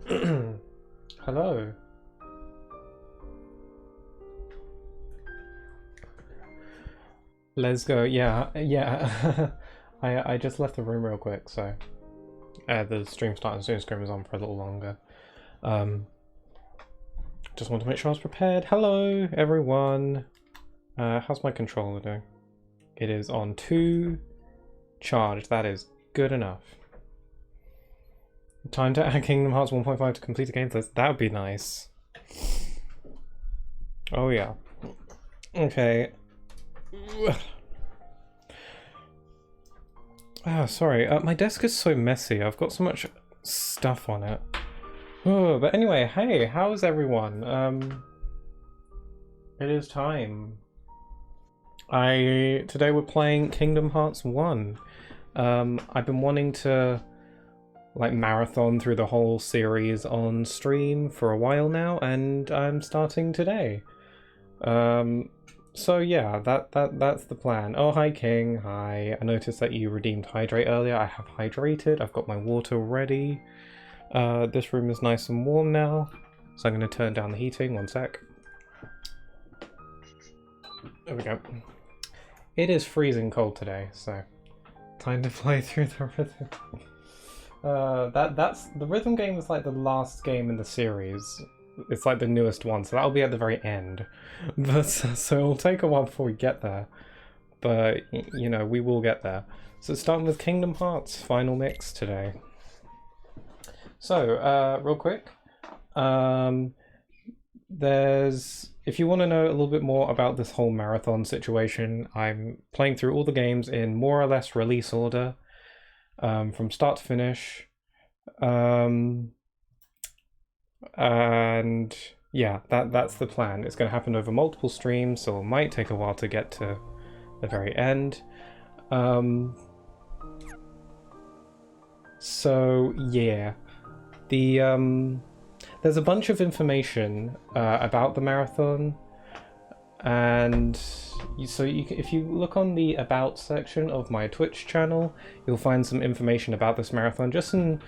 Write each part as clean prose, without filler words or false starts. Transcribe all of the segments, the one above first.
Hello. Let's go. Yeah, yeah. I just left the room real quick, so the stream started as soon as stream was on for a little longer. Um, just want to make sure I was prepared. Hello, everyone. How's my controller doing? It is on 2 charged. That is good enough. Time to add Kingdom Hearts 1.5 to complete the game list. That would be nice. Oh yeah. Okay. Ah, sorry. My desk is so messy. I've got so much stuff on it. Oh, but anyway, hey, how's everyone? It is time. Today we're playing Kingdom Hearts 1. I've been wanting to like marathon through the whole series on stream for a while now, and I'm starting today. So yeah, that's the plan. Oh, hi King, hi. I noticed that you redeemed hydrate earlier. I have hydrated, I've got my water ready. This room is nice and warm now, so I'm going to turn down the heating, one sec. There we go. It is freezing cold today, so time to play through the rhythm. That's the rhythm game is like the last game in the series. It's like the newest one, so that'll be at the very end. But so it'll take a while before we get there. But you know, we will get there. So starting with Kingdom Hearts final mix today. So, real quick, if you want to know a little bit more about this whole marathon situation, I'm playing through all the games in more or less release order, from start to finish. And yeah, that's the plan. It's going to happen over multiple streams, so it might take a while to get to the very end. So yeah, there's a bunch of information about the marathon, and if you look on the about section of my Twitch channel, you'll find some information about this marathon, just some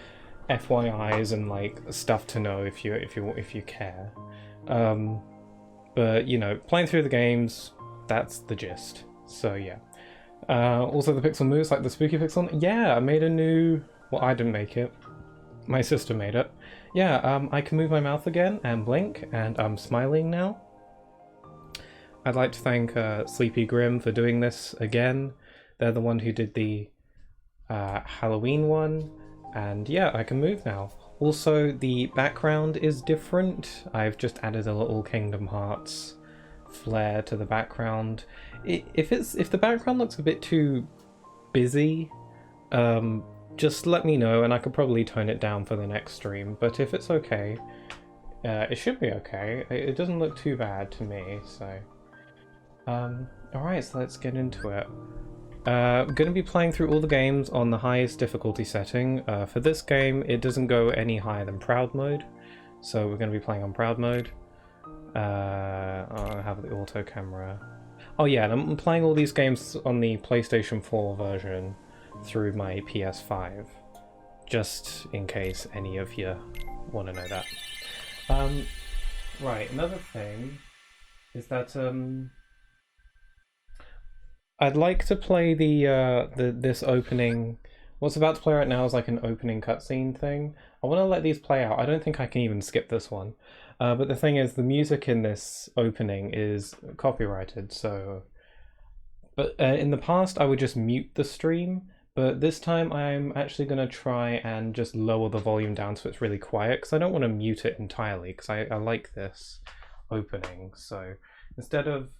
FYIs and like stuff to know if you care. But you know, playing through the games, that's the gist. So yeah. Also the pixel moves, like the spooky pixel. Yeah, I made a new. Well, I didn't make it. My sister made it. Yeah, I can move my mouth again and blink, and I'm smiling now. I'd like to thank Sleepy Grim for doing this again. They're the one who did the Halloween one, and yeah, I can move now. Also, the background is different. I've just added a little Kingdom Hearts flair to the background. If the background looks a bit too busy, just let me know and I could probably tone it down for the next stream. But if it's okay, it should be okay. It doesn't look too bad to me, so. Alright, so let's get into it. I'm going to be playing through all the games on the highest difficulty setting. For this game, it doesn't go any higher than Proud Mode, so we're going to be playing on Proud Mode. I'll have the auto camera. Oh yeah, and I'm playing all these games on the PlayStation 4 version through my PS5, just in case any of you want to know that. Right, another thing is that I'd like to play this opening. What's about to play right now is like an opening cutscene thing. I want to let these play out. I don't think I can even skip this one. But the thing is, the music in this opening is copyrighted, so. But in the past, I would just mute the stream. But this time I'm actually going to try and just lower the volume down so it's really quiet, because I don't want to mute it entirely, because I like this opening. So instead of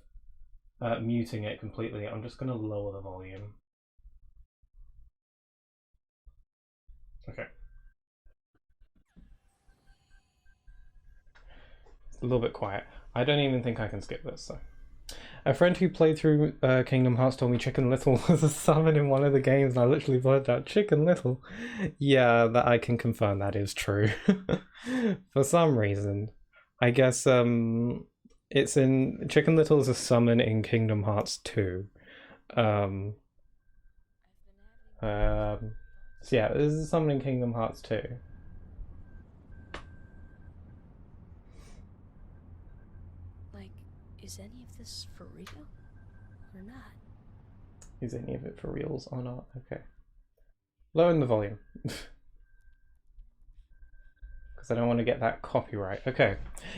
muting it completely, I'm just going to lower the volume. Okay. It's a little bit quiet. I don't even think I can skip this, so. A friend who played through Kingdom Hearts told me Chicken Little was a summon in one of the games, and I literally blurted out Chicken Little. Yeah, that I can confirm that is true. For some reason. I guess it's in Chicken Little is a summon in Kingdom Hearts 2. So yeah, this is a summon in Kingdom Hearts 2. Is any of this for real or not? Is any of it for reals or not? Okay. Lower the volume. Because I don't want to get that copyright. Okay.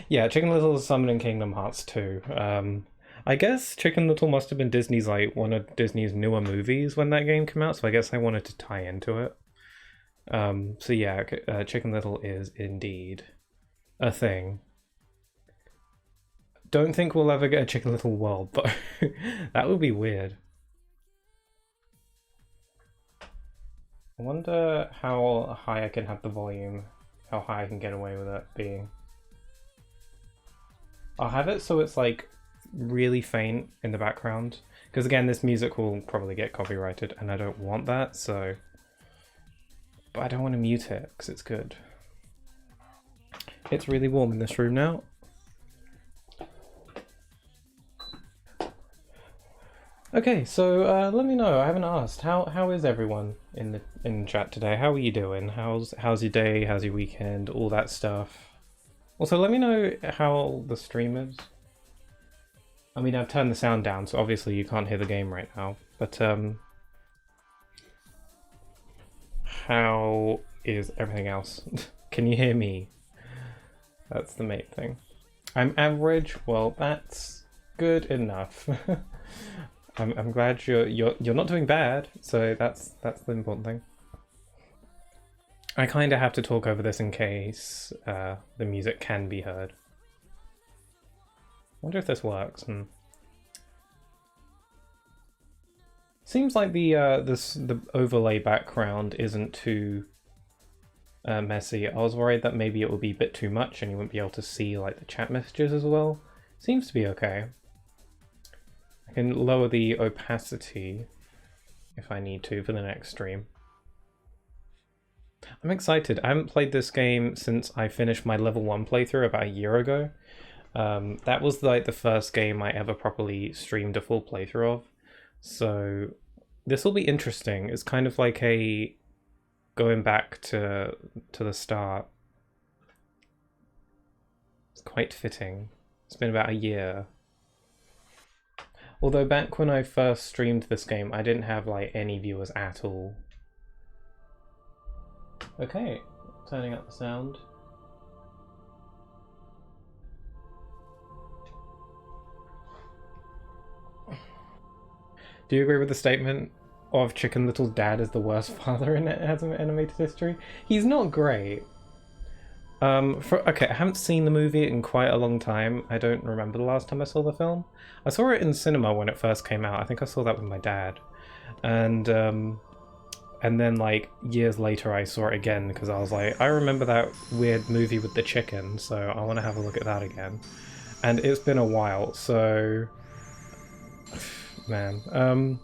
Yeah, Chicken Little is summoned in Kingdom Hearts 2. I guess Chicken Little must have been Disney's, like, one of Disney's newer movies when that game came out, so I guess I wanted to tie into it. So yeah, Chicken Little is indeed a thing. Don't think we'll ever get a Chicken Little world, but that would be weird. I wonder how high I can have the volume, how high I can get away with it being. I'll have it so it's like really faint in the background, because again this music will probably get copyrighted and I don't want that, so... But I don't want to mute it because it's good. It's really warm in this room now. Okay, so let me know. I haven't asked. How is everyone in chat today? How are you doing? How's your day? How's your weekend? All that stuff. Also, let me know how the stream is. I mean, I've turned the sound down, so obviously you can't hear the game right now. But how is everything else? Can you hear me? That's the main thing. I'm average. Well, that's good enough. I'm glad you're not doing bad, so that's the important thing. I kind of have to talk over this in case the music can be heard. Wonder if this works. Seems like the overlay background isn't too messy. I was worried that maybe it would be a bit too much and you wouldn't be able to see like the chat messages as well. Seems to be okay. I can lower the opacity if I need to for the next stream. I'm excited. I haven't played this game since I finished my level 1 playthrough about a year ago. That was like the first game I ever properly streamed a full playthrough of. So this will be interesting. It's kind of like a going back to the start. It's quite fitting. It's been about a year. Although back when I first streamed this game, I didn't have like any viewers at all. Okay, turning up the sound. Do you agree with the statement of Chicken Little's dad is the worst father in animated history? He's not great. Okay, I haven't seen the movie in quite a long time. I don't remember the last time I saw the film. I saw it in cinema when it first came out. I think I saw that with my dad. And then like years later I saw it again because I was like, I remember that weird movie with the chicken, so I want to have a look at that again. And it's been a while, so... Man.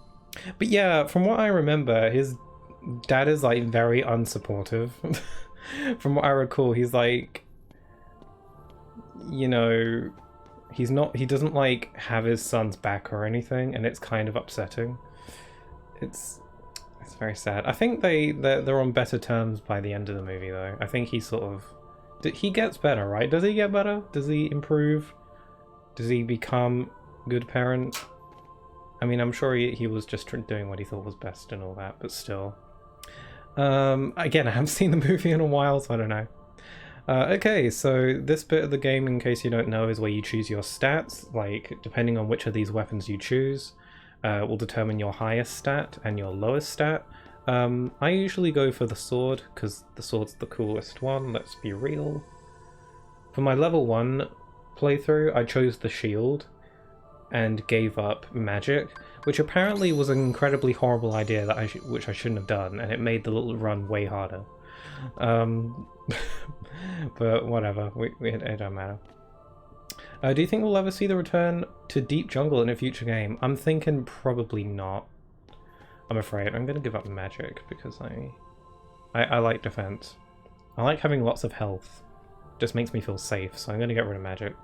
But yeah, from what I remember, his dad is like very unsupportive. From what I recall, he's like, you know, he doesn't like have his son's back or anything, and it's kind of upsetting. It's very sad. I think they're on better terms by the end of the movie though. I think he sort of, he gets better, right? Does he get better? Does he improve? Does he become a good parent? I mean, I'm sure he was just doing what he thought was best and all that, but still. Again, I haven't seen the movie in a while, so I don't know. Okay, so this bit of the game, in case you don't know, is where you choose your stats. Like, depending on which of these weapons you choose, will determine your highest stat and your lowest stat. I usually go for the sword, because the sword's the coolest one, let's be real. For my level 1 playthrough, I chose the shield and gave up magic, which apparently was an incredibly horrible idea that which I shouldn't have done, and it made the little run way harder. But whatever, it don't matter. Do you think we'll ever see the return to Deep Jungle in a future game? I'm thinking probably not. I'm afraid. I'm gonna give up magic because I like defense. I like having lots of health. Just makes me feel safe, so I'm gonna get rid of magic.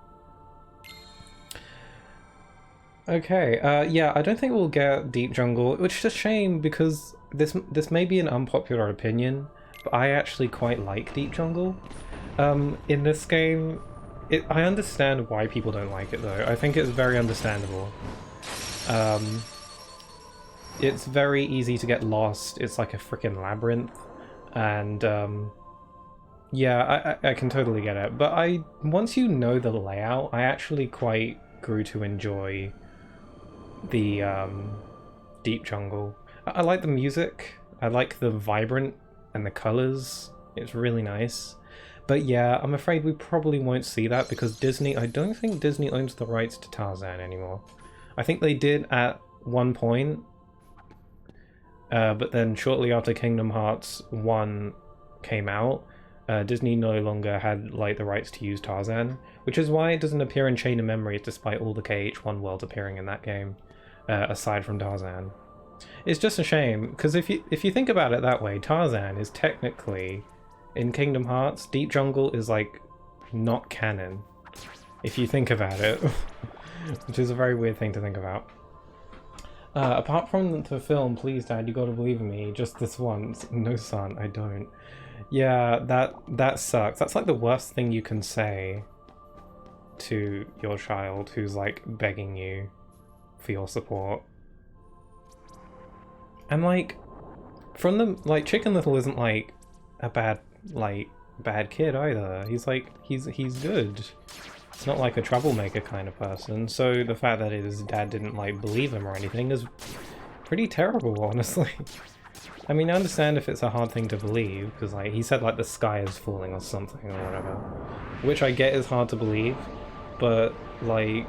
Okay, yeah, I don't think we'll get Deep Jungle, which is a shame because this may be an unpopular opinion, but I actually quite like Deep Jungle. In this game, I understand why people don't like it though. I think it's very understandable. It's very easy to get lost. It's like a freaking labyrinth, and yeah, I can totally get it. But once you know the layout, I actually quite grew to enjoy the deep jungle. I like the music. I like the vibrant and the colors. It's really nice. But yeah, I'm afraid we probably won't see that because Disney, I don't think Disney owns the rights to Tarzan anymore. I think they did at one point, but then shortly after Kingdom Hearts 1 came out, Disney no longer had like the rights to use Tarzan, which is why it doesn't appear in Chain of Memories despite all the KH1 worlds appearing in that game, aside from Tarzan. It's just a shame, because if you think about it that way, Tarzan is technically, in Kingdom Hearts, Deep Jungle is like not canon, if you think about it, which is a very weird thing to think about. Apart from the film, please Dad, you gotta believe in me, just this once. No son, I don't. Yeah, that sucks. That's like the worst thing you can say to your child who's like begging you for your support. And like, from the, like, Chicken Little isn't like a bad kid either. He's like, he's good. It's not like a troublemaker kind of person, so the fact that his dad didn't like believe him or anything is pretty terrible, honestly. I mean, I understand if it's a hard thing to believe, because like he said like the sky is falling or something or whatever, which I get is hard to believe, but like,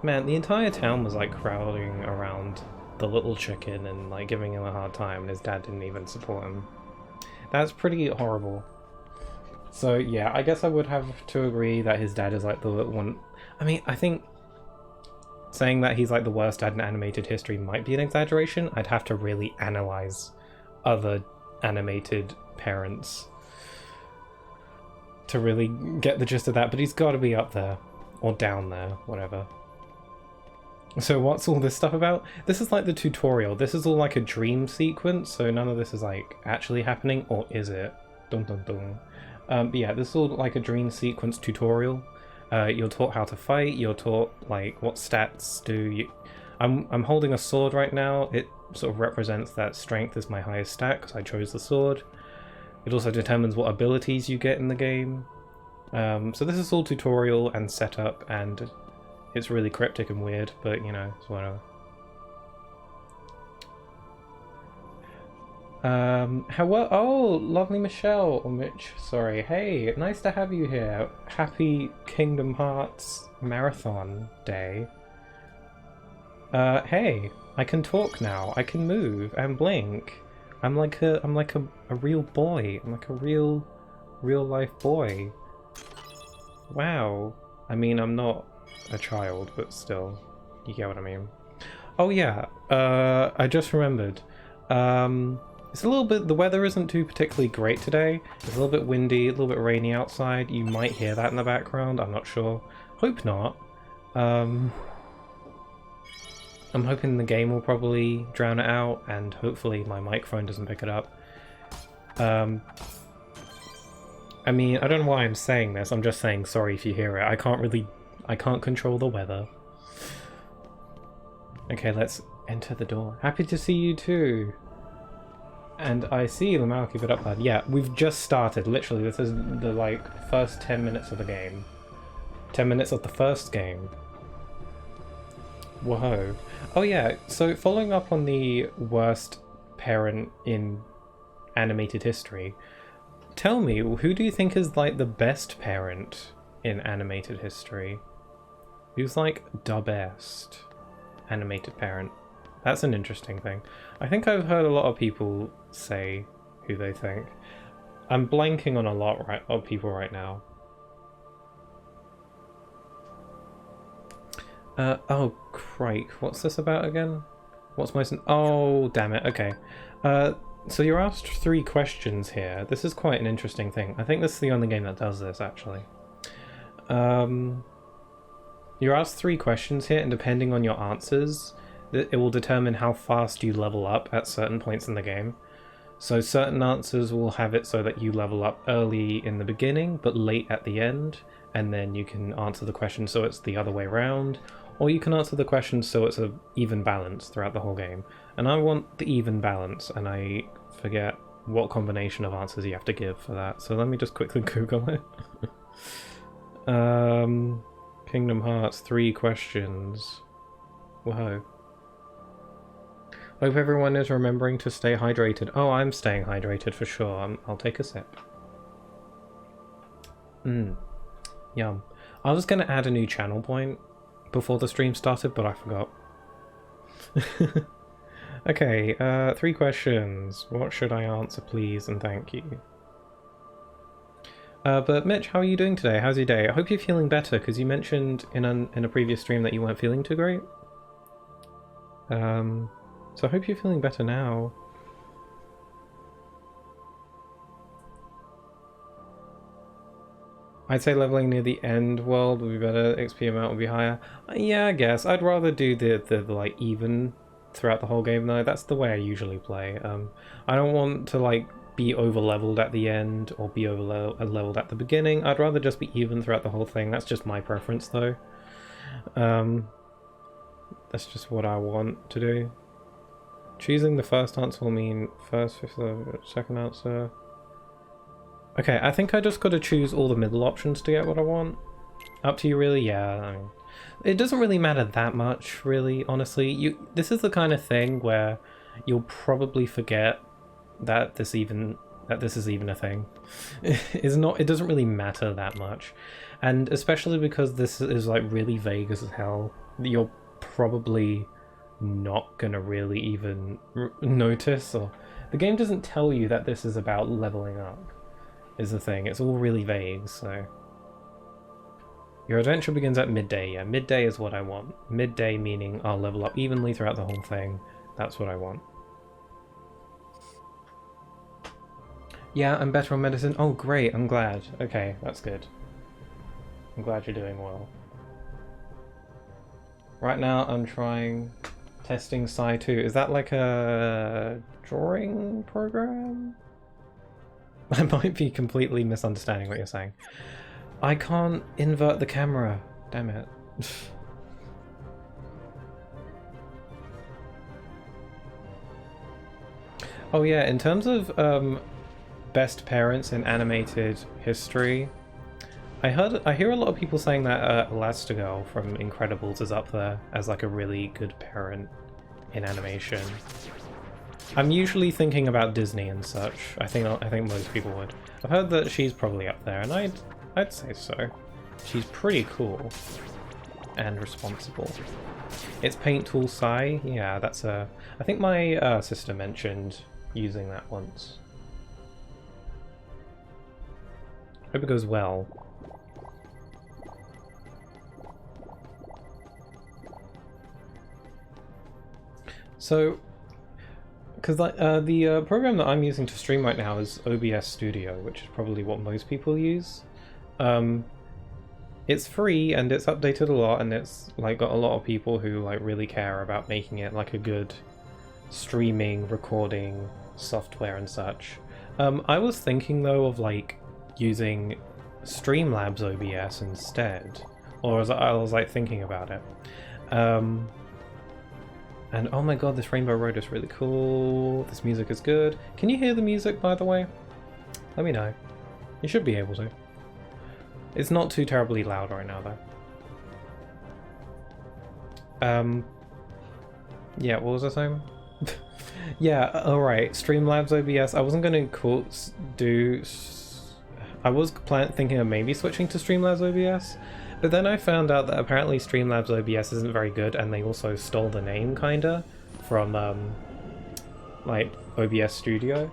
man, the entire town was like crowding around the little chicken and like giving him a hard time, and his dad didn't even support him. That's pretty horrible. So yeah, I guess I would have to agree that his dad is like the one. I mean, I think saying that he's like the worst dad in animated history might be an exaggeration. I'd have to really analyze other animated parents to really get the gist of that, but he's got to be up there or down there, whatever. So what's all this stuff about? This is like the tutorial. This is all like a dream sequence, so none of this is like actually happening, or is it? Dun dun dun. But yeah, this is all like a dream sequence tutorial. You're taught how to fight, you're taught like what stats do. I'm holding a sword right now. It sort of represents that strength is my highest stat because I chose the sword. It also determines what abilities you get in the game. So this is all tutorial and setup, and it's really cryptic and weird, but you know, it's whatever. Oh, lovely Michelle, or Mitch, sorry. Hey, nice to have you here. Happy Kingdom Hearts Marathon Day. Hey, I can talk now. I can move and blink. I'm like a real boy. I'm like a real life boy. Wow. I mean, I'm not a child, but still, you get what I mean. Oh yeah, I just remembered. It's a little bit, the weather isn't too particularly great today. It's a little bit windy, a little bit rainy outside. You might hear that in the background, I'm not sure. Hope not. I'm hoping the game will probably drown it out, and hopefully my microphone doesn't pick it up. I mean, I don't know why I'm saying this, I'm just saying sorry if you hear it. I can't control the weather. Okay, let's enter the door. Happy to see you too. And I see the Mal, keep it up, lad. Yeah, we've just started, literally. This is the, like, first 10 minutes of the game. 10 minutes of the first game. Whoa. Oh yeah, so following up on the worst parent in animated history, tell me, who do you think is, like, the best parent in animated history? Who's, like, the best animated parent? That's an interesting thing. I think I've heard a lot of people say who they think. I'm blanking on a lot of people right now. Oh, crike. What's this about again? What's my... Oh, damn it. Okay. So you're asked 3 questions here. This is quite an interesting thing. I think this is the only game that does this, actually. You're asked 3 questions here, and depending on your answers, it will determine how fast you level up at certain points in the game. So certain answers will have it so that you level up early in the beginning, but late at the end, and then you can answer the question so it's the other way around, or you can answer the question so it's an even balance throughout the whole game. And I want the even balance, and I forget what combination of answers you have to give for that. So let me just quickly Google it. Kingdom Hearts 3 questions. Whoa. Hope everyone is remembering to stay hydrated. Oh, I'm staying hydrated for sure. I'll take a sip. Yum. I was going to add a new channel point before the stream started, but I forgot. Okay, 3 questions. What should I answer, please, and thank you. But Mitch, how are you doing today? How's your day? I hope you're feeling better, because you mentioned in a previous stream that you weren't feeling too great. So I hope you're feeling better now. I'd say leveling near the end world would be better, XP amount would be higher. Yeah, I guess. I'd rather do the like even throughout the whole game though. That's the way I usually play. I don't want to like be over leveled at the end or be over leveled at the beginning. I'd rather just be even throughout the whole thing. That's just my preference though. That's just what I want to do. Choosing the first answer will mean first, fifth, second answer. Okay, I think I just got to choose all the middle options to get what I want. Up to you, really? Yeah. I mean, it doesn't really matter that much, really. Honestly, this is the kind of thing where you'll probably forget that this is even a thing. It doesn't really matter that much, and especially because this is like really vague as hell. You're probably not gonna really even notice, or the game doesn't tell you that this is about leveling up, is the thing. It's all really vague. So your adventure begins at midday. Yeah, midday is what I want. Midday meaning I'll level up evenly throughout the whole thing. That's what I want. Yeah, I'm better on medicine. Oh great, I'm glad. Okay, that's good. I'm glad you're doing well. Right now I'm testing Sci 2. Is that like a drawing program? I might be completely misunderstanding what you're saying. I can't invert the camera. Damn it. Oh yeah, in terms of best parents in animated history, I hear a lot of people saying that Elastigirl from Incredibles is up there as like a really good parent in animation. I'm usually thinking about Disney and such. I think most people would. I've heard that she's probably up there, and I'd say so. She's pretty cool and responsible. It's Paint Tool Sci. Yeah, that's a. I think my sister mentioned using that once. Hope it goes well. So, because the program that I'm using to stream right now is OBS Studio, which is probably what most people use. It's free and it's updated a lot, and it's like got a lot of people who like really care about making it like a good streaming, recording software and such. I was thinking though of like using Streamlabs OBS instead, or I was like thinking about it. And oh my god, this Rainbow Road is really cool. This music is good. Can you hear the music, by the way? Let me know. You should be able to. It's not too terribly loud right now, though. Yeah, what was I saying? Yeah, alright. Streamlabs OBS. I wasn't going to I was thinking of maybe switching to Streamlabs OBS. But then I found out that apparently Streamlabs OBS isn't very good, and they also stole the name, kinda, from, like, OBS Studio.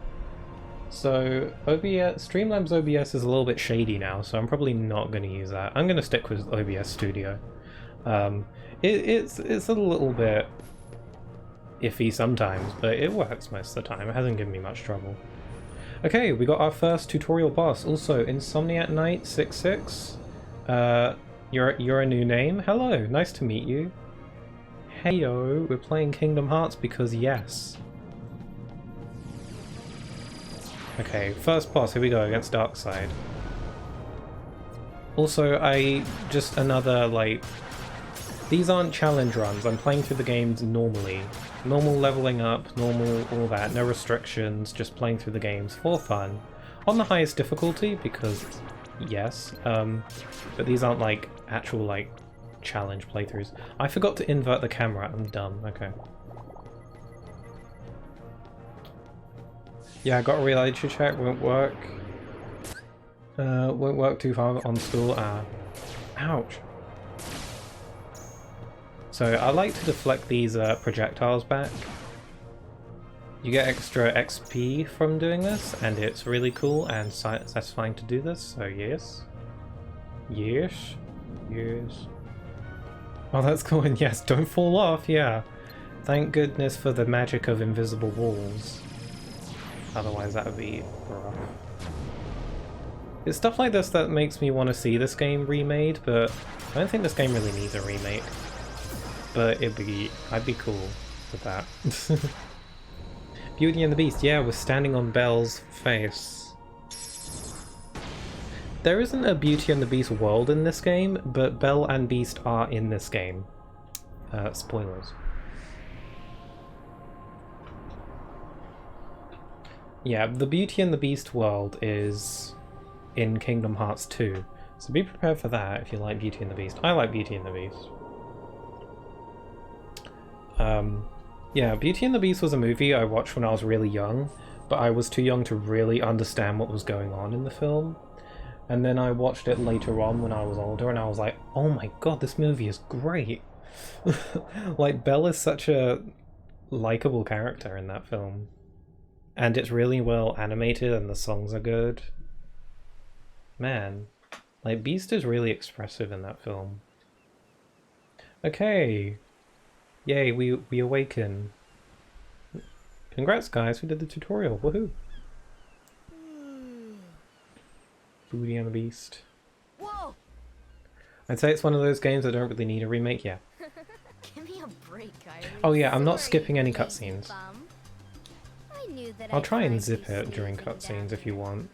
So, Streamlabs OBS is a little bit shady now, so I'm probably not going to use that. I'm going to stick with OBS Studio. It's a little bit iffy sometimes, but it works most of the time. It hasn't given me much trouble. Okay, we got our first tutorial boss. Also, Insomniac Knight 66. You're a new name? Hello, nice to meet you. Heyo, we're playing Kingdom Hearts because yes. Okay, first boss, here we go, against Darkseid. Also, just another, like... These aren't challenge runs, I'm playing through the games normally. Normal leveling up, normal all that, no restrictions, just playing through the games for fun. On the highest difficulty, because, yes, but these aren't, like, actual, like, challenge playthroughs. I forgot to invert the camera, I'm dumb, okay. Yeah, I got a reality check, won't work. Won't work too far on school, ouch. So I like to deflect these projectiles back. You get extra XP from doing this, and it's really cool and satisfying to do this, so yes. Yes. Yes. Oh, that's cool, and yes, don't fall off, yeah. Thank goodness for the magic of invisible walls. Otherwise that would be rough. It's stuff like this that makes me want to see this game remade, but I don't think this game really needs a remake. But I'd be cool with that. Beauty and the Beast, yeah, we're standing on Belle's face. There isn't a Beauty and the Beast world in this game, but Belle and Beast are in this game. Spoilers. Yeah, the Beauty and the Beast world is in Kingdom Hearts 2, so be prepared for that if you like Beauty and the Beast. I like Beauty and the Beast. Yeah, Beauty and the Beast was a movie I watched when I was really young, but I was too young to really understand what was going on in the film. And then I watched it later on when I was older, and I was like, oh my god, this movie is great! Like, Belle is such a likable character in that film. And it's really well animated and the songs are good. Man, like Beast is really expressive in that film. Okay. Yay, we awaken. Congrats guys, we did the tutorial, woohoo! Beauty and the Beast. Whoa! I'd say it's one of those games that don't really need a remake, yeah. Give me a break, Kylie. Oh yeah, I'm not Sorry, skipping any Casey cutscenes. Bum. I knew that I'll I'd try and find zip you it during sneaking cutscenes down if you want.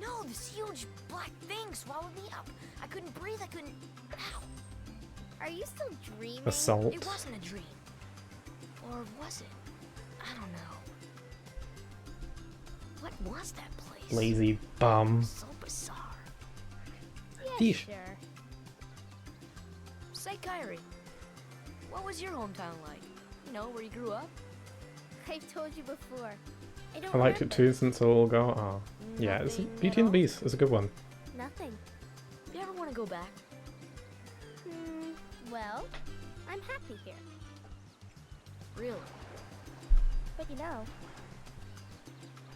No, this huge black thing swallowed me up. I couldn't breathe, I couldn't... Ow. Are you still dreaming? Assault. It wasn't a dream. Or was it? I don't know. What was that place? Lazy bum. So bizarre. Yeah, Fish. sure. Say, Kyrie, what was your hometown like? You know, where you grew up? I've told you before. I don't I liked it remember. too since it all got. Oh. Yeah, it's Nothing Beauty at and the all? Beast. It's a good one. Nothing. You ever want to go back? Well, I'm happy here. Really? But you know,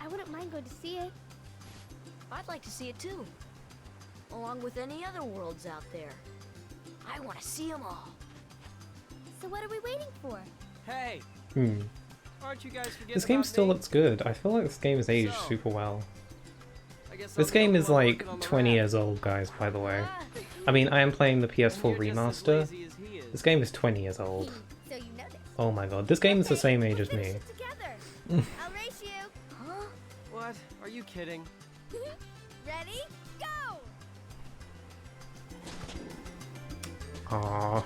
I wouldn't mind going to see it. I'd like to see it too. Along with any other worlds out there. I want to see them all. So what are we waiting for? Hey, Hmm. aren't you guys forgetting This game about still me? looks good. I feel like this game is aged So, super well. I guess This I'll be game the is one like working on the 20 rap. years old, guys, by the way. Ah, I mean, I am playing the And PS4 you're just as remaster. lazy as he is. This game is 20 years old. so you know this. Oh my god, this game is the Okay, same age we'll as me. finish it together. I'll race you. Huh? What? Are you kidding? Ready? Go! Aww.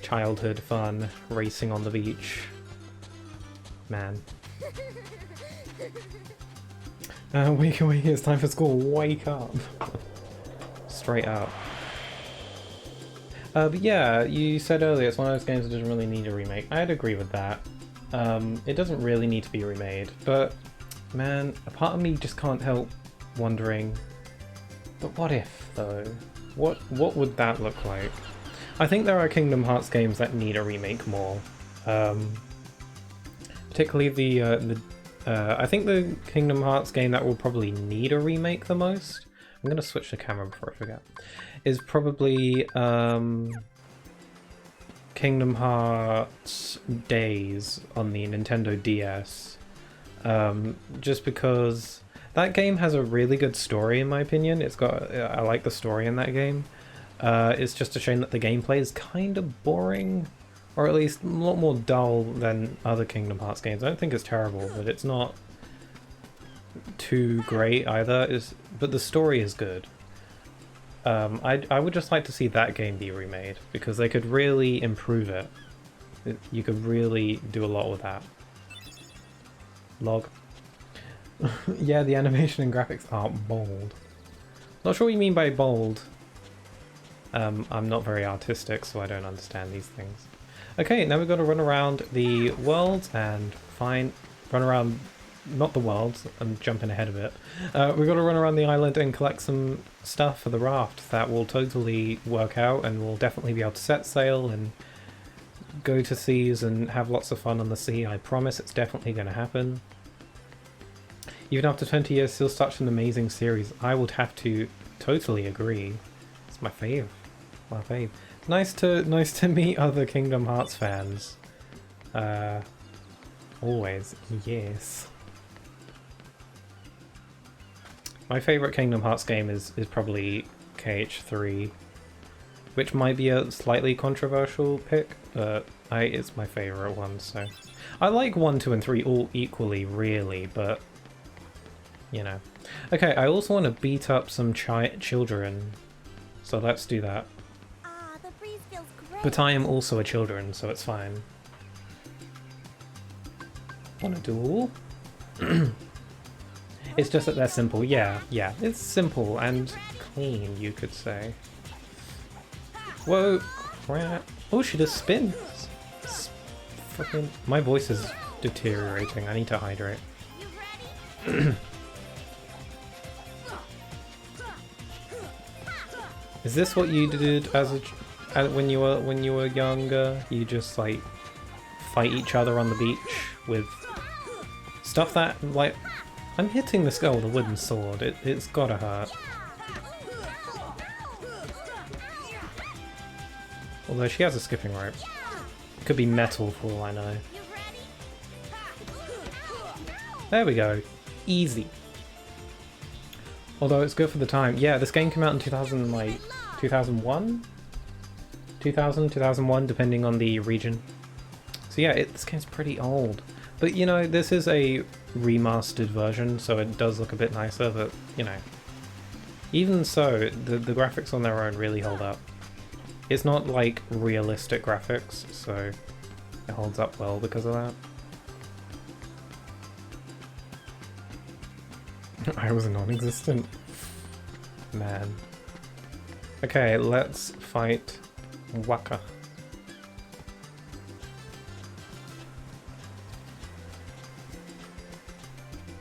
Childhood fun, racing on the beach. Man. Wake, it's time for school, wake up! Straight up. But yeah, you said earlier it's one of those games that doesn't really need a remake. I'd agree with that. It doesn't really need to be remade, but man, a part of me just can't help wondering, but what if, though? What would that look like? I think there are Kingdom Hearts games that need a remake more. Particularly I think the Kingdom Hearts game that will probably need a remake the most, I'm gonna switch the camera before I forget, is probably Kingdom Hearts Days on the Nintendo DS. Just because that game has a really good story in my opinion. I like the story in that game. It's just a shame that the gameplay is kind of boring, or at least a lot more dull than other Kingdom Hearts games. I don't think it's terrible, but it's not too great either, but the story is good. I would just like to see that game be remade, because they could really improve it. You could really do a lot with that. Log. Yeah, the animation and graphics are bold. Not sure what you mean by bold. I'm not very artistic, so I don't understand these things. Okay, now we've got to run around the world and run around, not the world, I'm jumping ahead of it. We've got to run around the island and collect some stuff for the raft that will totally work out, and we'll definitely be able to set sail and go to seas and have lots of fun on the sea. I promise it's definitely going to happen. Even after 20 years, still such an amazing series. I would have to totally agree. It's my fave. My fave. Nice to meet other Kingdom Hearts fans. Always, yes. My favourite Kingdom Hearts game is probably KH3, which might be a slightly controversial pick, but it's my favourite one, so... I like 1, 2 and 3 all equally, really, but... you know. Okay, I also want to beat up some children, so let's do that. The breeze feels great. But I am also a children, so it's fine. Want a duel? It's just that they're simple. Yeah, it's simple and clean, you could say. Whoa, crap. Oh, she does spins. Fucking... my voice is deteriorating. I need to hydrate. Is this what you did when you were younger? You just like fight each other on the beach with stuff that, like, I'm hitting this girl with a wooden sword. It's gotta hurt. Although she has a skipping rope. It could be metal for all I know. There we go. Easy. Although it's good for the time. Yeah, this game came out in 2001? 2001, depending on the region. So yeah, this game's pretty old. But you know, this is a remastered version, so it does look a bit nicer, but you know. Even so, the graphics on their own really hold up. It's not like realistic graphics, so it holds up well because of that. I was non-existent. Man. Okay, let's fight Waka.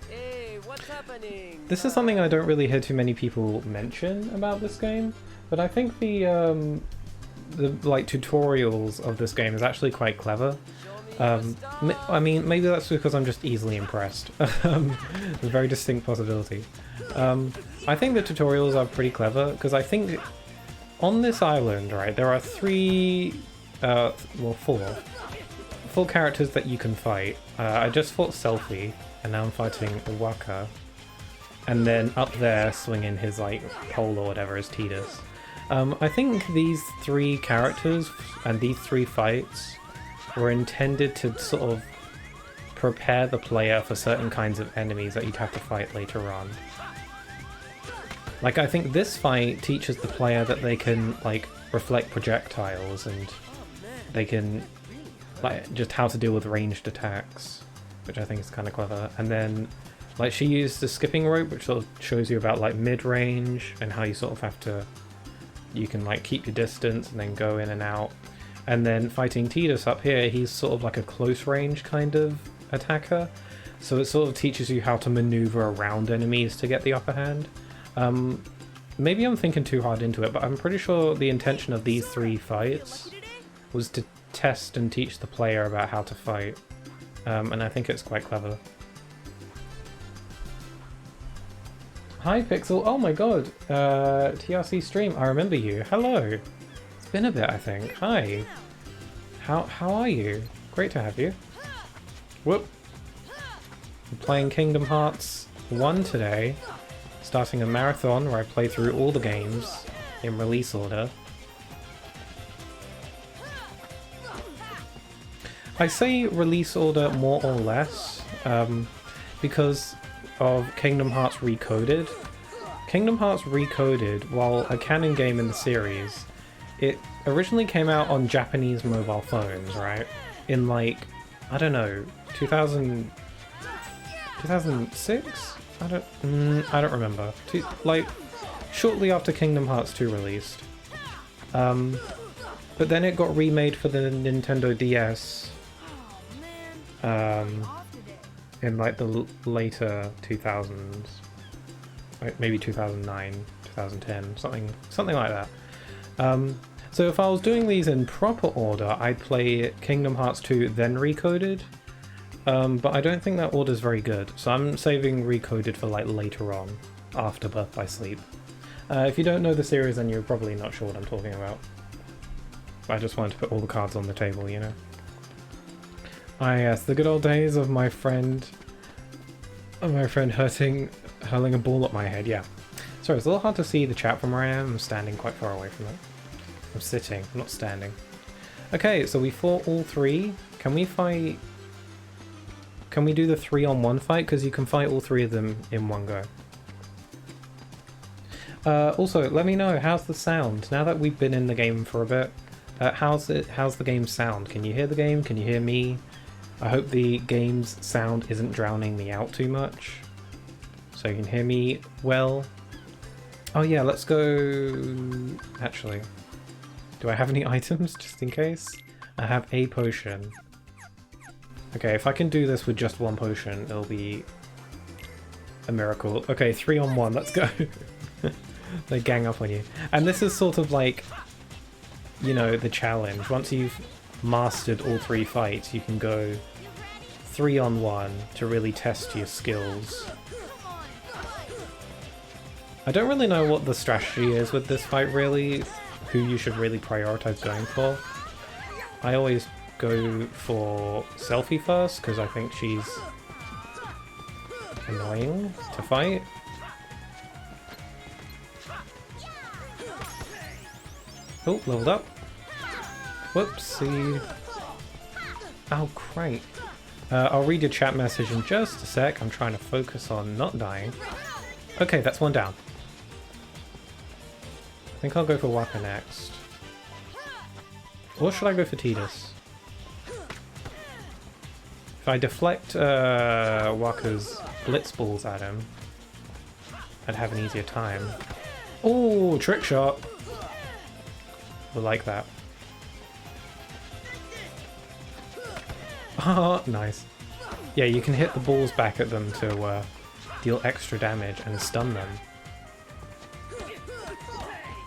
Hey, what's happening? This is something I don't really hear too many people mention about this game, but I think the like tutorials of this game is actually quite clever. I mean, maybe that's because I'm just easily impressed. A very distinct possibility. I think the tutorials are pretty clever, because I think on this island, right, there are four characters that you can fight. I just fought Selfie, and now I'm fighting Waka. And then up there, swinging his, like, pole or whatever, is Tidus. I think these three characters and these three fights were intended to sort of prepare the player for certain kinds of enemies that you'd have to fight later on. Like, I think this fight teaches the player that they can, like, reflect projectiles, and they can, like, just how to deal with ranged attacks, which I think is kind of clever. And then, like, she used the skipping rope, which sort of shows you about, like, mid-range, and how you sort of have to, you can, like, keep your distance and then go in and out. And then fighting Tidus up here, he's sort of like a close range kind of attacker. So it sort of teaches you how to maneuver around enemies to get the upper hand. Maybe I'm thinking too hard into it, but I'm pretty sure the intention of these three fights was to test and teach the player about how to fight. And I think it's quite clever. Hi Pixel, oh my god, TRC stream, I remember you, hello. Been a bit, I think. Hi. How are you? Great to have you. Whoop. I'm playing Kingdom Hearts 1 today. Starting a marathon where I play through all the games in release order. I say release order more or less, because of Kingdom Hearts Recoded. Kingdom Hearts Recoded, while a canon game in the series, it originally came out on Japanese mobile phones, right? In like, I don't know, 2006? I don't remember. Like, shortly after Kingdom Hearts 2 released. But then it got remade for the Nintendo DS in like the later 2000s, like maybe 2009, 2010, something like that. So if I was doing these in proper order, I'd play Kingdom Hearts 2 then Recoded, but I don't think that order's very good, so I'm saving Recoded for like later on, after Birth by Sleep. If you don't know the series, then you're probably not sure what I'm talking about. I just wanted to put all the cards on the table, you know. Ah yes, the good old days of my friend hurling a ball at my head, yeah. Sorry, it's a little hard to see the chat from where I am. I'm standing quite far away from it. I'm sitting, I'm not standing. Okay, so we fought all three. Can we fight... Can we do the 3-on-1 fight? Because you can fight all three of them in one go. Also, let me know, how's the sound? Now that we've been in the game for a bit, how's the game sound? Can you hear the game? Can you hear me? I hope the game's sound isn't drowning me out too much. So you can hear me well. Oh yeah, let's go... Actually, do I have any items, just in case? I have a potion. Okay, if I can do this with just one potion, it'll be a miracle. Okay, 3-on-1, let's go. They gang up on you. And this is sort of like, you know, the challenge. Once you've mastered all three fights, you can go 3-on-1 to really test your skills. I don't really know what the strategy is with this fight, really, who you should really prioritize going for. I always go for Selfie first, because I think she's annoying to fight. Oh, leveled up. Whoopsie. Oh, great. I'll read your chat message in just a sec. I'm trying to focus on not dying. Okay, that's one down. I think I'll go for Waka next. Or should I go for Tidus? If I deflect Waka's Blitz Balls at him, I'd have an easier time. Oh, trick shot! We like that. Oh, nice. Yeah, you can hit the balls back at them to deal extra damage and stun them.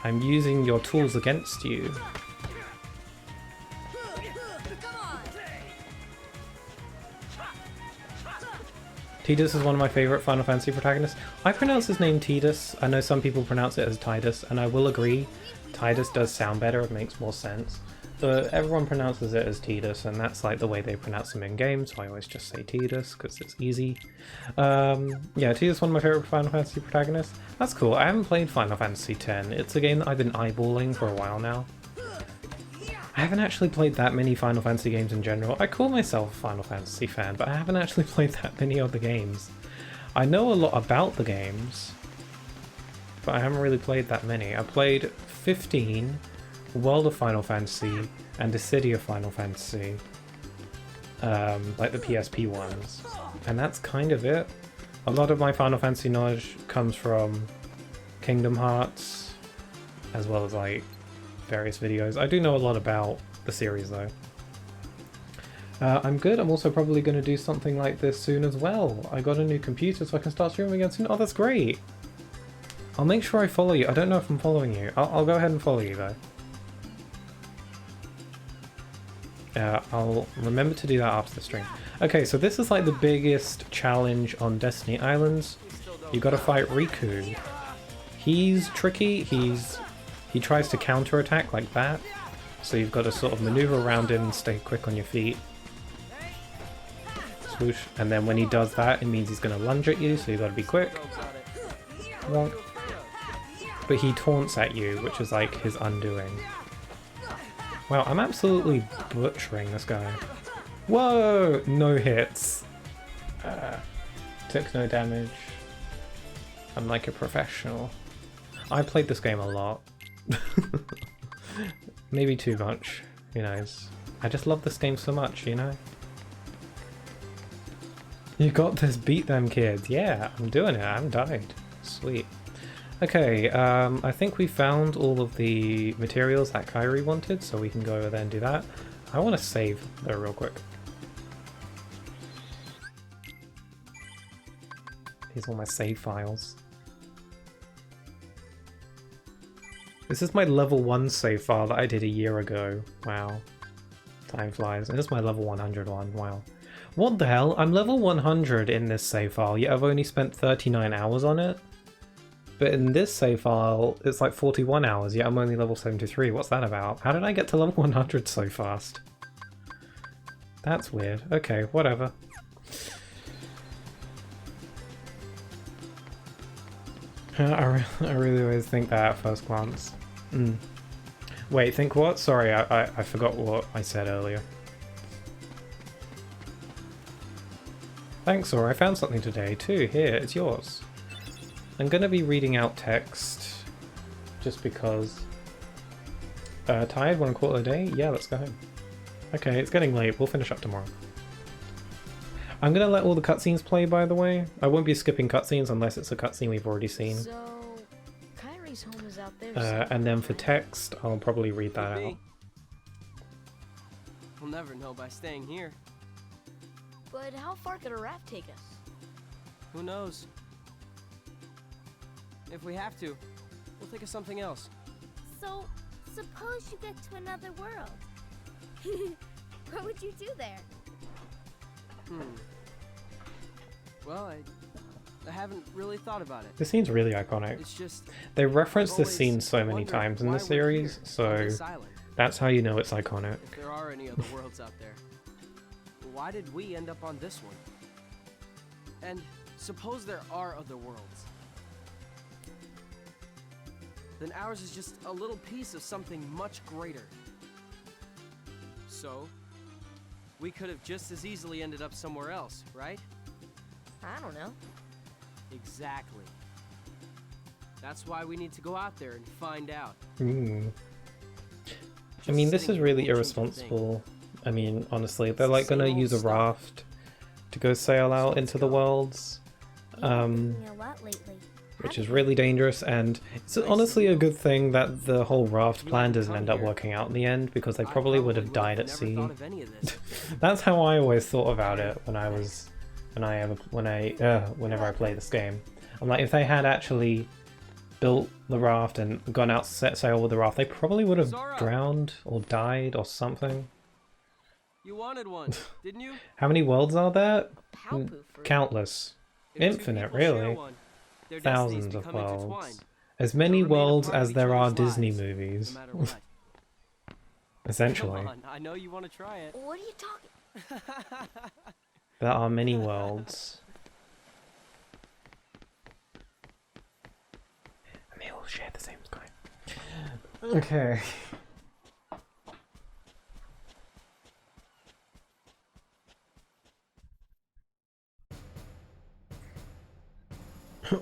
I'm using your tools against you. Tidus is one of my favourite Final Fantasy protagonists. I pronounce his name Tidus. I know some people pronounce it as Tidus, and I will agree, Tidus does sound better, it makes more sense. But everyone pronounces it as Tidus, and that's like the way they pronounce them in game, so I always just say Tidus, because it's easy. Yeah, Tidus is one of my favourite Final Fantasy protagonists. That's cool, I haven't played Final Fantasy X. It's a game that I've been eyeballing for a while now. I haven't actually played that many Final Fantasy games in general. I call myself a Final Fantasy fan, but I haven't actually played that many other games. I know a lot about the games, but I haven't really played that many. I played 15, World of Final Fantasy, and Dissidia Final Fantasy, like the PSP ones, and that's kind of it. A lot of my Final Fantasy knowledge comes from Kingdom Hearts, as well as like various videos. I do know a lot about the series though. I'm good. I'm also probably going to do something like this soon as well. I got a new computer so I can start streaming again soon. Oh, that's great! I'll make sure I follow you. I don't know if I'm following you. I'll go ahead and follow you though. I'll remember to do that after the stream. Okay, so this is like the biggest challenge on Destiny Islands. You gotta fight Riku. He's tricky, he tries to counterattack like that. So you've got to sort of maneuver around him and stay quick on your feet. Swoosh. And then when he does that, it means he's gonna lunge at you, so you've got to be quick. Wonk. But he taunts at you, which is like his undoing. Wow, I'm absolutely butchering this guy. Whoa! No hits. To took no damage. I'm like a professional. I played this game a lot. Maybe too much, who knows. I just love this game so much, you know? You got this, beat them kids. Yeah, I'm doing it, I haven't died. Sweet. Okay, I think we found all of the materials that Kairi wanted, so we can go over there and do that. I want to save though real quick. These are all my save files. This is my level 1 save file that I did a year ago. Wow. Time flies. And this is my level 100 one. Wow. What the hell? I'm level 100 in this save file, yet I've only spent 39 hours on it? But in this save file, it's like 41 hours, yet I'm only level 73. What's that about? How did I get to level 100 so fast? That's weird. Okay, whatever. I really always think that at first glance. Wait, think what? Sorry, I forgot what I said earlier. Thanks, Sora. I found something today too. Here, it's yours. I'm gonna be reading out text just because. Tired? Want to call it a day? Yeah, let's go home. Okay, it's getting late. We'll finish up tomorrow. I'm gonna let all the cutscenes play, by the way. I won't be skipping cutscenes unless it's a cutscene we've already seen. So, Kairi's home is out there. And then for text, I'll probably read that out. We'll never know by staying here. But how far could a raft take us? Who knows? If we have to, we'll think of something else. So, suppose you get to another world. What would you do there? Well, I haven't really thought about it. This scene's really iconic. It's just They reference this scene so many times in the series, so that's how you know it's iconic. If there are any other worlds out there, why did we end up on this one? And suppose there are other worlds. Then ours is just a little piece of something much greater. So, we could have just as easily ended up somewhere else, right? I don't know. Exactly. That's why we need to go out there and find out. I mean, this is really irresponsible. I mean, honestly, they're like gonna use a raft to go sail out into the worlds, which is really dangerous, and it's honestly a good thing that the whole raft plan doesn't end up working out in the end, because they probably would have died at sea. That's how I always thought about it whenever I play this game. I'm like, if they had actually built the raft and gone out set sail with the raft, they probably would have drowned or died or something. You wanted one, didn't you? How many worlds are there? Palpoo fruit. Countless. Infinite, really. Thousands of worlds. Intertwined. As many They'll remain a worlds part of as each there are other's Disney lives, movies. No matter what. Essentially. Come on, I know you want to try it. What are you talking? There are many worlds. And they all share the same sky. Okay.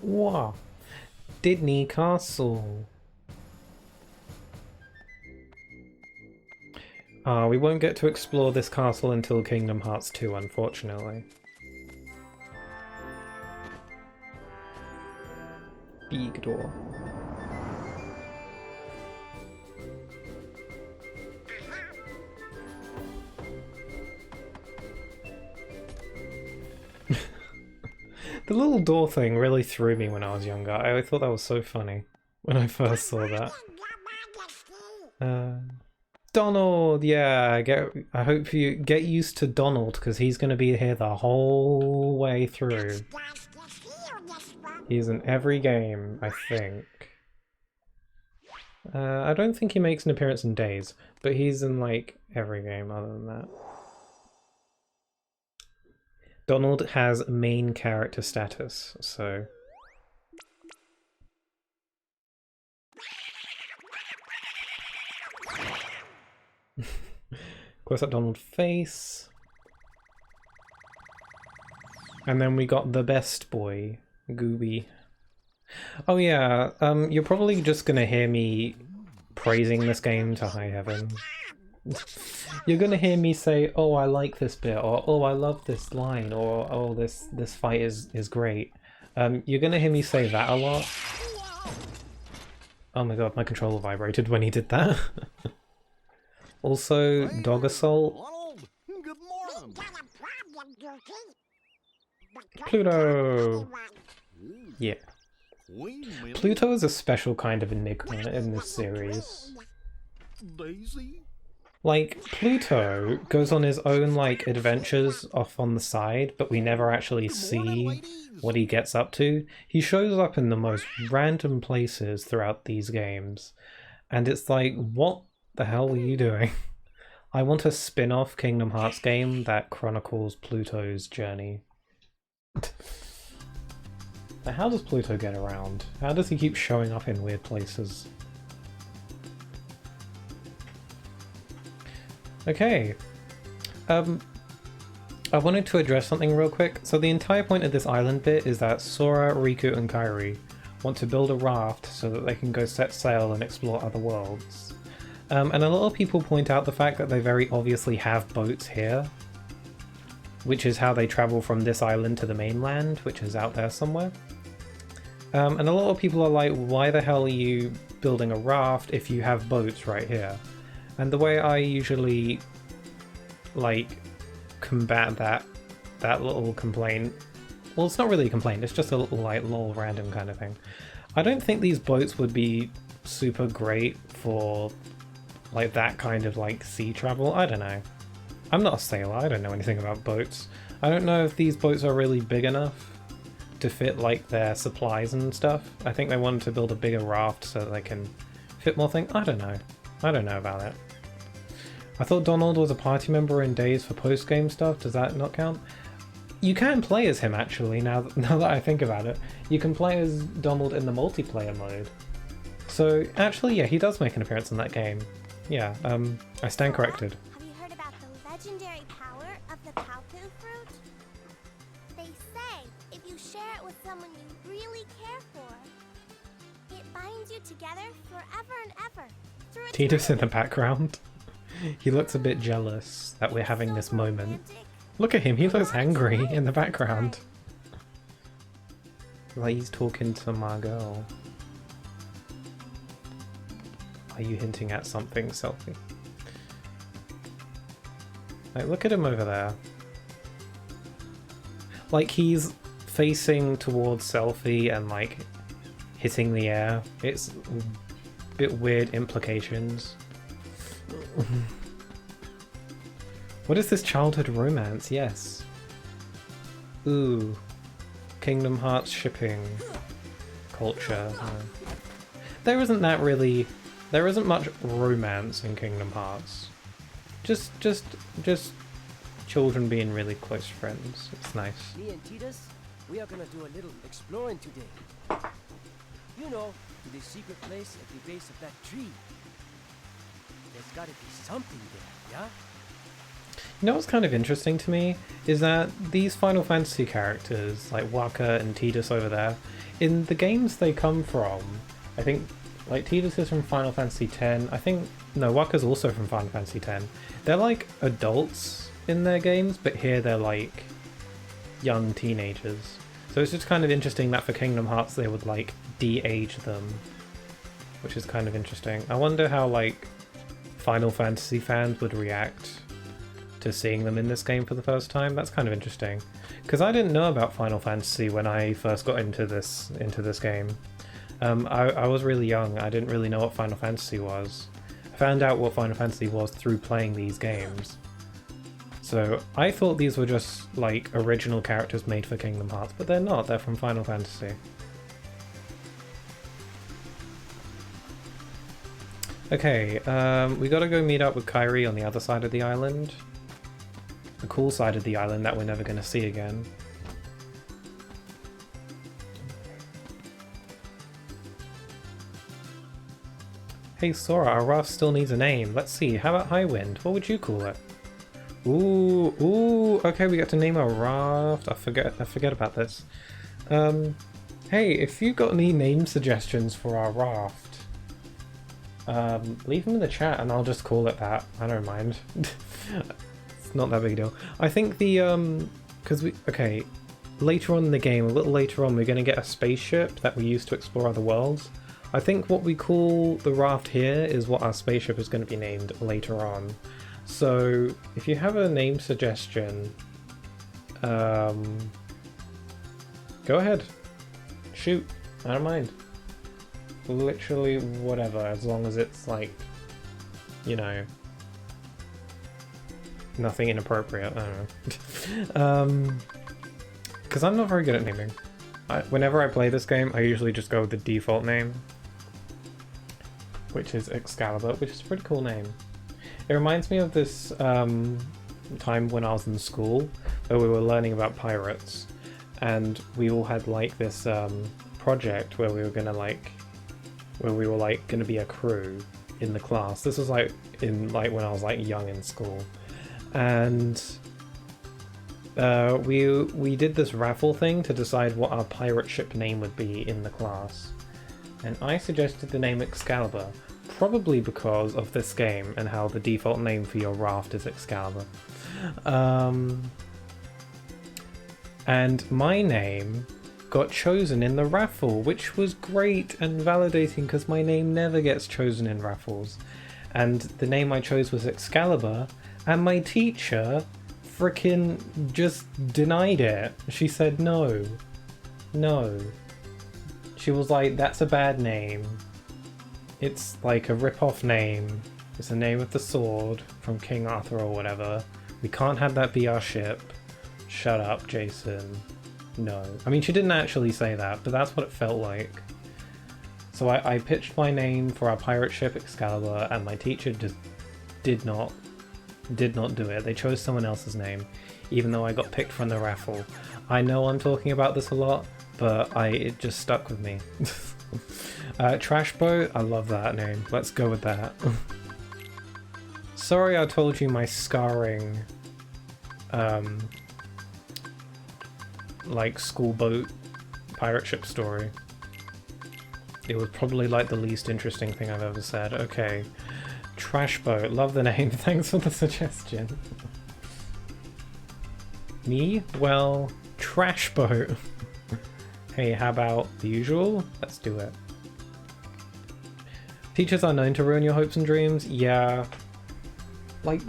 Wow. Disney Castle. We won't get to explore this castle until Kingdom Hearts 2, unfortunately. Big door. The little door thing really threw me when I was younger. I thought that was so funny when I first saw that. Donald, yeah, I hope you get used to Donald, because he's going to be here the whole way through. He's in every game, I think. I don't think he makes an appearance in Days, but he's in like every game other than that. Donald has main character status, so... Close up Donald's face. And then we got the best boy, Gooby. Oh yeah, you're probably just gonna hear me praising this game to high heaven. You're gonna hear me say, oh, I like this bit, or oh, I love this line, or oh, this fight is great. You're gonna hear me say that a lot. Oh my god, my controller vibrated when he did that. Also, dog assault. Pluto! Yeah. Pluto is a special kind of enigma in this series. Like, Pluto goes on his own, like, adventures off on the side, but we never actually see what he gets up to. He shows up in the most random places throughout these games, and it's like, what the hell are you doing? I want a spin-off Kingdom Hearts game that chronicles Pluto's journey. But how does Pluto get around? How does he keep showing up in weird places? Okay. I wanted to address something real quick. So the entire point of this island bit is that Sora, Riku, and Kairi want to build a raft so that they can go set sail and explore other worlds. And a lot of people point out the fact that they very obviously have boats here, which is how they travel from this island to the mainland, which is out there somewhere. And a lot of people are like, why the hell are you building a raft if you have boats right here? And the way I usually, like, combat that little complaint, well, it's not really a complaint, it's just a little, like, lol random kind of thing. I don't think these boats would be super great for, like, that kind of, like, sea travel. I don't know. I'm not a sailor, I don't know anything about boats. I don't know if these boats are really big enough to fit, like, their supplies and stuff. I think they wanted to build a bigger raft so that they can fit more things. I don't know. I don't know about it. I thought Donald was a party member in Days for post-game stuff. Does that not count? You can play as him, actually, now that I think about it. You can play as Donald in the multiplayer mode. So, actually, yeah, he does make an appearance in that game. Yeah, I stand corrected. Have you heard about the legendary power of the Palpu fruit? They say if you share it with someone you really care for, it binds you together forever and ever. Tidus in the background. He looks a bit jealous that we're having this moment. Look at him, he looks angry in the background. Like he's talking to my girl. Are you hinting at something, Selfie? Like, look at him over there. Like, he's facing towards Selfie and, like, hitting the air. It's a bit weird implications. What is this childhood romance? Yes. Ooh. Kingdom Hearts shipping culture. There isn't much romance in Kingdom Hearts. Just children being really close friends. It's nice. Me and Tidus, we are gonna do a little exploring today. You know, to the secret place at the base of that tree. There's gotta be something there, yeah? You know what's kind of interesting to me is that these Final Fantasy characters, like Wakka and Tidus over there, in the games they come from, I think, like Tidus is from Final Fantasy X, Wakka's also from Final Fantasy X. They're like adults in their games, but here they're like young teenagers. So it's just kind of interesting that for Kingdom Hearts they would like de-age them, which is kind of interesting. I wonder how like Final Fantasy fans would react to seeing them in this game for the first time. That's kind of interesting, because I didn't know about Final Fantasy when I first got into this game. I was really young. I didn't really know what Final Fantasy was. I found out what Final Fantasy was through playing these games. So I thought these were just like original characters made for Kingdom Hearts, but they're not. They're from Final Fantasy. Okay, we gotta go meet up with Kairi on the other side of the island. The cool side of the island that we're never gonna see again. Hey Sora, our raft still needs a name. Let's see, how about Highwind? What would you call it? Ooh, okay, we get to name our raft. I forget about this. Hey, if you've got any name suggestions for our raft, leave them in the chat and I'll just call it that. I don't mind. It's not that big a deal. I think okay, later on in the game, a little later on, we're going to get a spaceship that we use to explore other worlds. I think what we call the raft here is what our spaceship is going to be named later on. So if you have a name suggestion, go ahead. Shoot. I don't mind. Literally whatever, as long as it's like, you know, nothing inappropriate. I don't know. Because I'm not very good at naming. Whenever I play this game, I usually just go with the default name, which is Excalibur, which is a pretty cool name. It reminds me of this time when I was in school where we were learning about pirates, and we all had like this project where we were gonna be a crew in the class. This was like when I was like young in school, and we did this raffle thing to decide what our pirate ship name would be in the class, and I suggested the name Excalibur. Probably because of this game and how the default name for your raft is Excalibur. And my name got chosen in the raffle, which was great and validating because my name never gets chosen in raffles. And the name I chose was Excalibur, and my teacher frickin' just denied it. She said no. No. She was like, that's a bad name. It's like a rip-off name. It's the name of the sword from King Arthur or whatever. We can't have that be our ship. Shut up, Jason. No. I mean, she didn't actually say that, but that's what it felt like. So I pitched my name for our pirate ship Excalibur, and my teacher just did not do it. They chose someone else's name, even though I got picked from the raffle. I know I'm talking about this a lot, but it just stuck with me. Trash Boat, I love that name. Let's go with that. Sorry I told you my scarring like school boat pirate ship story. It was probably like the least interesting thing I've ever said. Okay. Trash Boat, love the name. Thanks for the suggestion. Me? Well, Trash Boat. Hey, how about the usual? Let's do it. Teachers are known to ruin your hopes and dreams. Yeah. Like,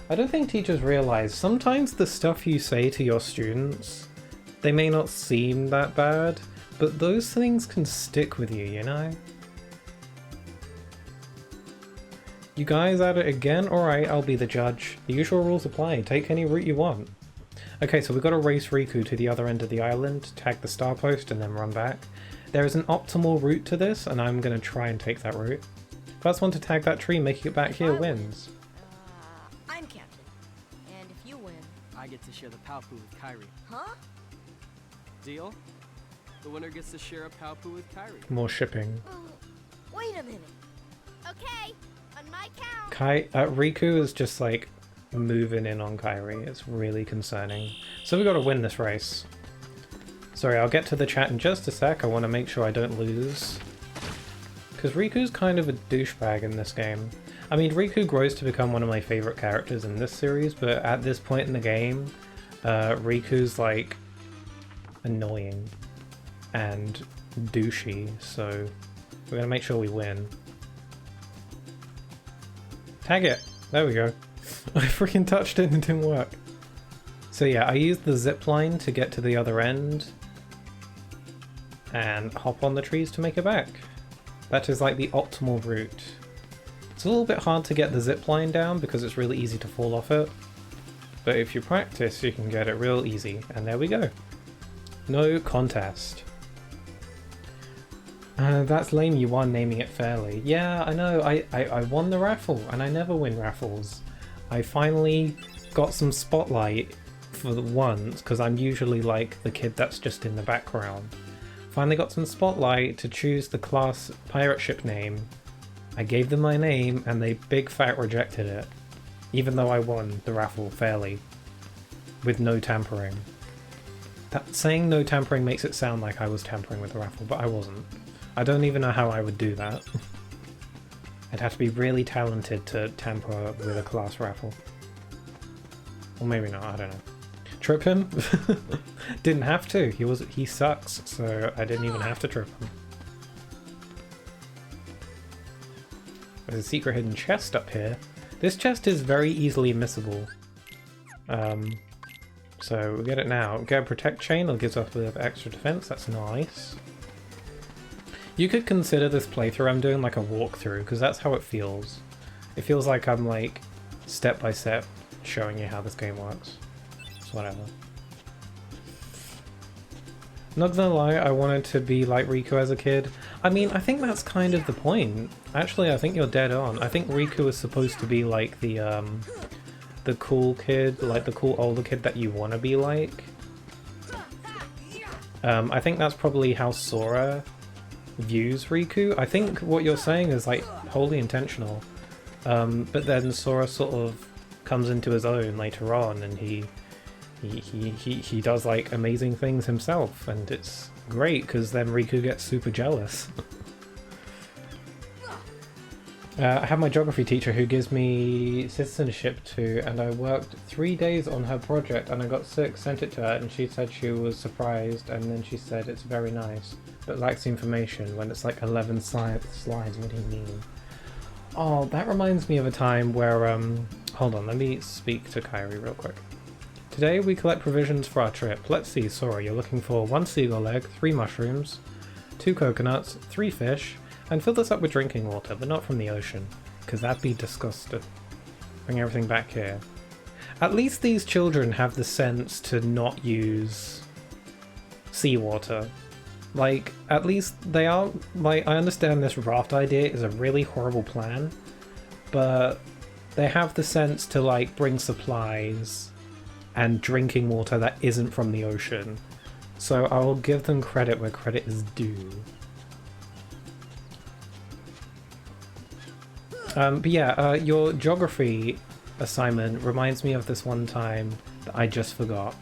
I don't think teachers realize sometimes the stuff you say to your students, they may not seem that bad, but those things can stick with you, you know? You guys at it again? Alright, I'll be the judge. The usual rules apply. Take any route you want. Okay, so we've got to race Riku to the other end of the island, tag the star post, and then run back. There is an optimal route to this, and I'm going to try and take that route. First one to tag that tree, making it back here wins. I'm captain. And if you win... I get to share the Palpu with Kyrie. Huh? Deal? The winner gets to share a Palpu with Kyrie. More shipping. Wait a minute. Okay, on my count. Riku is just like moving in on Kyrie. It's really concerning. So we got to win this race. Sorry, I'll get to the chat in just a sec. I want to make sure I don't lose. Because Riku's kind of a douchebag in this game. I mean, Riku grows to become one of my favorite characters in this series, but at this point in the game, Riku's like annoying and douchey, so we're gonna make sure we win. Tag it! There we go. I freaking touched it and it didn't work. So yeah, I used the zip line to get to the other end and hop on the trees to make it back. That is like the optimal route. It's a little bit hard to get the zip line down because it's really easy to fall off it, but if you practice you can get it real easy, and there we go. No contest. That's lame, you won naming it fairly. Yeah, I know, I won the raffle, and I never win raffles. I finally got some spotlight for once, because I'm usually like the kid that's just in the background. Finally got some spotlight to choose the class pirate ship name. I gave them my name, and they big fat rejected it. even though I won the raffle fairly, with no tampering. Saying no tampering makes it sound like I was tampering with the raffle, but I wasn't. I don't even know how I would do that. I'd have to be really talented to tamper with a class raffle. Or maybe not, I don't know. Trip him? Didn't have to. He sucks, so I didn't even have to trip him. There's a secret hidden chest up here. This chest is very easily missable. So we'll get it now. Get a protect chain, that gives us a bit of extra defense, that's nice. You could consider this playthrough I'm doing like a walkthrough, because that's how it feels. It feels like I'm like step by step showing you how this game works. So whatever. Not gonna lie, I wanted to be like Riku as a kid. I mean, I think that's kind of the point. Actually, I think you're dead on. I think Riku is supposed to be like the cool kid, like the cool older kid that you want to be like. I think that's probably how Sora views Riku. I think what you're saying is like wholly intentional. But then Sora sort of comes into his own later on, and he does like amazing things himself, and it's great because then Riku gets super jealous. I have my geography teacher who gives me citizenship too, and I worked 3 days on her project and I got sick, sent it to her, and she said she was surprised, and then she said it's very nice, but lacks information when it's like 11 slides. What do you mean? Oh, that reminds me of a time where, hold on, let me speak to Kairi real quick. Today we collect provisions for our trip. Let's see, Sora, you're looking for 1 seagull egg, 3 mushrooms, 2 coconuts, 3 fish, and fill this up with drinking water, but not from the ocean, because that'd be disgusting. Bring everything back here. At least these children have the sense to not use seawater. Like, at least they are, like, I understand this raft idea is a really horrible plan, but they have the sense to, like, bring supplies and drinking water that isn't from the ocean. So I'll give them credit where credit is due. But yeah, your geography assignment reminds me of this one time that I just forgot.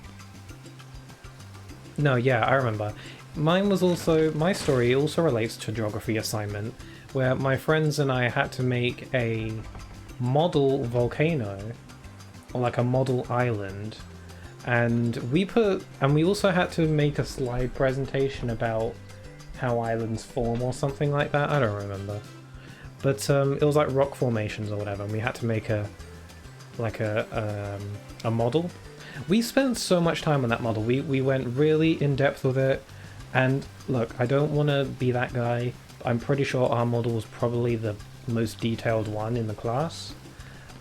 No, yeah, I remember. Mine was also, my story also relates to geography assignment, where my friends and I had to make a model volcano, or like a model island, and we also had to make a slide presentation about how islands form or something like that, I don't remember. But it was like rock formations or whatever, and we had to make a model. We spent so much time on that model. We went really in depth with it, and look, I don't want to be that guy. I'm pretty sure our model was probably the most detailed one in the class.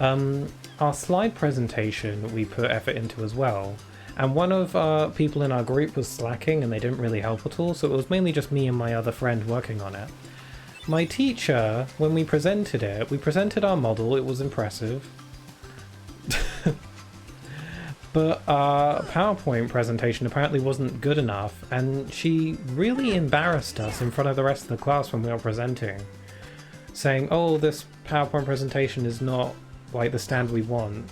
Our slide presentation we put effort into as well, and one of our people in our group was slacking and they didn't really help at all, so it was mainly just me and my other friend working on it. My teacher, when we presented our model, it was impressive. But our PowerPoint presentation apparently wasn't good enough, and she really embarrassed us in front of the rest of the class when we were presenting, saying, oh, this PowerPoint presentation is not like the standard we want.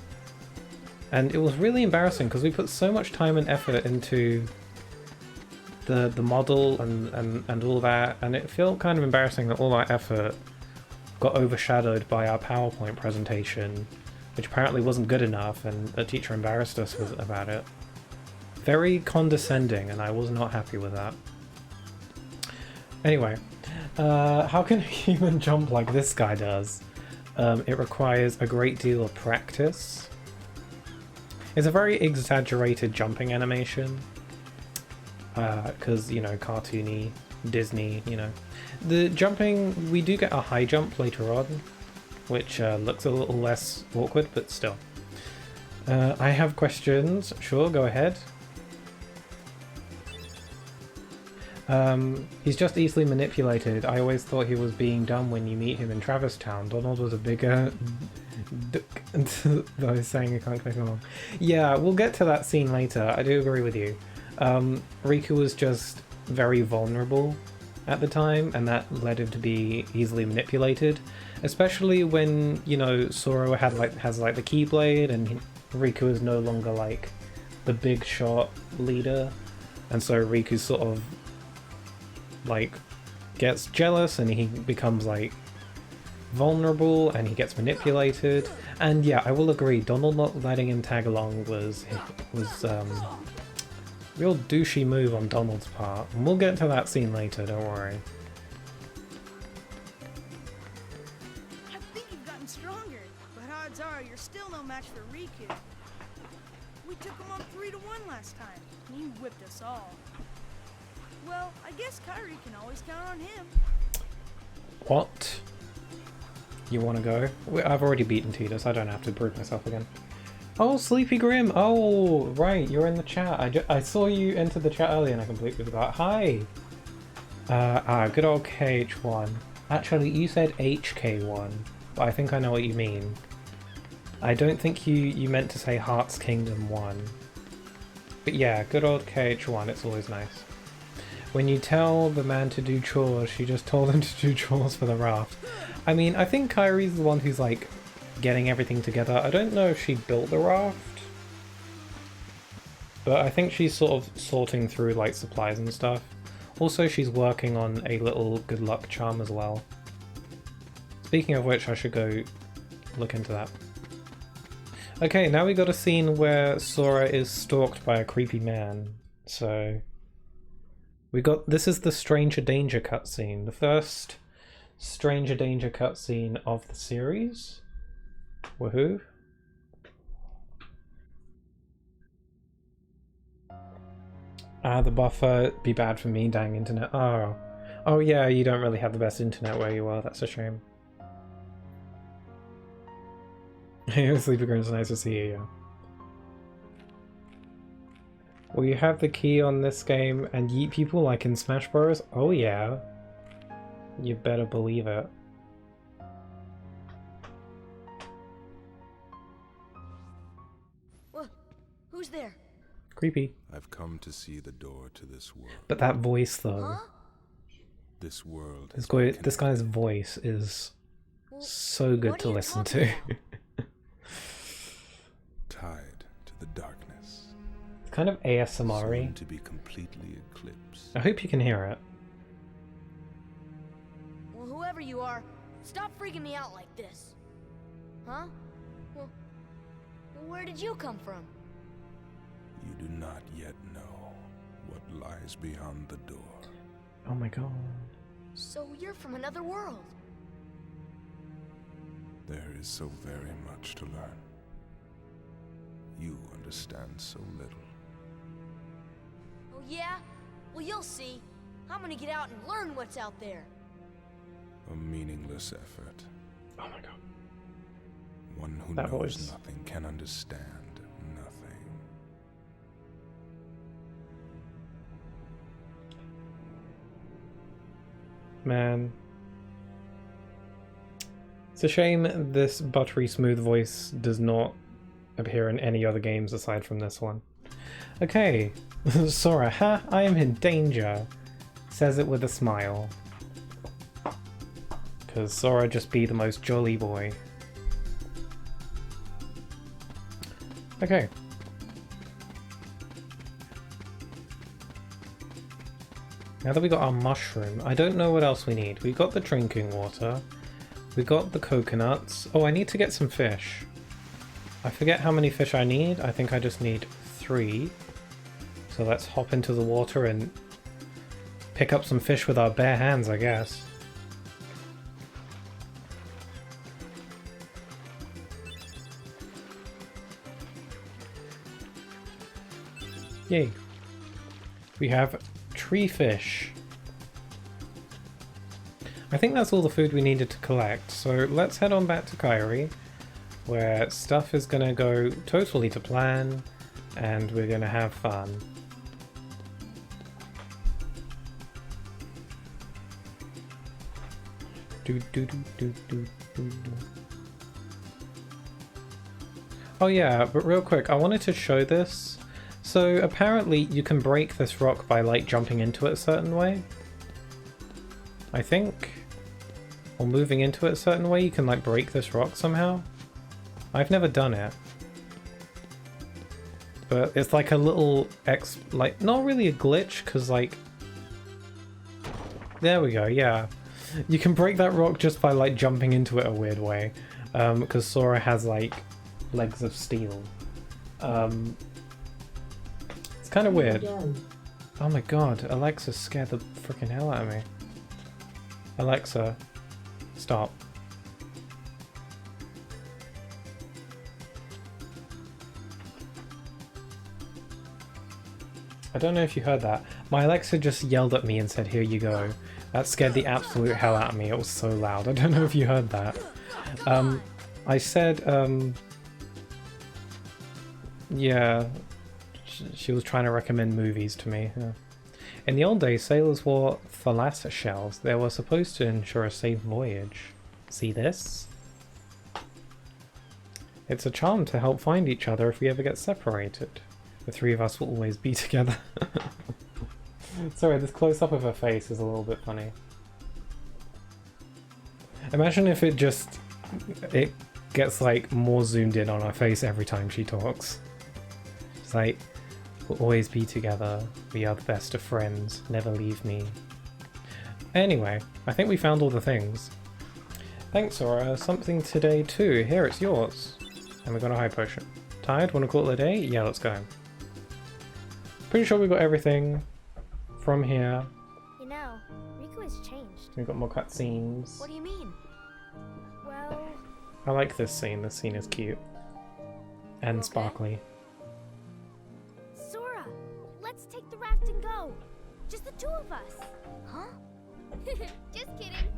And it was really embarrassing because we put so much time and effort into the model and all that, and it felt kind of embarrassing that all our effort got overshadowed by our PowerPoint presentation, which apparently wasn't good enough, and the teacher embarrassed us about it. Very condescending, and I was not happy with that. Anyway, how can a human jump like this guy does? It requires a great deal of practice. It's a very exaggerated jumping animation, because, you know, cartoony, Disney, you know. The jumping, we do get a high jump later on, which looks a little less awkward, but still. I have questions. Sure, go ahead. He's just easily manipulated. I always thought he was being dumb when you meet him in Travis Town. Donald was a bigger I was saying I can't click along. Yeah, we'll get to that scene later. I do agree with you. Riku was just very vulnerable at the time, and that led him to be easily manipulated. Especially when, you know, Sora has like the Keyblade and Riku is no longer like the big shot leader, and so Riku sort of like gets jealous and he becomes like vulnerable and he gets manipulated. And yeah, I will agree, Donald not letting him tag along was real douchey move on Donald's part. And we'll get to that scene later, don't worry. I think you've gotten stronger, but odds are you're still no match for Riku. We took him on 3-1 last time, and he whipped us all. Well, I guess Kairi can always count on him. What? You want to go? I've already beaten Tidus, I don't have to prove myself again. Oh, Sleepy Grim! Oh, right, you're in the chat. I saw you enter the chat earlier and I completely forgot. Hi! Good old KH1. Actually, you said HK1, but I think I know what you mean. I don't think you meant to say Hearts Kingdom 1. But yeah, good old KH1, it's always nice. When you tell the man to do chores, she just told him to do chores for the raft. I mean, I think Kairi's the one who's like getting everything together. I don't know if she built the raft, but I think she's sort of sorting through like supplies and stuff. Also, she's working on a little good luck charm as well. Speaking of which, I should go look into that. Okay, now we got a scene where Sora is stalked by a creepy man. So this is the Stranger Danger cutscene, the first Stranger Danger cutscene of the series. Woohoo! The buffer be bad for me, dang internet. Oh yeah, you don't really have the best internet where you are. That's a shame. Hey, Sleepy Girl, it's nice to see you. Will you have the key on this game and yeet people like in Smash Bros? Oh yeah. You better believe it. Well, who's there? Creepy. I've come to see the door to this world. But that voice though. Huh? This world. This guy's voice is so good to listen to. Tied to the darkness. It's kind of ASMR-y. Soon to be completely eclipsed. I hope you can hear it. Well, whoever you are, stop freaking me out like this. Huh? Well, where did you come from? You do not yet know what lies beyond the door. Oh my god. So you're from another world. There is so very much to learn. You understand so little. Oh yeah? Well, you'll see. I'm gonna get out and learn what's out there. A meaningless effort. Oh my god. One who That knows voice. nothing can understand nothing. Man. It's a shame this buttery smooth voice does not appear in any other games aside from this one. Okay, Sora, ha, I am in danger. Says it with a smile. Because Sora just be the most jolly boy. Okay. Now that we got our mushroom, I don't know what else we need. We got the drinking water. We got the coconuts. Oh, I need to get some fish. I forget how many fish I need. I think I just need 3. So let's hop into the water and pick up some fish with our bare hands, I guess. Yay. We have tree fish. I think that's all the food we needed to collect, so let's head on back to Kairi, where stuff is gonna go totally to plan, and we're gonna have fun. Oh yeah, but real quick, I wanted to show this. So apparently you can break this rock by like jumping into it a certain way. I think. or moving into it a certain way, you can like break this rock somehow. I've never done it. But it's like a little like, not really a glitch, because like... There we go, yeah. You can break that rock just by like jumping into it a weird way. Because Sora has like legs of steel. It's kind of weird. Oh my god, Alexa scared the freaking hell out of me. Alexa, stop. I don't know if you heard that. My Alexa just yelled at me and said, "Here you go." That scared the absolute hell out of me. It was so loud. I don't know if you heard that. I said, yeah, she was trying to recommend movies to me. Yeah. In the old days, sailors wore thalasset shells. They were supposed to ensure a safe voyage. See this? It's a charm to help find each other if we ever get separated. The three of us will always be together. Sorry, this close-up of her face is a little bit funny. Imagine if it gets like more zoomed in on her face every time she talks. It's like, we'll always be together, we are the best of friends, never leave me. Anyway, I think we found all the things. Thanks, Sora. Something today too. Here, it's yours. And we got a high potion. Tired? Wanna call it a day? Yeah, let's go. Pretty sure we got everything from here. You know, Riku has changed. We've got more cutscenes. What do you mean? Well... I like this scene. This scene is cute. And Okay. sparkly. Sora, let's take the raft and go. Just the two of us. Huh? Just kidding.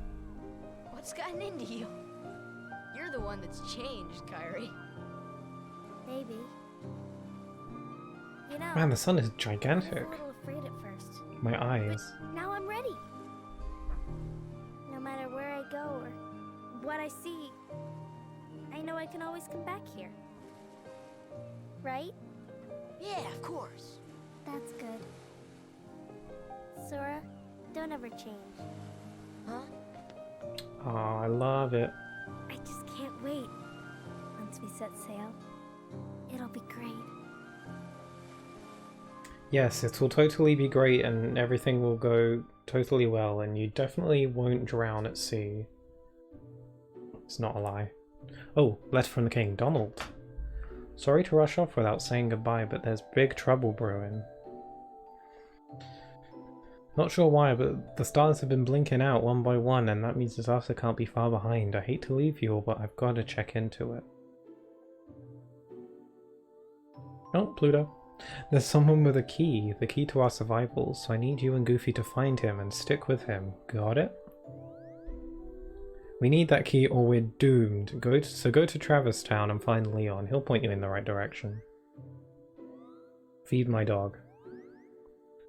What's gotten into you? You're the one that's changed, Kyrie. Maybe. You know, Man, the sun is I was a gigantic. little afraid at first. My eyes. Now I'm ready. No matter where I go or what I see, I know I can always come back here. Right? Yeah, of course. That's good. Sora, don't ever change. Huh? Oh, I love it. I just can't wait. Once we set sail, it'll be great. Yes, it will totally be great and everything will go totally well and you definitely won't drown at sea. It's not a lie. Oh, letter from the king. Donald. Sorry to rush off without saying goodbye, but there's big trouble brewing. Not sure why, but the stars have been blinking out one by one and that means disaster can't be far behind. I hate to leave you all, but I've got to check into it. Oh, Pluto. There's someone with a key, the key to our survival, so I need you and Goofy to find him and stick with him. Got it? We need that key or we're doomed. So go to Traverse Town and find Leon. He'll point you in the right direction. Feed my dog.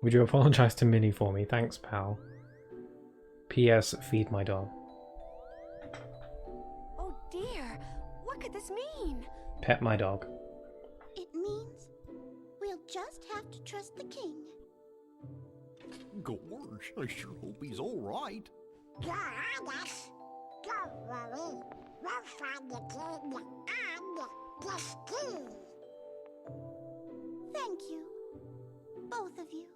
Would you apologize to Minnie for me? Thanks, pal. P.S. Feed my dog. Oh dear, what could this mean? Pet my dog. It means we'll just have to trust the king. Gorge, I sure hope he's all right. You're on us. Don't worry. We'll find the king and this key. Thank you. Both of you.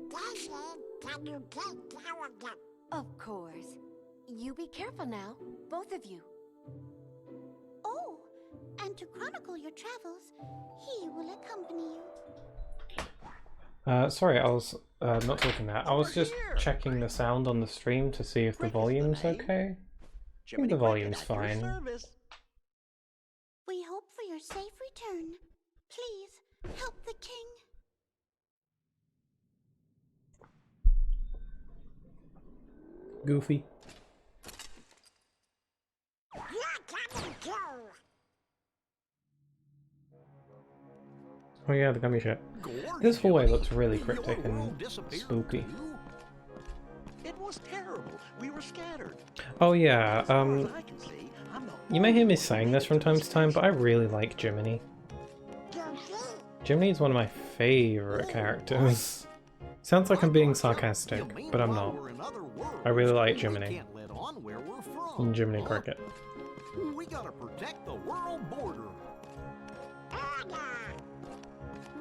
Daisy, can you take care of them? Of course. You be careful now, both of you. Oh, and to chronicle your travels, he will accompany you. Sorry, I was not talking that. I was just checking the sound on the stream to see if the volume's okay. I think the volume's fine. We hope for your safe return. Please, help the king. Goofy. You're coming too. Oh yeah, the gummy ship. This hallway looks really cryptic and spooky. It was terrible. We were scattered. Oh yeah, I can see, I'm the you may hear me saying this from time to time, but I really like Jiminy. Jiminy's one of my favorite characters. Sounds like I'm being sarcastic, but I'm not. I really like Jiminy. Can't let on where we're from. Jiminy Cricket. We gotta protect the world border.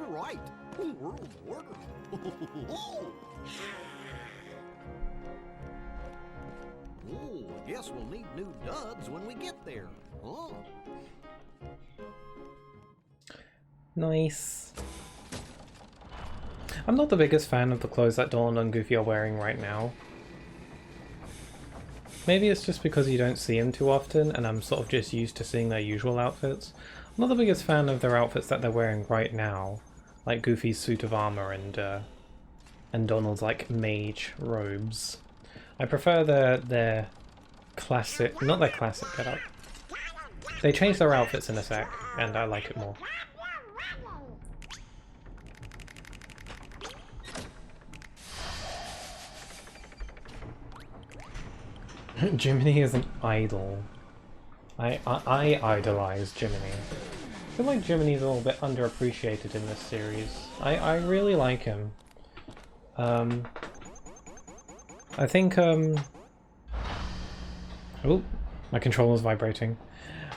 Right, world border. Oh, guess we'll need new duds when we get there. Huh? Nice. I'm not the biggest fan of the clothes that Dawn and Goofy are wearing right now. Maybe it's just because you don't see them too often and I'm sort of just used to seeing their usual outfits. I'm not the biggest fan of their outfits that they're wearing right now, like Goofy's suit of armor and Donald's like mage robes. I prefer their classic, not their classic getup. They changed their outfits in a sec and I like it more. Jiminy is an idol. I idolize Jiminy. I feel like Jiminy's a little bit underappreciated in this series. I really like him. I think oh, my controller's vibrating.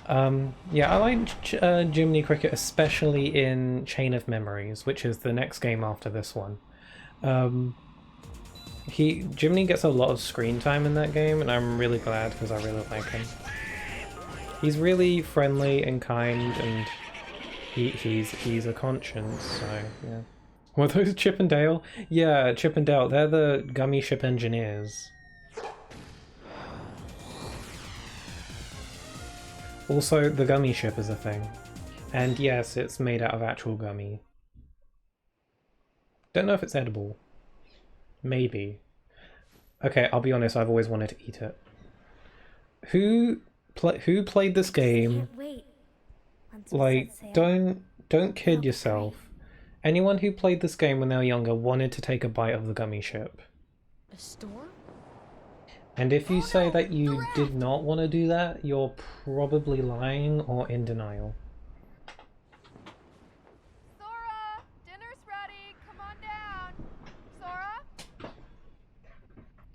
Yeah, I like Jiminy Cricket, especially in Chain of Memories, which is the next game after this one. Jiminy gets a lot of screen time in that game, and I'm really glad because I really like him. He's really friendly and kind, and he's a conscience, so yeah. Were those Chip and Dale? Yeah, Chip and Dale, they're the Gummy Ship engineers. Also, the Gummy Ship is a thing. And yes, it's made out of actual gummy. Don't know if it's edible. Maybe. Okay, I'll be honest, I've always wanted to eat it. Who played this game? Like, don't kid yourself. Anyone who played this game when they were younger wanted to take a bite of the gummy ship. A store? And if you say that you did not want to do that, you're probably lying or in denial. Sora, dinner's ready. Come on down. Sora?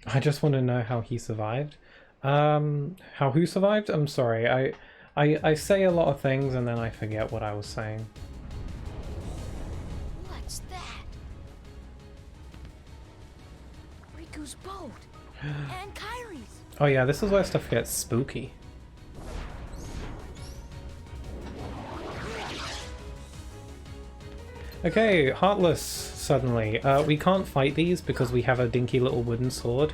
I just want to know how he survived. How who survived? I'm sorry. I say a lot of things and then I forget what I was saying. What's that? Riku's boat. And Kyrie's. Oh yeah, this is where stuff gets spooky. Okay, Heartless, suddenly. We can't fight these because we have a dinky little wooden sword.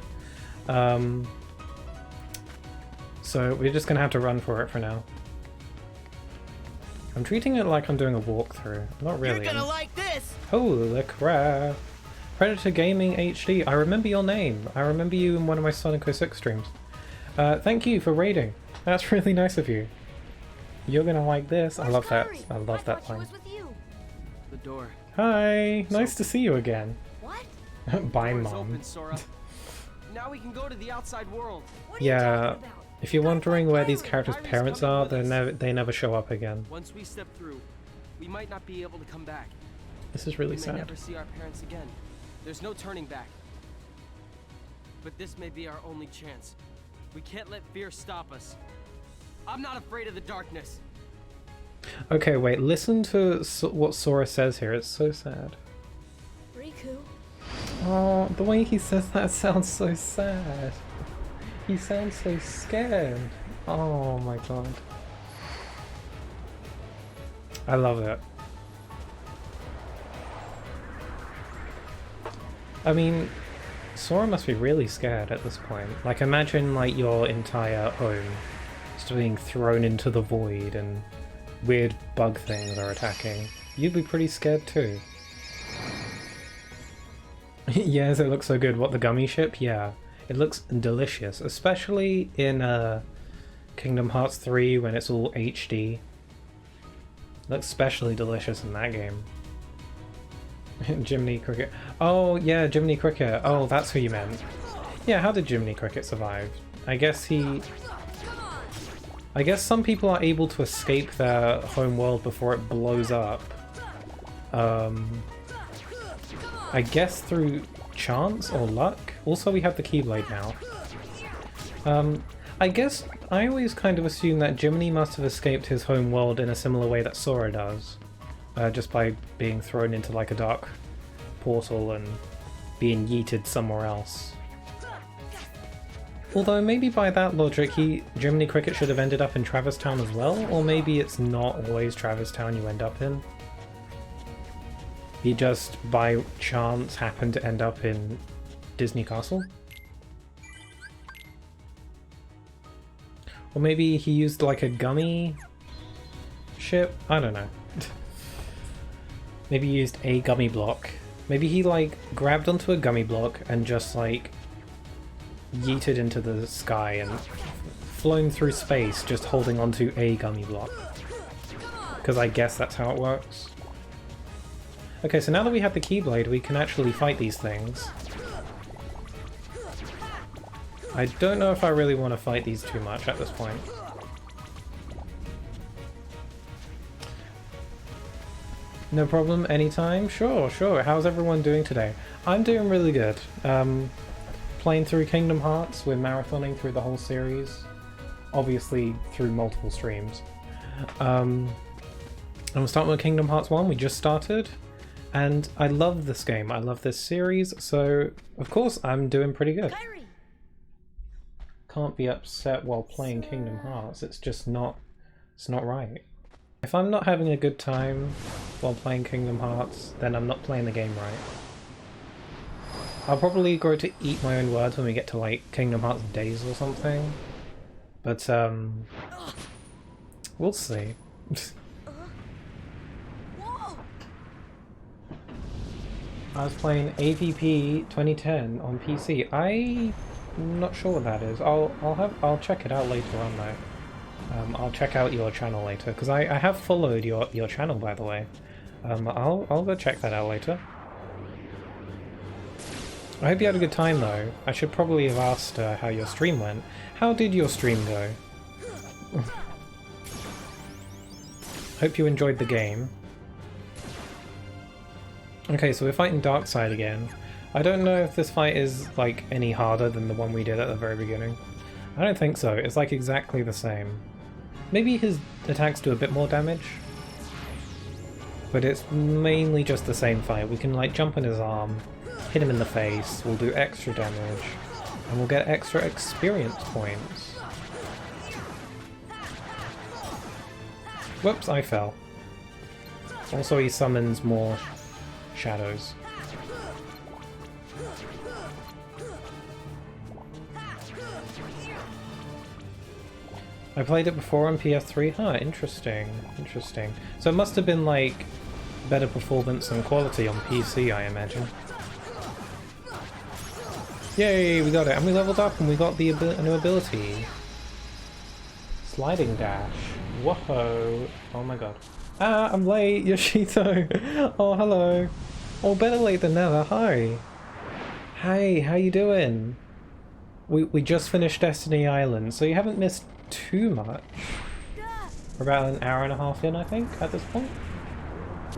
So we're just gonna have to run for it for now. I'm treating it like I'm doing a walkthrough. Not really. You're gonna like this! Holy crap. Predator Gaming HD, I remember your name. I remember you in one of my Sonic 06 streams. Thank you for raiding. That's really nice of you. You're gonna like this. I love that. I love that line. The door. Hi, nice to see you again. What? Bye, Door's Mom. open, Sora. Now we can go to the outside world. Yeah, if you're wondering where these characters' parents are, they never show up again. Once we step through, we might not be able to come back. This is really We may sad. never see our parents again. There's no turning back. But this may be our only chance. We can't let fear stop us. I'm not afraid of the darkness. Okay, wait, listen to what Sora says here. It's so sad. Riku. Oh, the way he says that sounds so sad. He sounds so scared. Oh my god. I love it. I mean, Sora must be really scared at this point. Like, imagine like your entire home just being thrown into the void and weird bug things are attacking. You'd be pretty scared too. Yes, it looks so good. What, the gummy ship? Yeah, it looks delicious, especially in Kingdom Hearts 3 when it's all HD. It looks especially delicious in that game. Jiminy Cricket. Oh, yeah, Jiminy Cricket. Oh, that's who you meant. Yeah, how did Jiminy Cricket survive? I guess some people are able to escape their home world before it blows up. I guess through chance or luck? Also, we have the Keyblade now. I guess I always kind of assume that Jiminy must have escaped his home world in a similar way that Sora does. Just by being thrown into like a dark portal and being yeeted somewhere else. Although maybe by that logic, Jiminy Cricket should have ended up in Travis Town as well, or maybe it's not always Travis Town you end up in. He just, by chance, happened to end up in Disney Castle? Or maybe he used like a gummy ship? I don't know. Maybe he used a gummy block. Maybe he like grabbed onto a gummy block and just like yeeted into the sky and flown through space just holding onto a gummy block. Because I guess that's how it works. Okay, so now that we have the Keyblade, we can actually fight these things. I don't know if I really want to fight these too much at this point. No problem, anytime? Sure, sure. How's everyone doing today? I'm doing really good. Playing through Kingdom Hearts, we're marathoning through the whole series. Obviously through multiple streams. And we're starting with Kingdom Hearts 1, we just started. And I love this game, I love this series, so of course I'm doing pretty good. Can't be upset while playing Kingdom Hearts, it's just not, it's not right. If I'm not having a good time while playing Kingdom Hearts, then I'm not playing the game right. I'll probably grow to eat my own words when we get to like Kingdom Hearts Days or something. But we'll see. I was playing AVP 2010 on PC. I'm not sure what that is. I'll check it out later on though. I'll check out your channel later because I have followed your channel, by the way. I'll go check that out later. I hope you had a good time though. I should probably have asked how your stream went. How did your stream go? Hope you enjoyed the game. Okay, so we're fighting Darkseid again. I don't know if this fight is like any harder than the one we did at the very beginning. I don't think so. It's like exactly the same. Maybe his attacks do a bit more damage. But it's mainly just the same fight. We can like jump on his arm, hit him in the face, we'll do extra damage, and we'll get extra experience points. Whoops, I fell. Also he summons more shadows. I played it before on PS3. Huh, interesting. Interesting. So it must have been like better performance and quality on PC, I imagine. Yay, we got it. And we leveled up and we got the new ability. Sliding dash. Whoa. Oh my god. Ah, I'm late, Yoshito. Oh, hello. Oh, better late than never. Hi. Hey, how you doing? We just finished Destiny Island, so you haven't missed too much. We're about an hour and a half in, I think, at this point.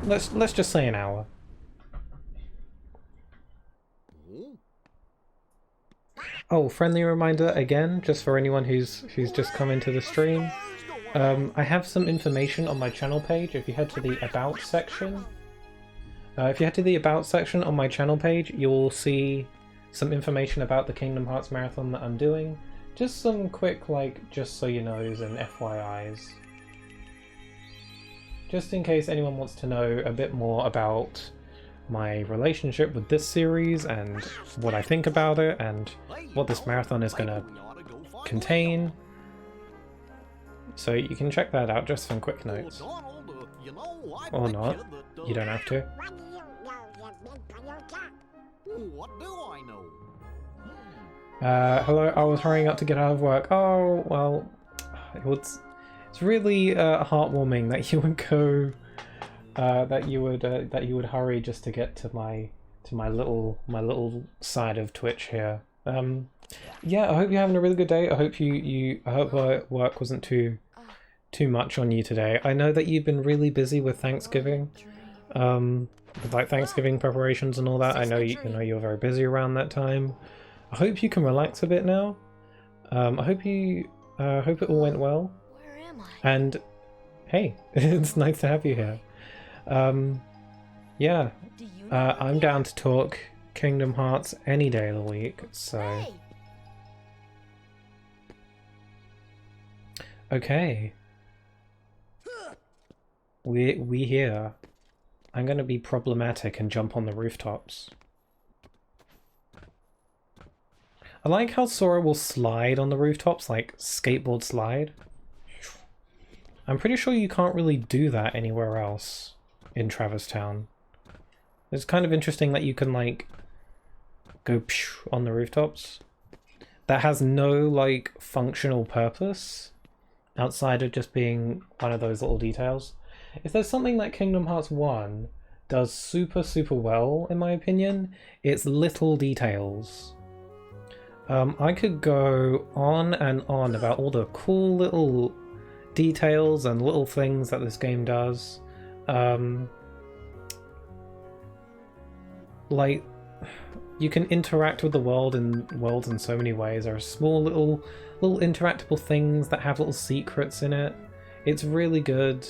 Let's just say an hour. Oh, friendly reminder again, just for anyone who's just come into the stream. I have some information on my channel page. If you head to the About section, on my channel page, you'll see some information about the Kingdom Hearts Marathon that I'm doing. Just some quick, like, just so you knows and FYIs. Just in case anyone wants to know a bit more about my relationship with this series and what I think about it and what this marathon is going to contain. So you can check that out, just some quick notes. Or not, you don't have to. What do I know? Hello, I was hurrying up to get out of work. Oh, well, it's really heartwarming that you would go, that you would hurry just to get to my little side of Twitch here. Yeah, I hope you're having a really good day. I hope I hope work wasn't too much on you today. I know that you've been really busy with Thanksgiving, with like Thanksgiving preparations and all that. I know you're very busy around that time. I hope you can relax a bit now. I hope it all went well. Where am I? And hey, it's nice to have you here. Yeah, Do you know I'm down to talk Kingdom Hearts any day of the week, so... Hey, Okay. We here. I'm gonna be problematic and jump on the rooftops. I like how Sora will slide on the rooftops, like skateboard slide. I'm pretty sure you can't really do that anywhere else in Traverse Town. It's kind of interesting that you can like go on the rooftops. That has no like functional purpose outside of just being one of those little details. If there's something that Kingdom Hearts 1 does super well, in my opinion, it's little details. I could go on and on about all the cool little details and little things that this game does. Like, you can interact with the worlds in so many ways. There are small little interactable things that have little secrets in it. It's really good.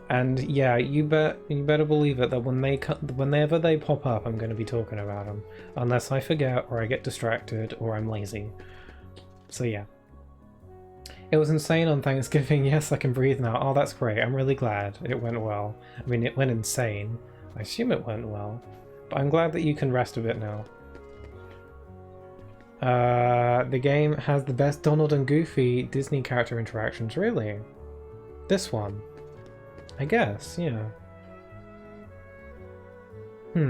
And yeah, you better believe it that whenever they pop up, I'm going to be talking about them, unless I forget or I get distracted or I'm lazy. So yeah, it was insane on Thanksgiving. Yes, I can breathe now. Oh, that's great. I'm really glad it went well. I mean, it went insane. I assume it went well, but I'm glad that you can rest a bit now. The game has the best Donald and Goofy Disney character interactions. Really? This one? I guess, yeah. I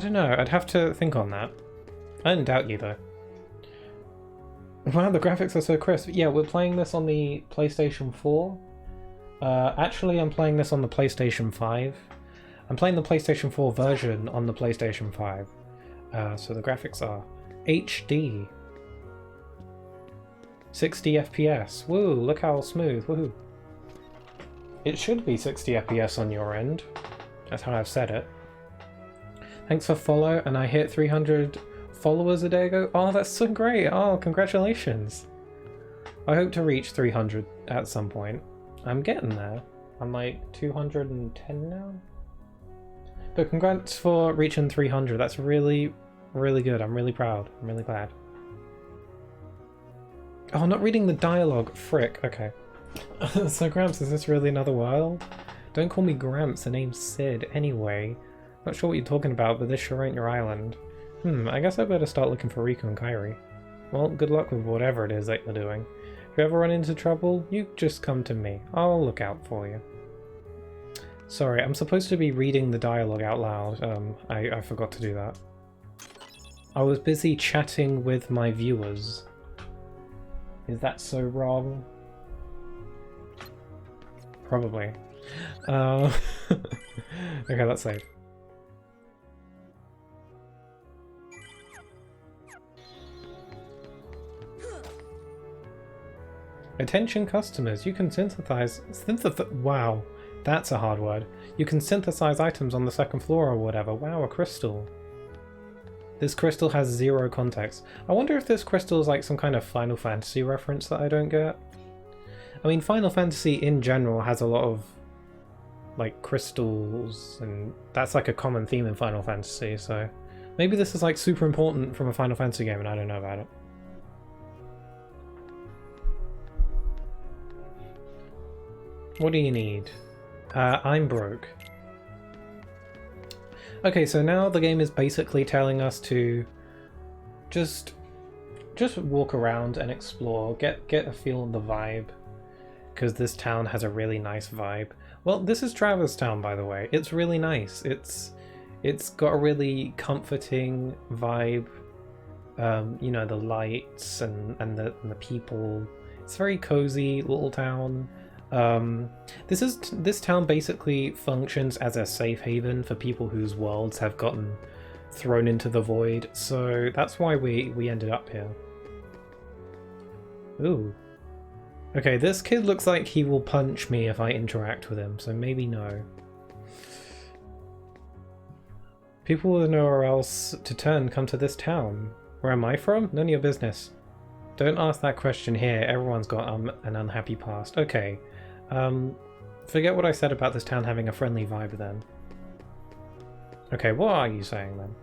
don't know, I'd have to think on that. I don't doubt you though. Wow, the graphics are so crisp. Yeah, we're playing this on the PlayStation 4. Actually, I'm playing this on the PlayStation 5. I'm playing the PlayStation 4 version on the PlayStation 5. So the graphics are HD. 60 FPS. Woo, look how smooth. Woohoo. It should be 60 FPS on your end. That's how I've said it. Thanks for follow, and I hit 300 followers a day ago. Oh, that's so great. Oh, congratulations. I hope to reach 300 at some point. I'm getting there. I'm like 210 now. But congrats for reaching 300. That's really, really good. I'm really proud. I'm really glad. Oh, not reading the dialogue. Frick. Okay. So Gramps, is this really another world? Don't call me Gramps, the name's Sid. Anyway, not sure what you're talking about, but this sure ain't your island. I guess I better start looking for Riku and Kairi. Well, good luck with whatever it is that you're doing. If you ever run into trouble, you just come to me. I'll look out for you. Sorry, I'm supposed to be reading the dialogue out loud. I forgot to do that. I was busy chatting with my viewers. Is that so wrong? Probably. Okay, let's save. Attention customers, you can wow, that's a hard word. You can synthesize items on the second floor or whatever. Wow, a crystal. This crystal has 0 context. I wonder if this crystal is like some kind of Final Fantasy reference that I don't get. I mean, Final Fantasy in general has a lot of like crystals, and that's like a common theme in Final Fantasy, so maybe this is like super important from a Final Fantasy game and I don't know about it. What do you need? I'm broke. Okay, so now the game is basically telling us to just walk around and explore, get a feel of the vibe, because this town has a really nice vibe. Well, this is Traverse Town, by the way. It's really nice. It's got a really comforting vibe. You know, the lights and the people. It's a very cozy little town. This town basically functions as a safe haven for people whose worlds have gotten thrown into the void, so that's why we ended up here. Ooh. Okay, this kid looks like he will punch me if I interact with him, so maybe no. People with nowhere else to turn come to this town. Where am I from? None of your business. Don't ask that question here. Everyone's got an unhappy past. Okay. Forget what I said about this town having a friendly vibe then. Okay, what are you saying then?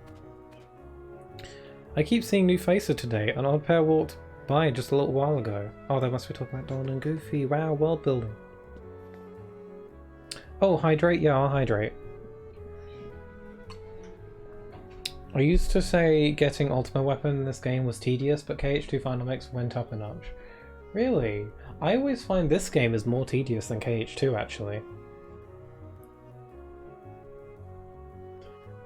I keep seeing new faces today. An odd pair walked by just a little while ago. Oh, they must be talking about Dawn and Goofy. Wow, world building. Oh, hydrate? Yeah, I'll hydrate. I used to say getting Ultimate Weapon in this game was tedious, but KH2 Final Mix went up a notch. Really? I always find this game is more tedious than KH2 actually.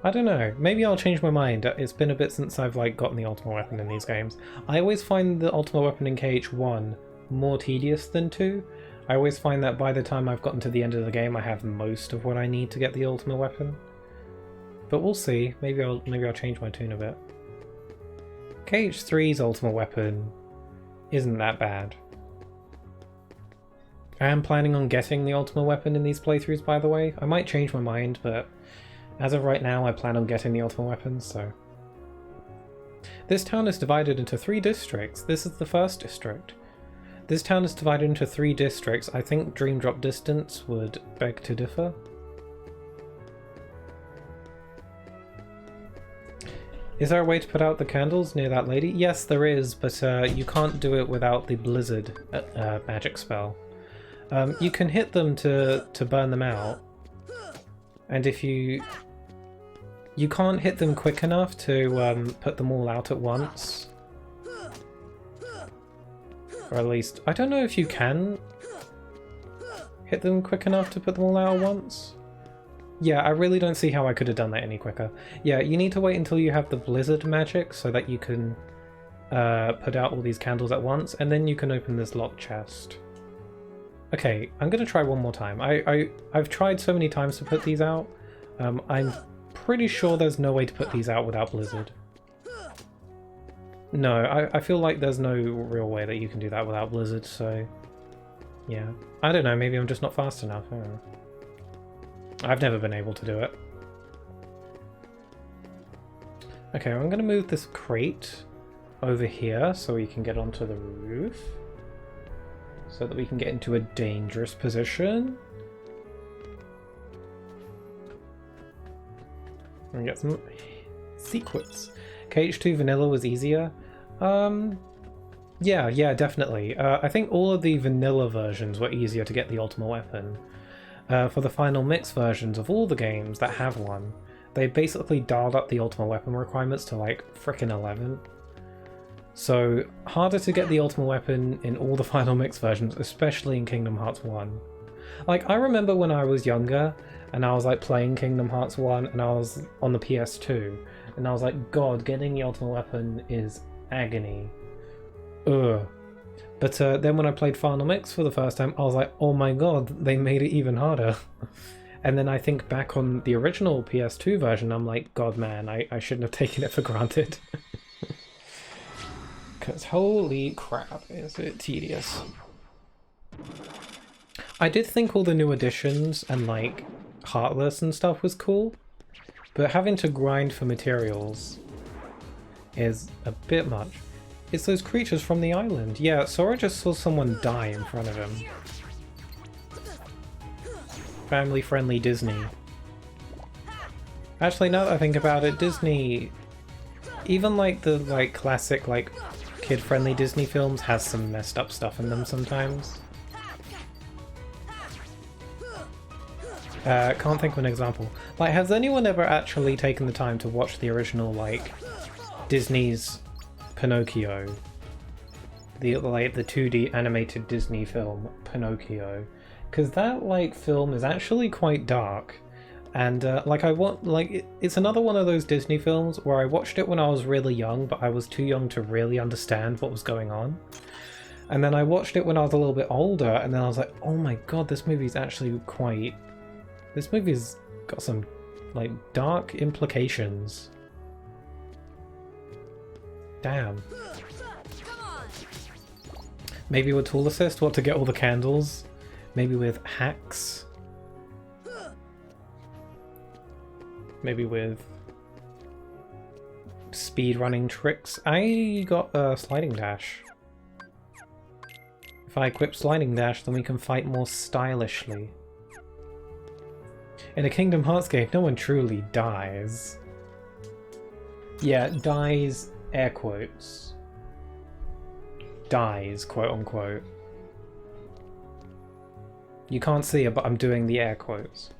I don't know, maybe I'll change my mind. It's been a bit since I've like gotten the Ultimate Weapon in these games. I always find the Ultimate Weapon in KH1 more tedious than 2. I always find that by the time I've gotten to the end of the game I have most of what I need to get the Ultimate Weapon. But we'll see. Maybe I'll change my tune a bit. KH3's Ultimate Weapon isn't that bad. I am planning on getting the Ultimate Weapon in these playthroughs, by the way. I might change my mind, but as of right now I plan on getting the Ultimate Weapon, so... This town is divided into 3 districts. This is the first district. This town is divided into 3 districts. I think Dream Drop Distance would beg to differ. Is there a way to put out the candles near that lady? Yes, there is, but you can't do it without the blizzard magic spell. You can hit them to burn them out, and if you can't hit them quick enough to put them all out at once. Or at least, I don't know if you can hit them quick enough to put them all out at once. Yeah, I really don't see how I could have done that any quicker. Yeah, you need to wait until you have the blizzard magic so that you can put out all these candles at once, and then you can open this locked chest. Okay, I'm gonna try one more time. I've tried so many times to put these out. I'm pretty sure there's no way to put these out without blizzard. No, I feel like there's no real way that you can do that without blizzard, so... yeah. I don't know, maybe I'm just not fast enough, I don't know. I've never been able to do it. Okay, I'm going to move this crate over here so we can get onto the roof. So that we can get into a dangerous position. And get some secrets. KH2 Vanilla was easier. Yeah, definitely. I think all of the vanilla versions were easier to get the Ultimate Weapon. For the Final Mix versions of all the games that have one, they basically dialed up the Ultimate Weapon requirements to like frickin' 11. So, harder to get the Ultimate Weapon in all the Final Mix versions, especially in Kingdom Hearts 1. Like, I remember when I was younger, and I was like playing Kingdom Hearts 1, and I was on the PS2, and I was like, God, getting the Ultimate Weapon is agony. Ugh. But then when I played Final Mix for the first time, I was like, oh my god, they made it even harder. And then I think back on the original PS2 version, I'm like, god man, I shouldn't have taken it for granted. Because holy crap, is it tedious. I did think all the new additions and like Heartless and stuff was cool, but having to grind for materials is a bit much. It's those creatures from the island. Yeah, Sora just saw someone die in front of him. Family-friendly Disney. Actually, now that I think about it, Disney... even like the classic kid-friendly Disney films has some messed up stuff in them sometimes. Can't think of an example. Like, has anyone ever actually taken the time to watch the original, like, Disney's Pinocchio? The 2D animated Disney film, Pinocchio. Because that, like, film is actually quite dark. And, it's another one of those Disney films where I watched it when I was really young, but I was too young to really understand what was going on. And then I watched it when I was a little bit older, and then I was like, oh my god, this movie's actually quite... this movie's got some, like, dark implications. Damn. Maybe with Tool Assist, what to get all the candles? Maybe with hacks? Maybe with... speed running tricks. I got a sliding dash. If I equip sliding dash, then we can fight more stylishly. In a Kingdom Hearts game, no one truly dies. Yeah, dies, air quotes. Dies, quote unquote. You can't see it, but I'm doing the air quotes.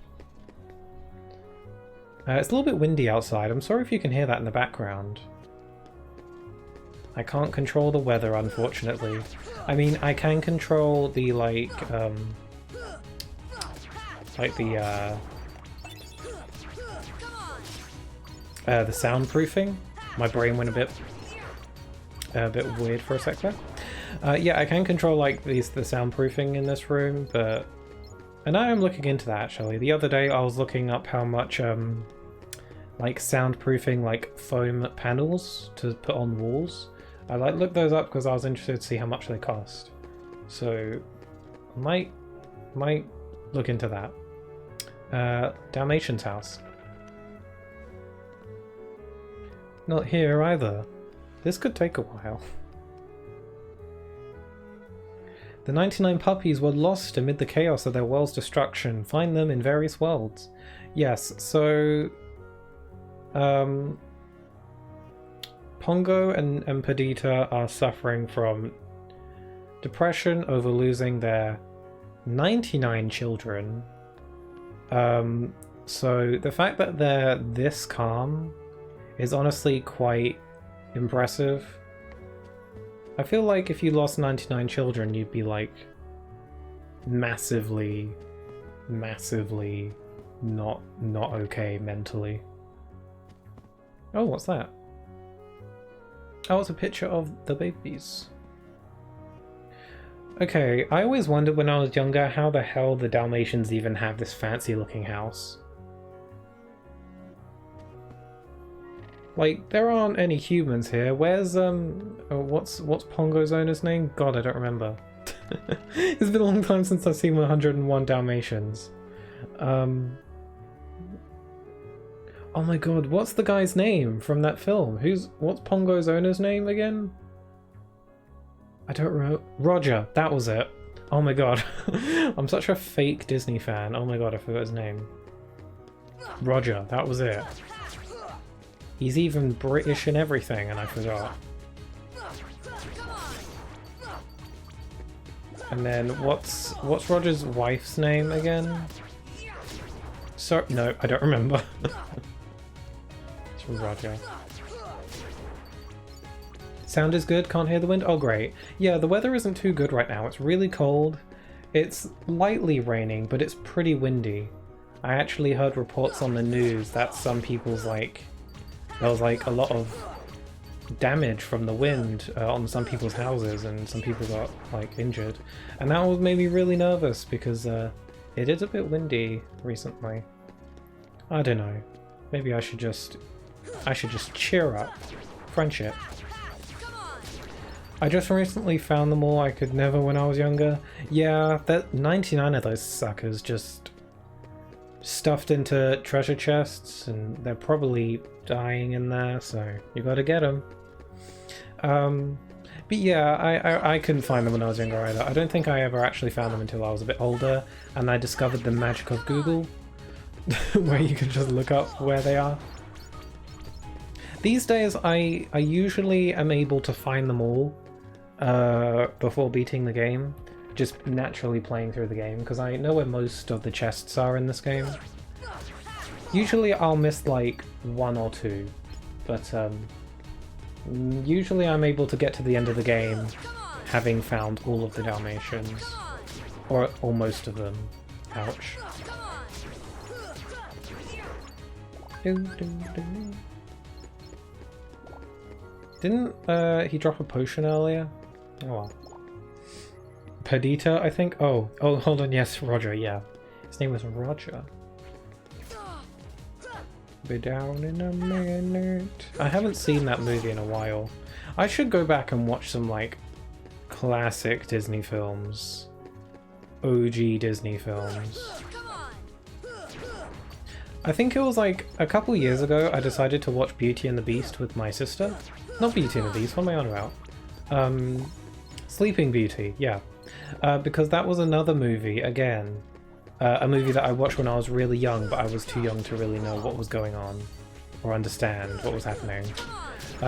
It's a little bit windy outside. I'm sorry if you can hear that in the background. I can't control the weather, unfortunately. I mean, I can control the, like the soundproofing. My brain went a bit weird for a sec there. Yeah, I can control, like, the soundproofing in this room, but... And I am looking into that, actually. The other day I was looking up how much, like, soundproofing, like, foam panels to put on walls. I, like, looked those up because I was interested to see how much they cost. So, might look into that. Dalmatian's house. Not here either. This could take a while. The 99 puppies were lost amid the chaos of their world's destruction. Find them in various worlds. Yes, so... Pongo and Perdita are suffering from depression over losing their 99 children. So the fact that they're this calm is honestly quite impressive. I feel like if you lost 99 children, you'd be like massively not okay mentally. Oh, what's that? Oh, it's a picture of the babies. Okay, I always wondered when I was younger how the hell the Dalmatians even have this fancy looking house. Like, there aren't any humans here. Where's, what's Pongo's owner's name? God, I don't remember. It's been a long time since I've seen 101 Dalmatians. Oh my god, what's the guy's name from that film? What's Pongo's owner's name again? I don't remember. Roger, that was it. Oh my god. I'm such a fake Disney fan. Oh my god, I forgot his name. Roger, that was it. He's even British and everything, and I forgot. And then what's Roger's wife's name again? So no, I don't remember. It's Roger. Sound is good, can't hear the wind? Oh great. Yeah, the weather isn't too good right now. It's really cold. It's lightly raining, but it's pretty windy. I actually heard reports on the news that some people's there was like a lot of damage from the wind on some people's houses, and some people got like injured. And that made me really nervous because it is a bit windy recently. I don't know. Maybe I should just cheer up. Friendship. I just recently found them all. I could never when I was younger. Yeah, that 99 of those suckers just stuffed into treasure chests, and they're probably dying in there, so you gotta get them. But yeah, I couldn't find them when I was younger either. I don't think I ever actually found them until I was a bit older, and I discovered the magic of Google, where you can just look up where they are. These days, I usually am able to find them all before beating the game, just naturally playing through the game, because I know where most of the chests are in this game. Usually I'll miss like one or two, but usually I'm able to get to the end of the game having found all of the Dalmatians, or most of them. Ouch. Didn't he drop a potion earlier? Oh well. Perdita, I think? Oh, hold on, yes, Roger, yeah. His name was Roger. Be down in a minute. I haven't seen that movie in a while. I should go back and watch some, like, classic Disney films. OG Disney films. I think it was like a couple years ago I decided to watch Beauty and the Beast with my sister. Not Beauty and the Beast, what am I on about? Sleeping Beauty, yeah. Because that was another movie, again. A movie that I watched when I was really young, but I was too young to really know what was going on or understand what was happening.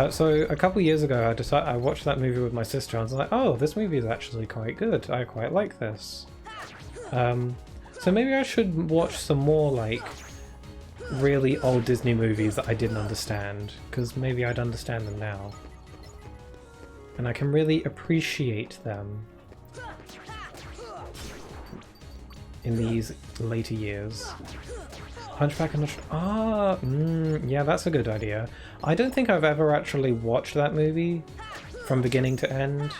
So a couple years ago I watched that movie with my sister and I was like, oh, this movie is actually quite good. I quite like this. So maybe I should watch some more like really old Disney movies that I didn't understand, because maybe I'd understand them now. And I can really appreciate them in these later years. Hunchback and yeah, that's a good idea. I don't think I've ever actually watched that movie from beginning to end.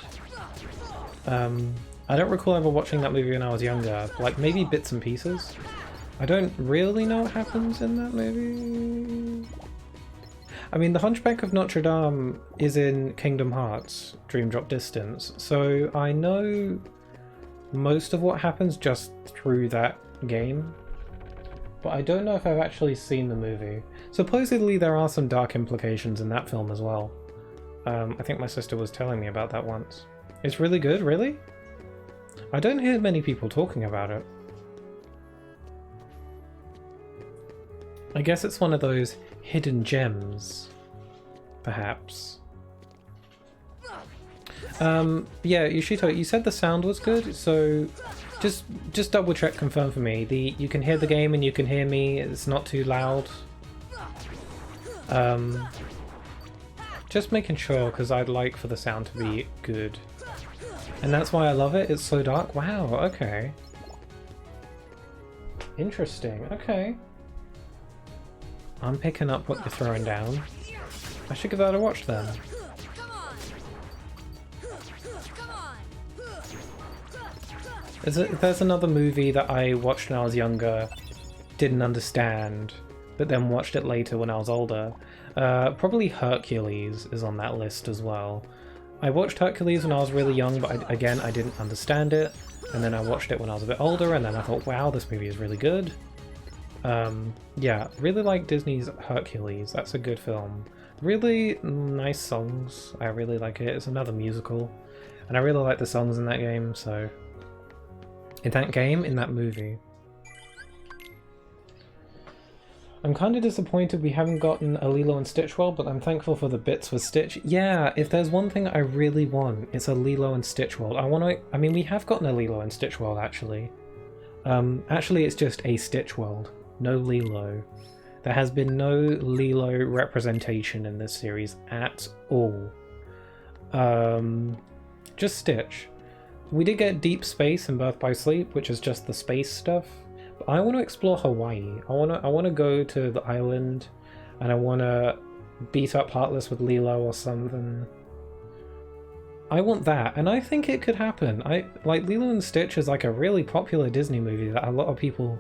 I don't recall ever watching that movie when I was younger, like maybe bits and pieces. I don't really know what happens in that movie. I mean, the Hunchback of Notre Dame is in Kingdom Hearts Dream Drop Distance, so I know most of what happens just through that game. But I don't know if I've actually seen the movie. Supposedly there are some dark implications in that film as well. I think my sister was telling me about that once. It's really good, really? I don't hear many people talking about it. I guess it's one of those hidden gems, perhaps. Yeah, Yoshito, you said the sound was good, so just double check, confirm for me. You can hear the game and you can hear me, it's not too loud. Just making sure, because I'd like for the sound to be good. And that's why I love it, it's so dark. Wow, okay. Interesting, okay. I'm picking up what you're throwing down. I should give that a watch then. There's another movie that I watched when I was younger, didn't understand, but then watched it later when I was older. Probably Hercules is on that list as well. I watched Hercules when I was really young, but again, I didn't understand it. And then I watched it when I was a bit older, and then I thought, wow, this movie is really good. Yeah, really like Disney's Hercules. That's a good film. Really nice songs. I really like it. It's another musical. And I really like the songs in that game, so... In that movie. I'm kind of disappointed we haven't gotten a Lilo and Stitch world, but I'm thankful for the bits with Stitch. Yeah, if there's one thing I really want, it's a Lilo and Stitch world. I mean, we have gotten a Lilo and Stitch world, actually. Actually, it's just a Stitch world. No Lilo. There has been no Lilo representation in this series at all. Just Stitch. We did get Deep Space in Birth by Sleep, which is just the space stuff. But I want to explore Hawaii. I want to go to the island, and I want to beat up Heartless with Lilo or something. I want that, and I think it could happen. Like Lilo and Stitch is like a really popular Disney movie that a lot of people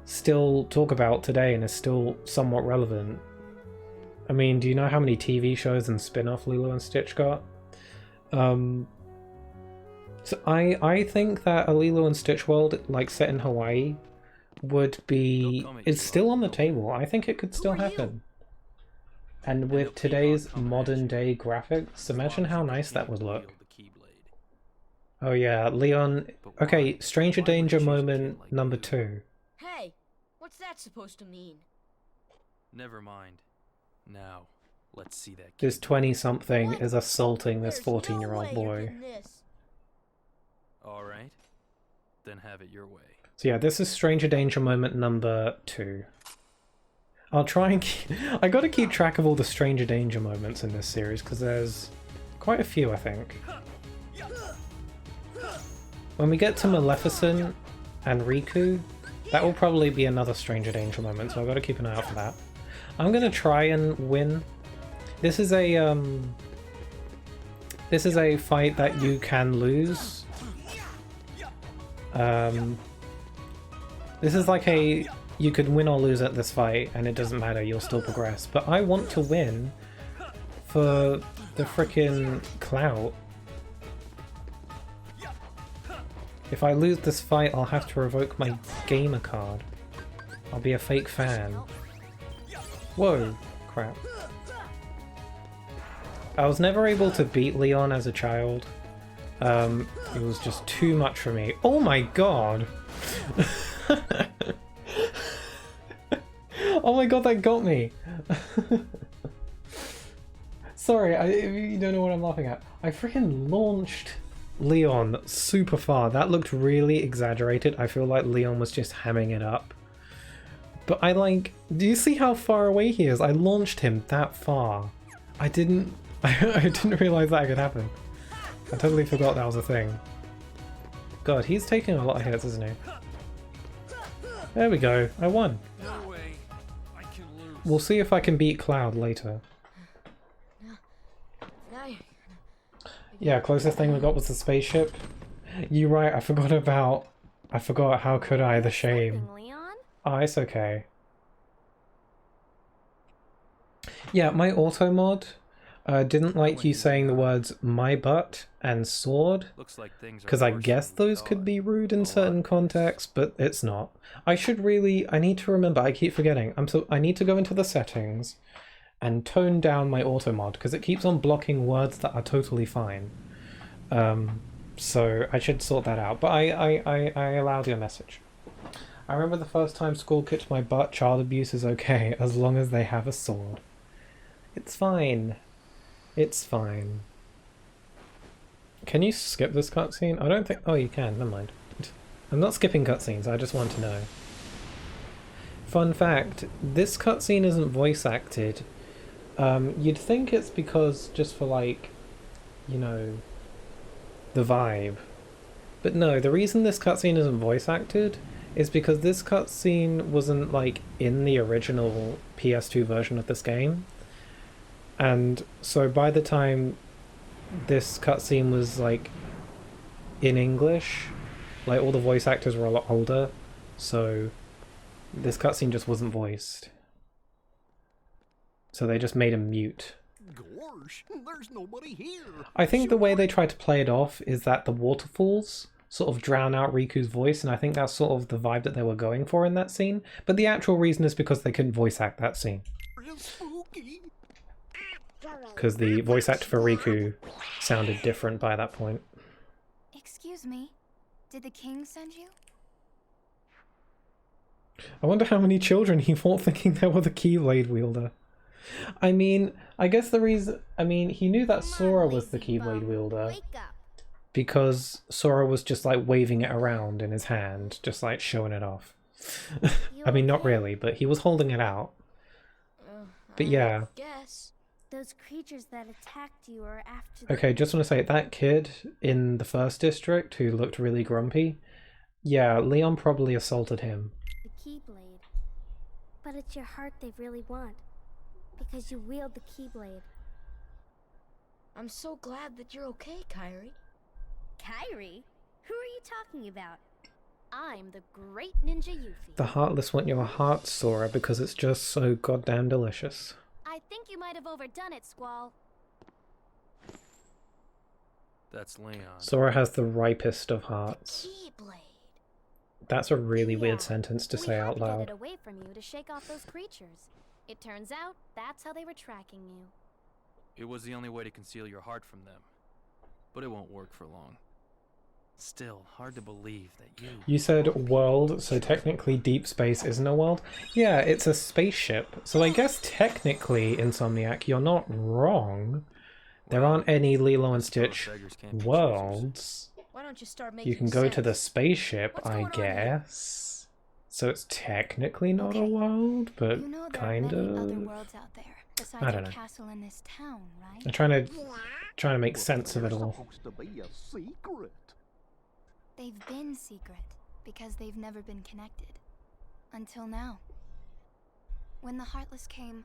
still talk about today and is still somewhat relevant. I mean, do you know how many TV shows and spin-off Lilo and Stitch got? So I think that a Lilo and Stitch world, like set in Hawaii, would be... It's still on the table. I think it could still happen. And with today's modern day graphics, imagine how nice that would look. Oh yeah, Leon... Okay, Stranger Danger moment number 2. Hey, what's that supposed to mean? Never mind. Now, let's see that. This 20-something is assaulting this 14-year-old boy. Alright, then have it your way. So yeah, this is Stranger Danger moment number 2. I'll try and keep... I gotta keep track of all the Stranger Danger moments in this series, because there's quite a few, I think. When we get to Maleficent and Riku, that will probably be another Stranger Danger moment, so I've got to keep an eye out for that. I'm gonna try and win. This is a fight that you can lose. This is like you could win or lose at this fight, and it doesn't matter, you'll still progress. But I want to win for the frickin' clout. If I lose this fight, I'll have to revoke my gamer card. I'll be a fake fan. Whoa, crap. I was never able to beat Leon as a child. It was just too much for me. Oh my god! Oh my god, that got me! Sorry, if you don't know what I'm laughing at. I freaking launched Leon super far. That looked really exaggerated. I feel like Leon was just hamming it up. But I like... Do you see how far away he is? I launched him that far. I didn't realize that could happen. I totally forgot that was a thing. God, he's taking a lot of hits, isn't he? There we go. I won. No way. I can lose. We'll see if I can beat Cloud later. Yeah, closest thing we got was the spaceship. You're right, I forgot how could I, the shame. Oh, it's okay. Yeah, my auto mod didn't like you saying the words my butt and sword, because I guess those could be rude in certain contexts, but it's not. I need to remember, I keep forgetting. I need to go into the settings and tone down my auto mod, because it keeps on blocking words that are totally fine. So I should sort that out, but I allowed your message. I remember the first time school kicked my butt. Child abuse is okay, as long as they have a sword. It's fine. It's fine. Can you skip this cutscene? I don't think... Oh, you can. Never mind. I'm not skipping cutscenes, I just want to know. Fun fact, this cutscene isn't voice acted. You'd think it's because just for, like, you know, the vibe. But no, the reason this cutscene isn't voice acted is because this cutscene wasn't, like, in the original PS2 version of this game. And so by the time this cutscene was, like, in English, like, all the voice actors were a lot older, so this cutscene just wasn't voiced. So they just made him mute. Gosh, there's nobody here. I think the way they tried to play it off is that the waterfalls sort of drown out Riku's voice, and I think that's sort of the vibe that they were going for in that scene. But the actual reason is because they couldn't voice act that scene. Because the voice actor for Riku sounded different by that point. Excuse me, did the king send you? I wonder how many children he fought thinking they were the Keyblade wielder. I mean, I guess the reason... I mean, he knew that Sora was the Keyblade wielder. Because Sora was just, like, waving it around in his hand, just, like, showing it off. I mean, not really, but he was holding it out. But yeah. Those creatures that attacked you are after... Okay, just want to say, that kid in the first district who looked really grumpy, yeah, Leon probably assaulted him. The Keyblade. But it's your heart they really want. Because you wield the Keyblade. I'm so glad that you're okay, Kairi. Kairi? Who are you talking about? I'm the great ninja Yuffie. The Heartless want your heart, Sora, because it's just so goddamn delicious. I think you might have overdone it, Squall. That's Leon. Sora has the ripest of hearts. The Keyblade. That's a really weird sentence to say out loud. We had to get it away from you to shake off those creatures. It turns out that's how they were tracking you. It was the only way to conceal your heart from them. But it won't work for long. Still, hard to believe that you... You said world, so technically deep space isn't a world? Yeah, it's a spaceship. So I guess technically, Insomniac, you're not wrong. There aren't any Lilo and Stitch worlds. Why don't you start making You can go sense? to the spaceship, I guess. So it's technically not a world, but You know there kind are many of... other worlds out there besides I don't your know. castle in this town, right? I'm trying to make sense of it all. Supposed to be a secret. They've been secret because they've never been connected. Until now. When the Heartless came,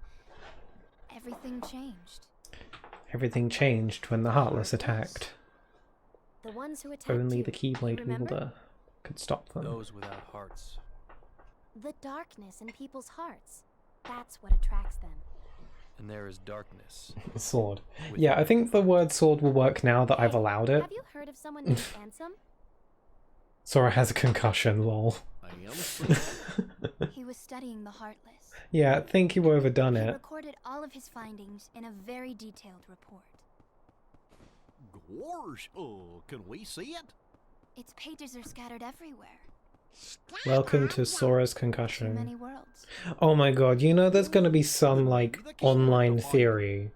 everything changed. Everything changed when the Heartless attacked. The ones who attacked Only you, the Keyblade remember? wielder could stop them. Those without hearts. The darkness in people's hearts. That's what attracts them. And there is darkness. Sword. Yeah, I think the word sword will work now that I've allowed it. Have you heard of someone named Ansem? Sora has a concussion, lol. I am a He was was studying the Heartless. Yeah, I think you overdone He it. recorded all of his findings in a very detailed report. Gosh, can we see it? Its pages are scattered everywhere. Welcome to Sora's Too concussion. many worlds. Oh my god, you know there's gonna be some, like, online theory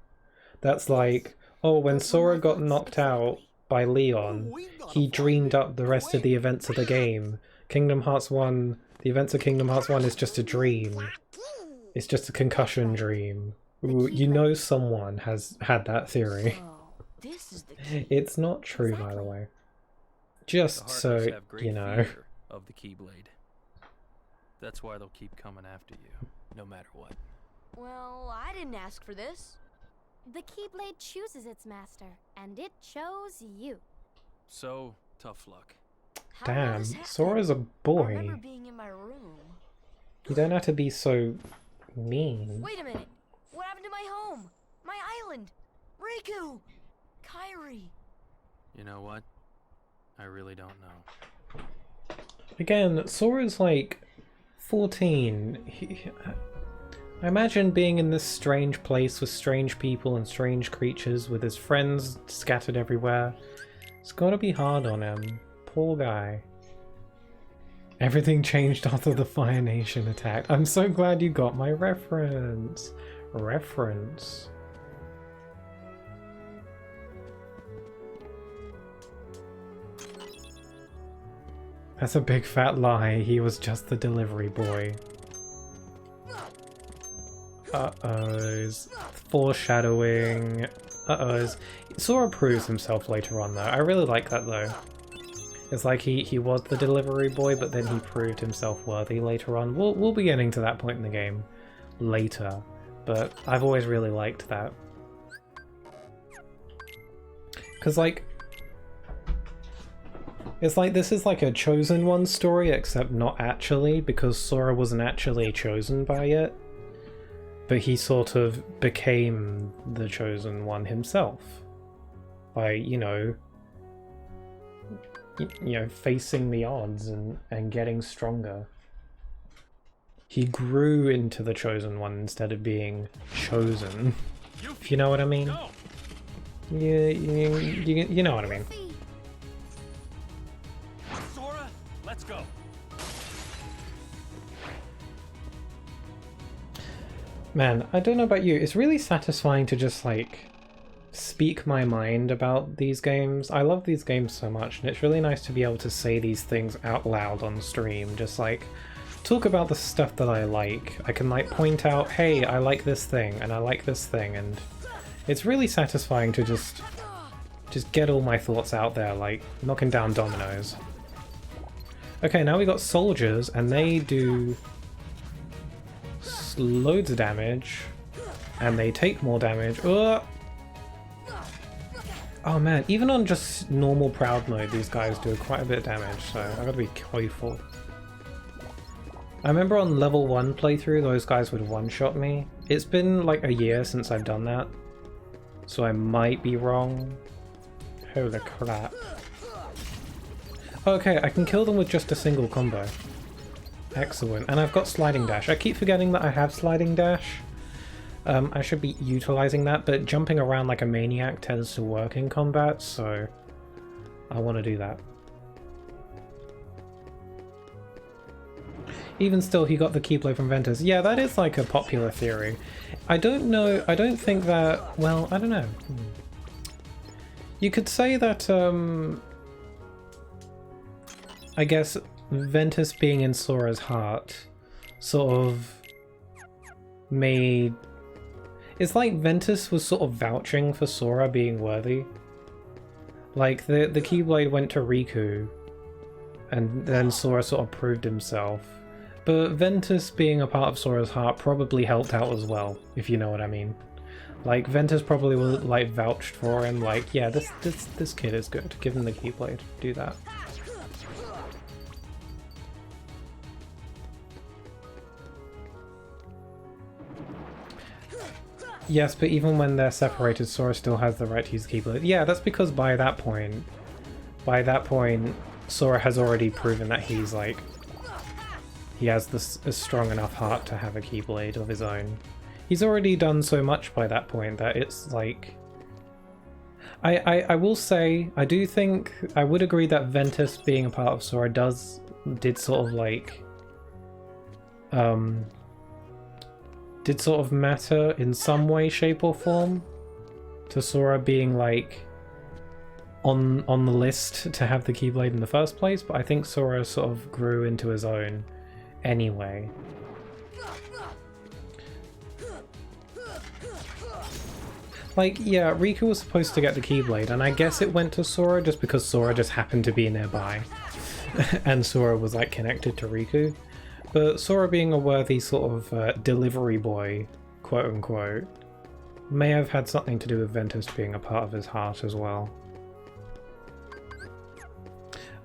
that's like, oh, when Sora got knocked out by Leon, he dreamed up the rest of the events of the game. Kingdom Hearts 1, the events of Kingdom Hearts 1 is just a dream. It's just a concussion dream. Ooh, you know someone has had that theory. It's not true, by the way. Just so, you know. Of the Keyblade. That's why they'll keep coming after you, no matter what. Well, I didn't ask for this. The Keyblade chooses its master, and it chose you. So, tough luck. Damn, Sora's a boy. I remember being in my room. You don't have to be so mean. Wait a minute. What happened to my home? My island? Riku! Kairi! You know what? I really don't know. Again, Sora's like 14. I imagine being in this strange place with strange people and strange creatures with his friends scattered everywhere. It's gotta be hard on him. Poor guy. Everything changed after the Fire Nation attacked. I'm so glad you got my reference. Reference. That's a big fat lie. He was just the delivery boy. Uh-ohs. Foreshadowing. Uh-ohs. Sora proves himself later on, though. I really like that, though. It's like he was the delivery boy, but then he proved himself worthy later on. We'll be getting to that point in the game later, but I've always really liked that. Because, like, it's like this is like a Chosen One story, except not actually, because Sora wasn't actually chosen by it. But he sort of became the Chosen One himself. By, you know, facing the odds and getting stronger. He grew into the Chosen One instead of being chosen. If you know what I mean? You know what I mean. Sora, let's go. Man, I don't know about you, it's really satisfying to just, like, speak my mind about these games. I love these games so much, and it's really nice to be able to say these things out loud on stream. Just, like, talk about the stuff that I like. I can, like, point out, hey, I like this thing, and I like this thing, and it's really satisfying to just get all my thoughts out there, like, knocking down dominoes. Okay, now we got soldiers, and they do loads of damage, and they take more damage. Oh man, even on just normal Proud mode, these guys do quite a bit of damage, so I gotta be careful. I remember on level 1 playthrough, those guys would one-shot me. It's been like a year since I've done that, so I might be wrong. Holy crap. Okay, I can kill them with just a single combo. Excellent. And I've got sliding dash. I keep forgetting that I have sliding dash. I should be utilizing that, but jumping around like a maniac tends to work in combat, so I want to do that. Even still, he got the Keyblade from Ventus. Yeah, that is like a popular theory. I don't know, I don't think that, well, I don't know. You could say that, I guess Ventus being in Sora's heart sort of made... It's like Ventus was sort of vouching for Sora being worthy. Like, the Keyblade went to Riku, and then Sora sort of proved himself. But Ventus being a part of Sora's heart probably helped out as well, if you know what I mean. Like, Ventus probably was, like, vouched for him, like, yeah, this kid is good, give him the Keyblade, do that. Yes, but even when they're separated, Sora still has the right to use the Keyblade. Yeah, that's because by that point, Sora has already proven that he's, like, he has a strong enough heart to have a Keyblade of his own. He's already done so much by that point that it's like... I will say, I do think, I would agree that Ventus being a part of Sora did sort of like... did sort of matter in some way, shape or form to Sora being like on the list to have the Keyblade in the first place, but I think Sora sort of grew into his own anyway. Like, yeah, Riku was supposed to get the Keyblade, and I guess it went to Sora just because Sora just happened to be nearby. And Sora was, like, connected to Riku. But Sora being a worthy sort of delivery boy, quote-unquote, may have had something to do with Ventus being a part of his heart as well.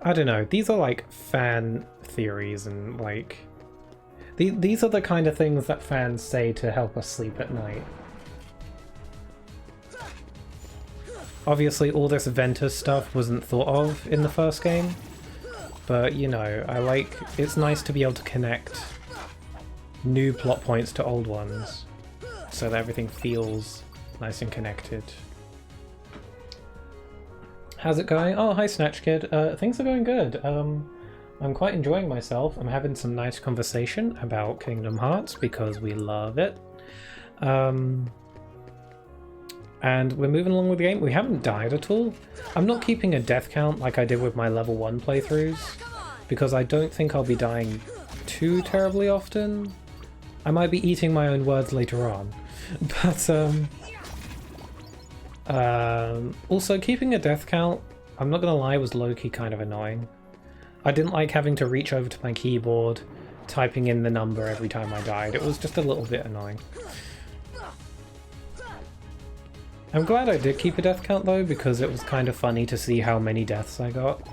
I don't know, these are, like, fan theories and, like... These are the kind of things that fans say to help us sleep at night. Obviously, all this Ventus stuff wasn't thought of in the first game, but, you know, it's nice to be able to connect new plot points to old ones, so that everything feels nice and connected. How's it going? Oh, hi Snatch Kid. Things are going good. I'm quite enjoying myself. I'm having some nice conversation about Kingdom Hearts because we love it. And we're moving along with the game. We haven't died at all. I'm not keeping a death count like I did with my level 1 playthroughs, because I don't think I'll be dying too terribly often. I might be eating my own words later on. But, also, keeping a death count, I'm not gonna lie, was low-key kind of annoying. I didn't like having to reach over to my keyboard, typing in the number every time I died. It was just a little bit annoying. I'm glad I did keep a death count though, because it was kind of funny to see how many deaths I got.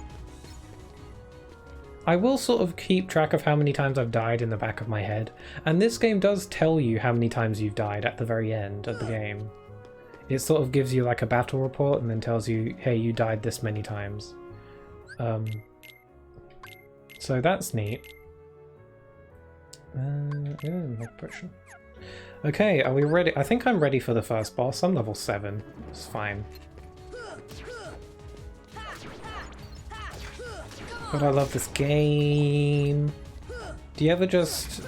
I will sort of keep track of how many times I've died in the back of my head, and this game does tell you how many times you've died at the very end of the game. It sort of gives you like a battle report and then tells you, hey, you died this many times. So that's neat. More pressure. Okay, are we ready? I think I'm ready for the first boss. I'm level 7. It's fine. But I love this game. Do you ever just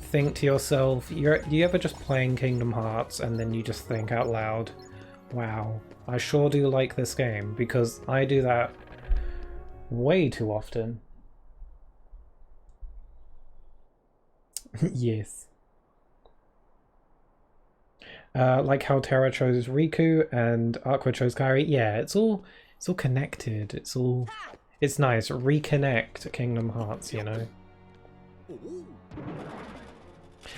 think to yourself, do you ever just playing Kingdom Hearts and then you just think out loud, wow, I sure do like this game, because I do that way too often. Yes. Like how Terra chose Riku and Aqua chose Kairi. Yeah, it's all connected. It's nice. Reconnect Kingdom Hearts, you know.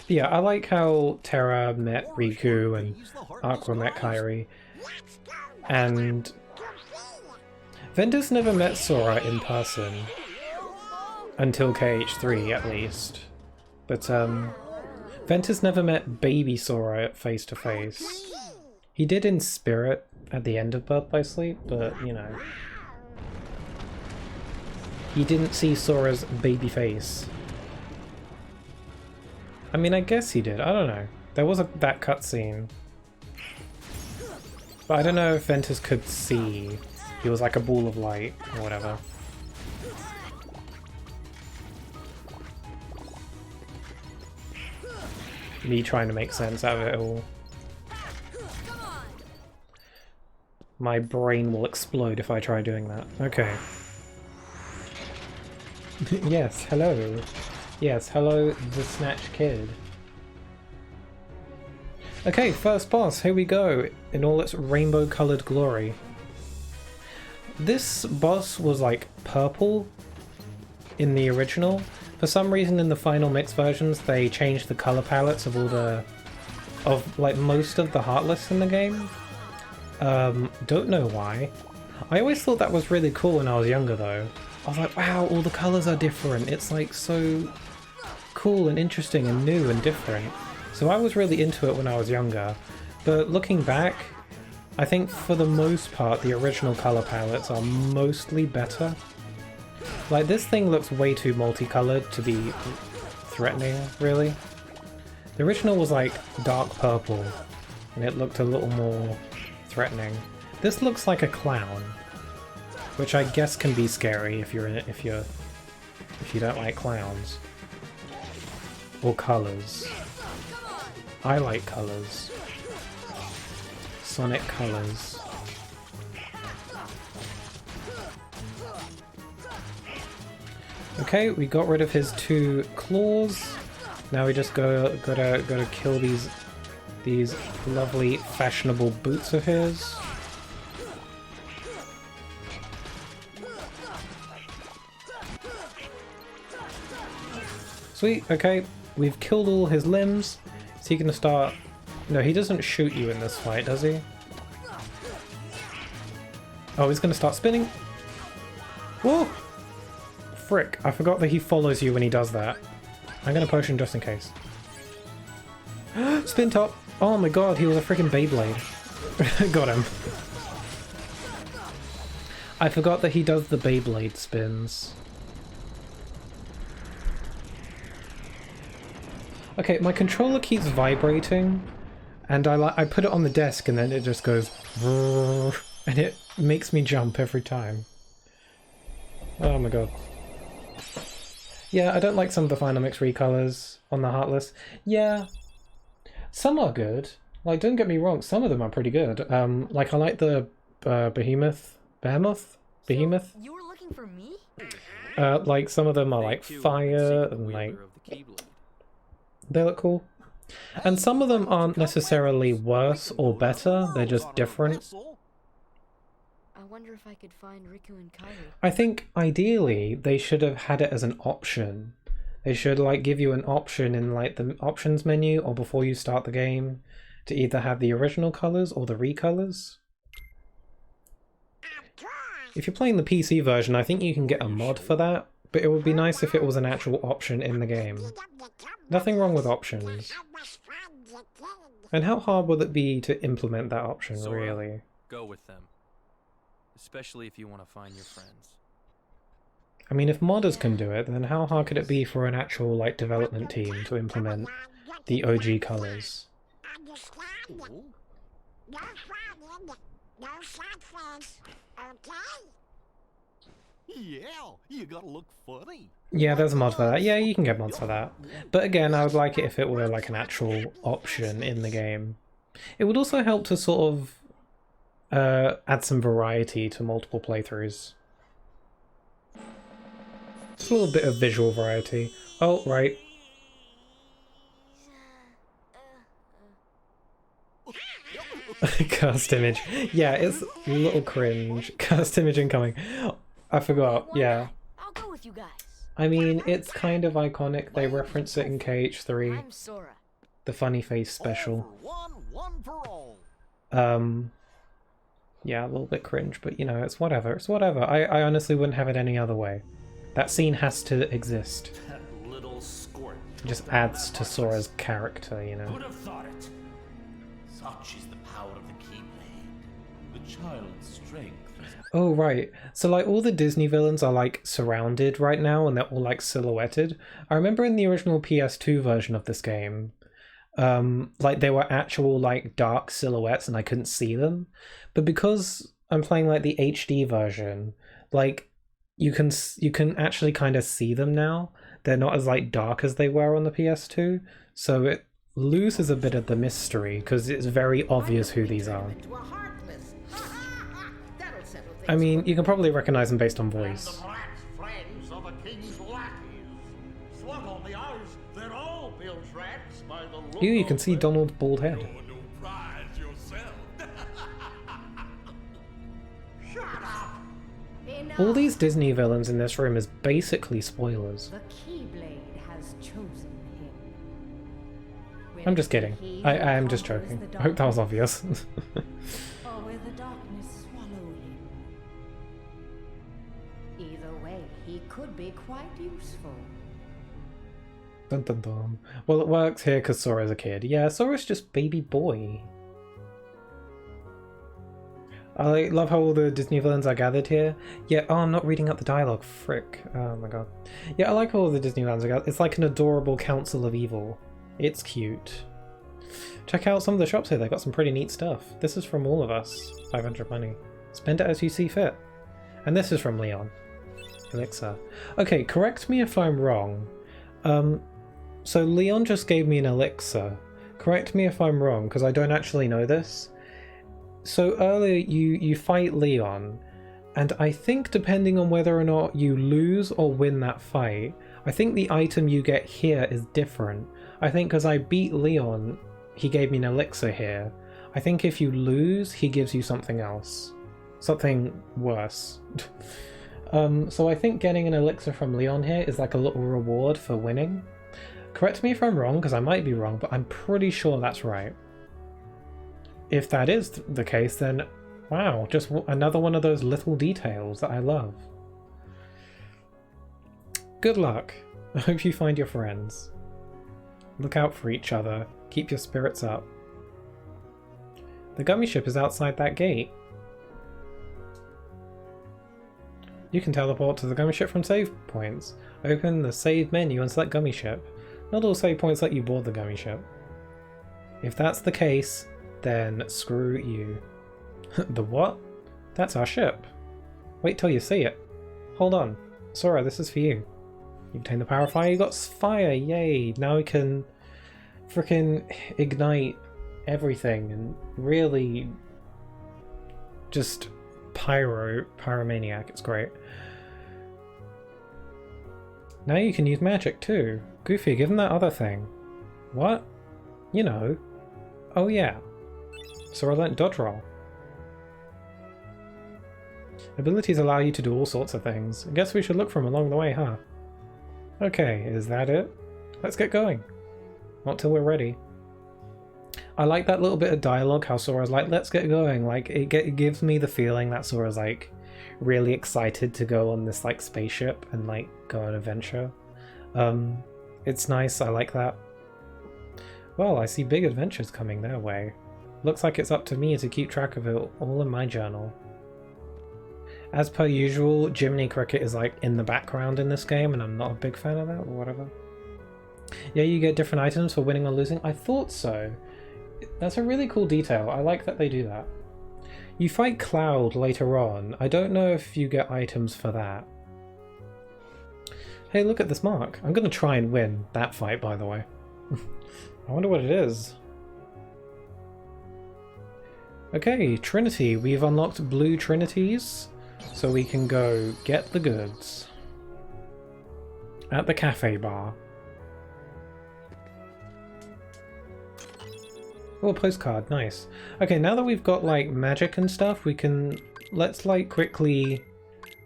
Yeah, I like how Terra met Riku and Aqua met Kairi. And Ventus never met Sora in person until KH3 at least. But Ventus never met baby Sora face to face. He did in spirit at the end of Birth by Sleep, but you know. He didn't see Sora's baby face. I mean, I guess he did. I don't know. There was that cutscene. But I don't know if Ventus could see. He was like a ball of light or whatever. Me trying to make sense out of it all. My brain will explode if I try doing that. Okay. Yes, hello. Yes, hello, the Snatch Kid. Okay, first boss, here we go, in all its rainbow-coloured glory. This boss was like purple in the original. For some reason in the final mix versions they changed the colour palettes of most of the Heartless in the game. Don't know why. I always thought that was really cool when I was younger though. I was like, wow, all the colours are different. It's like so cool and interesting and new and different. So I was really into it when I was younger. But looking back, I think for the most part the original colour palettes are mostly better. Like, this thing looks way too multicolored to be threatening, really. The original was like dark purple, and it looked a little more threatening. This looks like a clown, which I guess can be scary if you don't like clowns or colors. I like colors. Sonic colors. Okay, we got rid of his 2 claws. Now we just gotta kill these lovely fashionable boots of his. Sweet, okay. We've killed all his limbs. Is he gonna start... No, he doesn't shoot you in this fight, does he? Oh, he's gonna start spinning. Whoa! Frick, I forgot that he follows you when he does that. I'm gonna potion just in case. Spin top! Oh my god, he was a freaking Beyblade. Got him. I forgot that he does the Beyblade spins. Okay, my controller keeps vibrating, and I put it on the desk and then it just goes and it makes me jump every time. Oh my god. Yeah, I don't like some of the Final Mix recolors on the Heartless. Yeah, some are good. Like, don't get me wrong, some of them are pretty good. Like I like the Behemoth? So, you were looking for me? Like some of them are like fire and like... They look cool. And some of them aren't necessarily worse or better, they're just different. I wonder if I could find Riku and Kairi. I think ideally they should have had it as an option. They should like give you an option in like the options menu or before you start the game to either have the original colours or the recolors. If you're playing the PC version, I think you can get a mod for that, but it would be nice if it was an actual option in the game. Nothing wrong with options. And how hard would it be to implement that option, Sora, really? Go with them. Especially if you want to find your friends. I mean, if modders can do it, then how hard could it be for an actual like development team to implement the OG colours? Yeah, you gotta look funny. Yeah, there's a mod for that. Yeah, you can get mods for that. But again, I would like it if it were like an actual option in the game. It would also help to sort of add some variety to multiple playthroughs. Just a little bit of visual variety. Oh, right. Cursed image. Yeah, it's a little cringe. Cursed image incoming. I forgot, yeah. I'll go with you guys. I mean, it's kind of iconic. They reference it in KH3. I'm Sora. The funny face special. One for all. Yeah, a little bit cringe, but you know, it's whatever. It's whatever. I honestly wouldn't have it any other way. That scene has to exist. That little squirt. It just adds to Sora's character, you know. Who'd have thought it? Such is the power of the Keyblade. The child's strength. Oh, right. So, like, all the Disney villains are, like, surrounded right now, and they're all, like, silhouetted. I remember in the original PS2 version of this game, like, they were actual, like, dark silhouettes, and I couldn't see them. But because I'm playing, like, the HD version, like, you can actually kind of see them now. They're not as, like, dark as they were on the PS2, so it loses a bit of the mystery, because it's very obvious who these are. I mean, you can probably recognize them based on voice. Ew, you can see Donald's bald head. All these Disney villains in this room is basically spoilers. The Keyblade has chosen him. I'm just kidding. I am just joking. I hope that was obvious. Or will the darkness swallow him? Either way, he could be quite useful. Dun dun dun. Well, it works here because Sora's a kid. Yeah, Sora's just baby boy. I love how all the Disney villains are gathered here. Yeah, oh, I'm not reading out the dialogue. Frick. Oh my god. Yeah, I like how all the Disney villains are gathered. It's like an adorable council of evil. It's cute. Check out some of the shops here. They got some pretty neat stuff. This is from all of us. 500 money. Spend it as you see fit. And this is from Leon. Elixir. Okay, correct me if I'm wrong. So Leon just gave me an elixir. Correct me if I'm wrong, because I don't actually know this. So earlier you fight Leon, and I think depending on whether or not you lose or win that fight, I think the item you get here is different. I think because I beat Leon, he gave me an elixir here. I think if you lose, he gives you something else. Something worse. So I think getting an elixir from Leon here is like a little reward for winning. Correct me if I'm wrong, because I might be wrong, but I'm pretty sure that's right. If that is the case, then wow, just another one of those little details that I love. Good luck. I hope you find your friends. Look out for each other. Keep your spirits up. The gummy ship is outside that gate. You can teleport to the gummy ship from save points. Open the save menu and select gummy ship. Not all save points let you board the gummy ship. If that's the case, then screw you. The what? That's our ship. Wait till you see it. Hold on. Sora, this is for you. You obtained the power of fire, you got fire, yay! Now we can frickin' ignite everything and really just pyromaniac, it's great. Now you can use magic too. Goofy, give him that other thing. What? You know. Oh yeah. Sora learnt dodge roll. Abilities allow you to do all sorts of things. I guess we should look for them along the way, huh? Okay, is that it? Let's get going. Not till we're ready. I like that little bit of dialogue, how Sora's like, let's get going. Like, it gives me the feeling that Sora's like really excited to go on this like spaceship and like go on an adventure. It's nice, I like that. Well, I see big adventures coming their way. Looks like it's up to me to keep track of it all in my journal. As per usual, Jiminy Cricket is like in the background in this game, and I'm not a big fan of that, or whatever. Yeah, you get different items for winning or losing. I thought so. That's a really cool detail. I like that they do that. You fight Cloud later on. I don't know if you get items for that. Hey, look at this mark. I'm going to try and win that fight, by the way. I wonder what it is. Okay, Trinity. We've unlocked blue Trinities, so we can go get the goods at the cafe bar. Oh, postcard, nice. Okay, now that we've got like magic and stuff, we can let's like quickly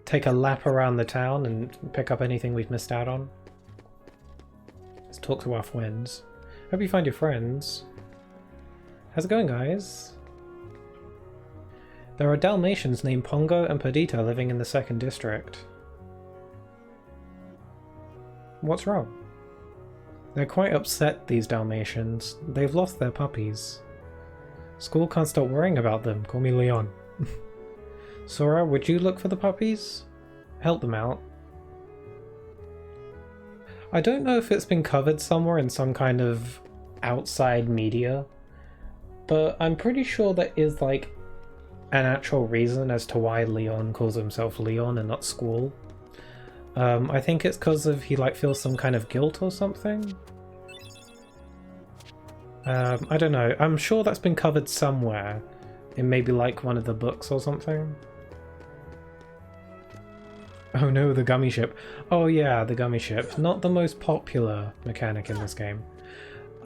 take a lap around the town and pick up anything we've missed out on. Let's talk to our friends. Hope you find your friends. How's it going, guys? There are Dalmatians named Pongo and Perdita living in the 2nd district. What's wrong? They're quite upset, these Dalmatians. They've lost their puppies. School can't stop worrying about them. Call me Leon. Sora, would you look for the puppies? Help them out. I don't know if it's been covered somewhere in some kind of outside media, but I'm pretty sure there is like an actual reason as to why Leon calls himself Leon and not Squall. I think it's because of he like feels some kind of guilt or something. I don't know. I'm sure that's been covered somewhere in maybe like one of the books or something. Oh no, the gummy ship. Oh yeah, the gummy ship. Not the most popular mechanic in this game.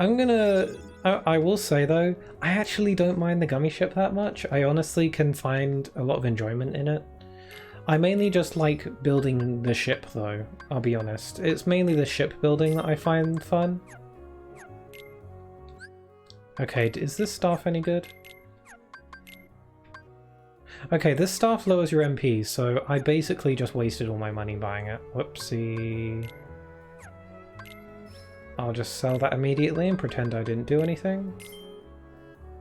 I will say though, I actually don't mind the gummy ship that much. I honestly can find a lot of enjoyment in it. I mainly just like building the ship though, I'll be honest. It's mainly the ship building that I find fun. Okay, is this staff any good? Okay, this staff lowers your MP, so I basically just wasted all my money buying it. Whoopsie. I'll just sell that immediately and pretend I didn't do anything.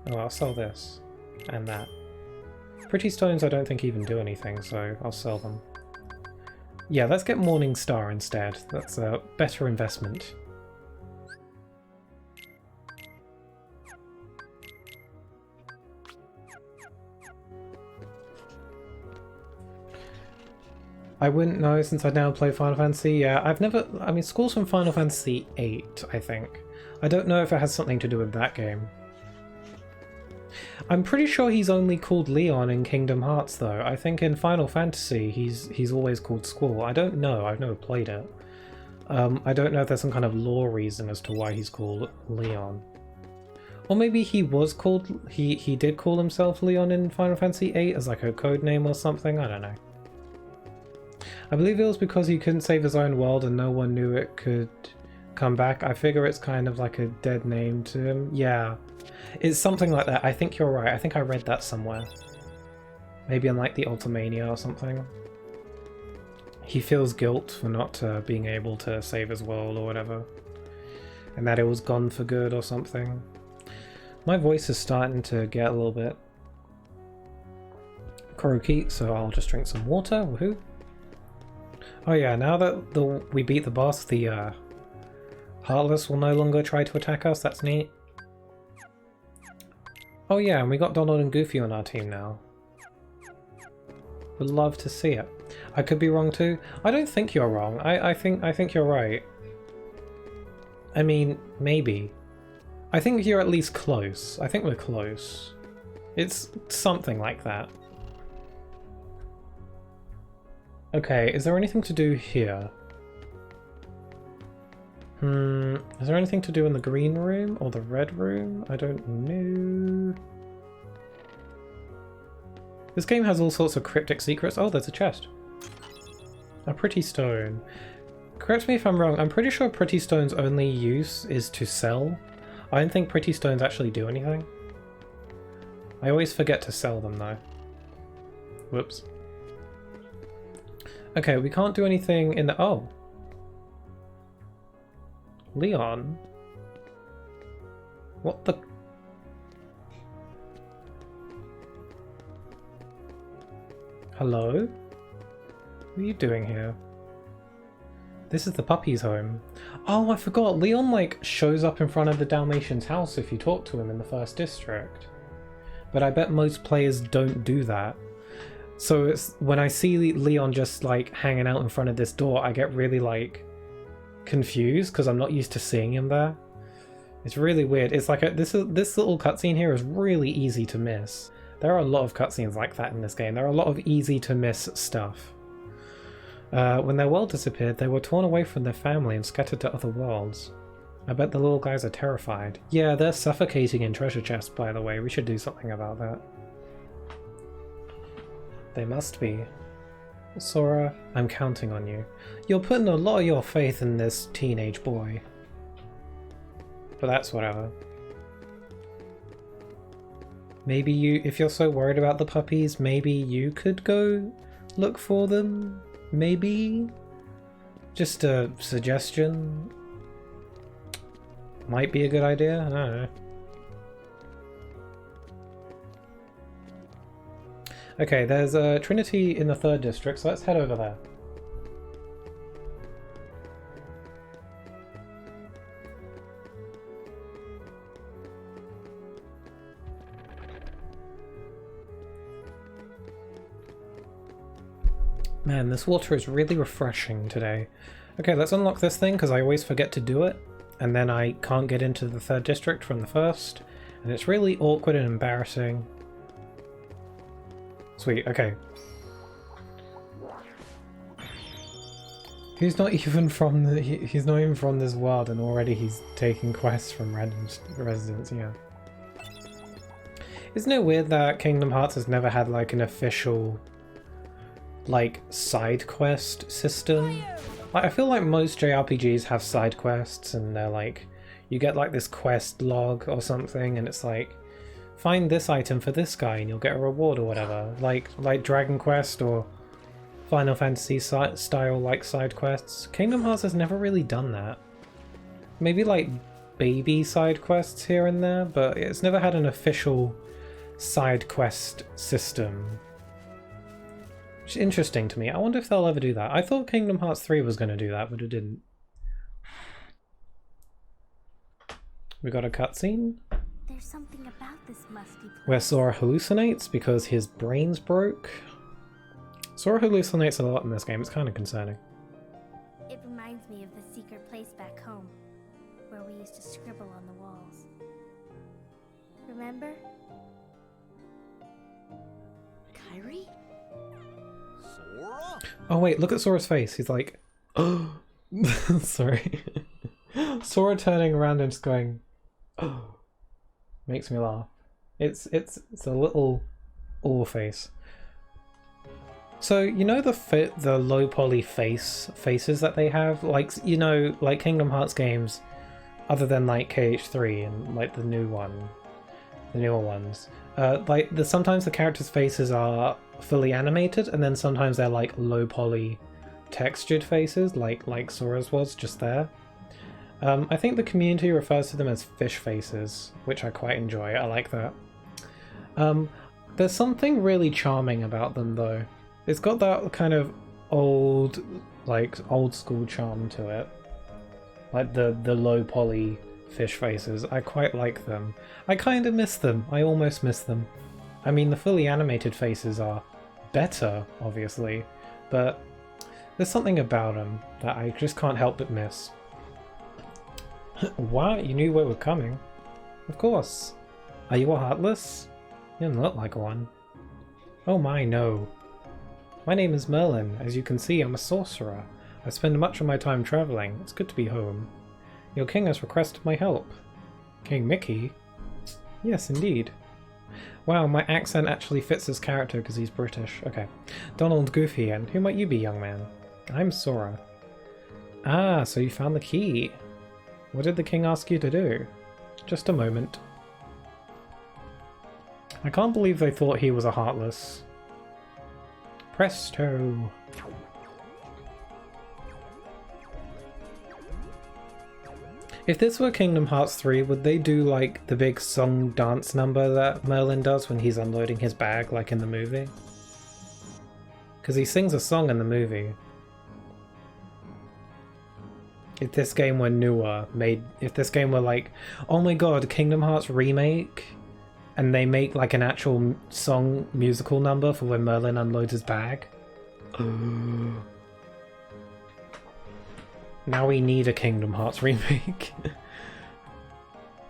Oh, I'll sell this. And that. Pretty stones I don't think even do anything, so I'll sell them. Yeah, let's get Morning Star instead. That's a better investment. I wouldn't know since I now play Final Fantasy. Yeah, I've never... I mean, Squall's from Final Fantasy VIII, I think. I don't know if it has something to do with that game. I'm pretty sure he's only called Leon in Kingdom Hearts, though. I think in Final Fantasy he's always called Squall. I don't know. I've never played it. I don't know if there's some kind of lore reason as to why he's called Leon. Or maybe he was called... He did call himself Leon in Final Fantasy VIII as like a code name or something. I don't know. I believe it was because he couldn't save his own world and no one knew it could come back. I figure it's kind of like a dead name to him. Yeah, it's something like that. I think you're right. I think I read that somewhere. Maybe in like the Ultimania or something. He feels guilt for not being able to save his world or whatever. And that it was gone for good or something. My voice is starting to get a little bit croaky, so I'll just drink some water. Woohoo! Oh yeah, now that we beat the boss, the Heartless will no longer try to attack us. That's neat. Oh yeah, and we got Donald and Goofy on our team now. Would love to see it. I could be wrong too. I don't think you're wrong. I think you're right. I mean, maybe. I think you're at least close. I think we're close. It's something like that. Okay, is there anything to do here? Is there anything to do in the green room or the red room? I don't know. This game has all sorts of cryptic secrets. Oh, there's a chest. A pretty stone. Correct me if I'm wrong, I'm pretty sure pretty stone's only use is to sell. I don't think pretty stones actually do anything. I always forget to sell them though. Whoops. Okay, we can't do anything in the... Oh. Leon? What the... Hello? What are you doing here? This is the puppy's home. Oh, I forgot. Leon, like, shows up in front of the Dalmatian's house if you talk to him in the first district. But I bet most players don't do that. So it's when I see Leon just like hanging out in front of this door, I get really like confused because I'm not used to seeing him there. It's really weird. It's like this little cutscene here is really easy to miss. There are a lot of cutscenes like that in this game. There are a lot of easy to miss stuff. When their world disappeared, they were torn away from their family and scattered to other worlds. I bet the little guys are terrified. Yeah, they're suffocating in treasure chests, by the way. We should do something about that. They must be. Sora, I'm counting on you. You're putting a lot of your faith in this teenage boy. But that's whatever. Maybe you, if you're so worried about the puppies, maybe you could go look for them? Maybe? Just a suggestion? Might be a good idea? I don't know. Okay, there's a Trinity in the 3rd district, so let's head over there. Man, this water is really refreshing today. Okay, let's unlock this thing, because I always forget to do it, and then I can't get into the 3rd district from the 1st, and it's really awkward and embarrassing. Sweet, okay. He's not even from the he's not even from this world and already he's taking quests from random residents, yeah. Isn't it weird that Kingdom Hearts has never had like an official like side quest system? Like, I feel like most JRPGs have side quests and they're like you get like this quest log or something and it's like find this item for this guy and you'll get a reward or whatever. Like Dragon Quest or Final Fantasy style like side quests. Kingdom Hearts has never really done that. Maybe like baby side quests here and there, but it's never had an official side quest system. Which is interesting to me. I wonder if they'll ever do that. I thought Kingdom Hearts 3 was going to do that, but it didn't. We got a cutscene. There's something about this musty place. Where Sora hallucinates because his brain's broke. Sora hallucinates a lot in this game. It's kind of concerning. It reminds me of the secret place back home, where we used to scribble on the walls. Remember? Kairi? Sora? Oh wait, look at Sora's face. He's like, oh, sorry. Sora turning around and just going, oh, makes me laugh. It's a little awe face. So you know the low poly faces that they have, like, you know, like Kingdom Hearts games, other than like KH3 and like the newer ones. Like sometimes the characters' faces are fully animated, and then sometimes they're like low poly textured faces, like Sora's was just there. I think the community refers to them as fish faces, which I quite enjoy. I like that. There's something really charming about them though. It's got that kind of old school charm to it. Like the low poly fish faces. I quite like them. I kind of miss them. I almost miss them. I mean, the fully animated faces are better, obviously, but there's something about them that I just can't help but miss. What? You knew we were coming? Of course. Are you a Heartless? You don't look like one. Oh my, no. My name is Merlin. As you can see, I'm a sorcerer. I spend much of my time traveling. It's good to be home. Your king has requested my help. King Mickey? Yes, indeed. Wow, my accent actually fits his character because he's British. Okay. Donald Goofy, and who might you be, young man? I'm Sora. Ah, so you found the key. What did the king ask you to do? Just a moment. I can't believe they thought he was a Heartless. Presto! If this were Kingdom Hearts 3, would they do like the big song dance number that Merlin does when he's unloading his bag, like in the movie? Because he sings a song in the movie. If this game were newer, if this game were like, oh my god, Kingdom Hearts remake, and they make like an actual song musical number for when Merlin unloads his bag. Now we need a Kingdom Hearts remake.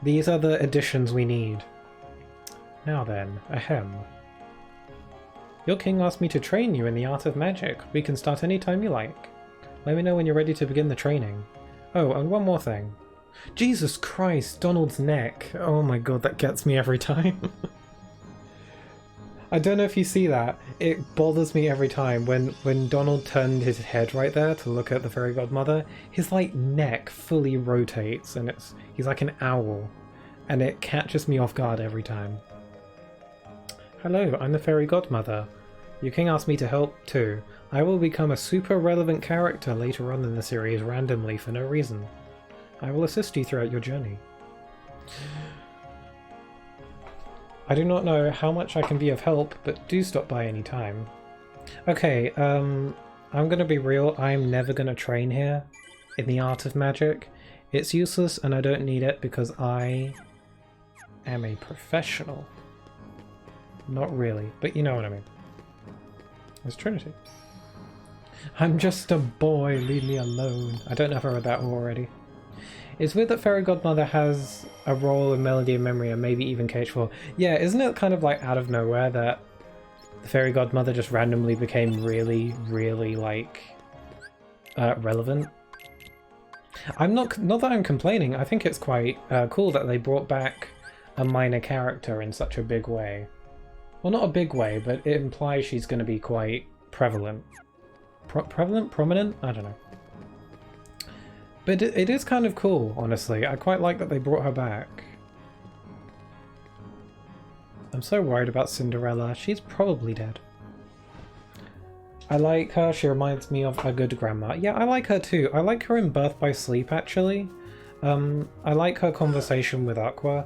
These are the additions we need. Now then, ahem. Your king asked me to train you in the art of magic. We can start anytime you like. Let me know when you're ready to begin the training. Oh, and one more thing. Jesus Christ, Donald's neck. Oh my god, that gets me every time. I don't know if you see that. It bothers me every time when Donald turned his head right there to look at the fairy godmother. His like neck fully rotates and he's like an owl, and it catches me off guard every time. Hello, I'm the fairy godmother. Your king asked me to help too. I will become a super relevant character later on in the series randomly for no reason. I will assist you throughout your journey. I do not know how much I can be of help, but do stop by any time. Okay, I'm gonna be real, I'm never gonna train here in the art of magic. It's useless and I don't need it because I am a professional. Not really, but you know what I mean. There's Trinity. I'm just a boy, leave me alone. I don't know if I read that already. It's weird that Fairy Godmother has a role in Melody of Memory and maybe even KH4. Yeah, isn't it kind of like out of nowhere that the Fairy Godmother just randomly became really, really like relevant? I'm not that I'm complaining. I think it's quite cool that they brought back a minor character in such a big way. Well, not a big way, but it implies she's going to be quite prevalent. Prevalent? Prominent? I don't know. But it is kind of cool, honestly. I quite like that they brought her back. I'm so worried about Cinderella. She's probably dead. I like her. She reminds me of a good grandma. Yeah, I like her too. I like her in Birth by Sleep, actually. I like her conversation with Aqua.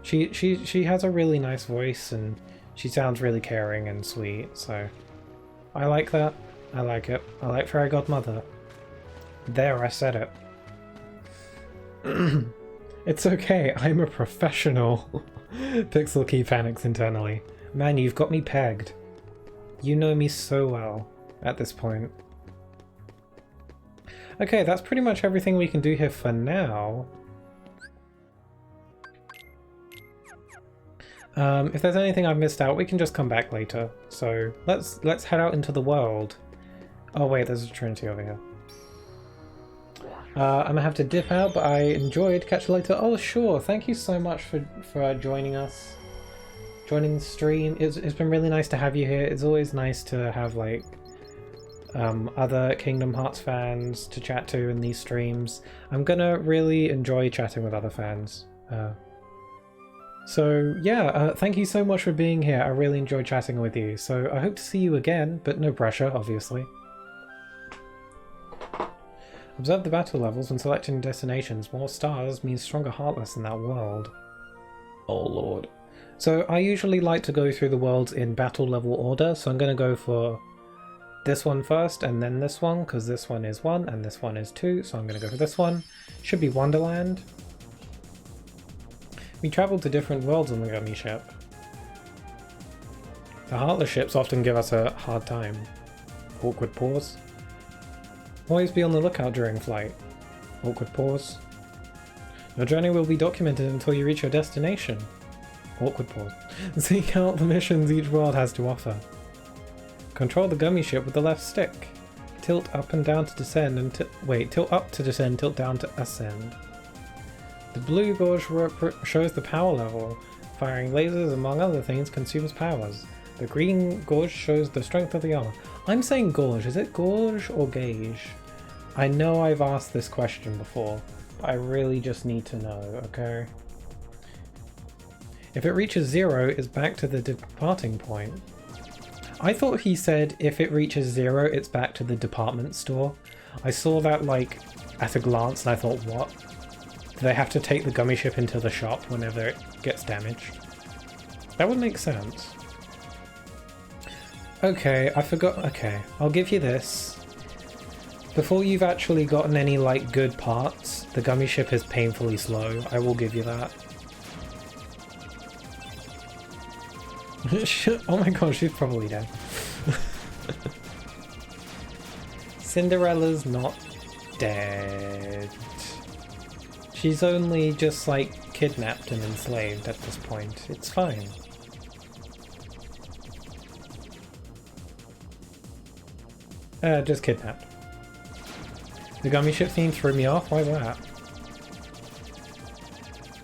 She has a really nice voice and she sounds really caring and sweet, so I like that. I like it. I like Fairy Godmother. There, I said it. It's okay, I'm a professional. Pixel Key panics internally. Man, you've got me pegged. You know me so well at this point. Okay, that's pretty much everything we can do here for now. If there's anything I've missed out, we can just come back later. So let's head out into the world. Oh wait, there's a Trinity over here. I'm gonna have to dip out, but I enjoyed. Catch you later. Oh sure, thank you so much for joining us. Joining the stream. It's been really nice to have you here. It's always nice to have like other Kingdom Hearts fans to chat to in these streams. I'm gonna really enjoy chatting with other fans. So yeah, thank you so much for being here. I really enjoyed chatting with you. So I hope to see you again, but no pressure, obviously. Observe the battle levels when selecting destinations. More stars means stronger Heartless in that world. Oh lord. So I usually like to go through the worlds in battle level order, so I'm going to go for this one first and then this one, because this one is 1 and this one is 2, so I'm going to go for this one. Should be Wonderland. We travelled to different worlds on the Gummy ship. The Heartless ships often give us a hard time. Awkward pause. Always be on the lookout during flight. Awkward pause. Your journey will be documented until you reach your destination. Awkward pause. Seek out the missions each world has to offer. Control the Gummy ship with the left stick. Tilt up and down to descend and tilt up to descend, tilt down to ascend. The blue gauge shows the power level. Firing lasers, among other things, consumes powers. The green gauge shows the strength of the armor. I'm saying gauge. Is it gauge or gauge? I know I've asked this question before, but I really just need to know, okay? If it reaches 0, it's back to the departing point. I thought he said if it reaches 0, it's back to the department store. I saw that like at a glance and I thought, what? Do they have to take the Gummy ship into the shop whenever it gets damaged? That would make sense. Okay, I forgot. Okay, I'll give you this. Before you've actually gotten any like good parts, the Gummy ship is painfully slow. I will give you that. Oh my god, she's probably dead. Cinderella's not dead. She's only just like kidnapped and enslaved at this point. It's fine. Just kidnapped. The Gummy ship theme threw me off? Why that?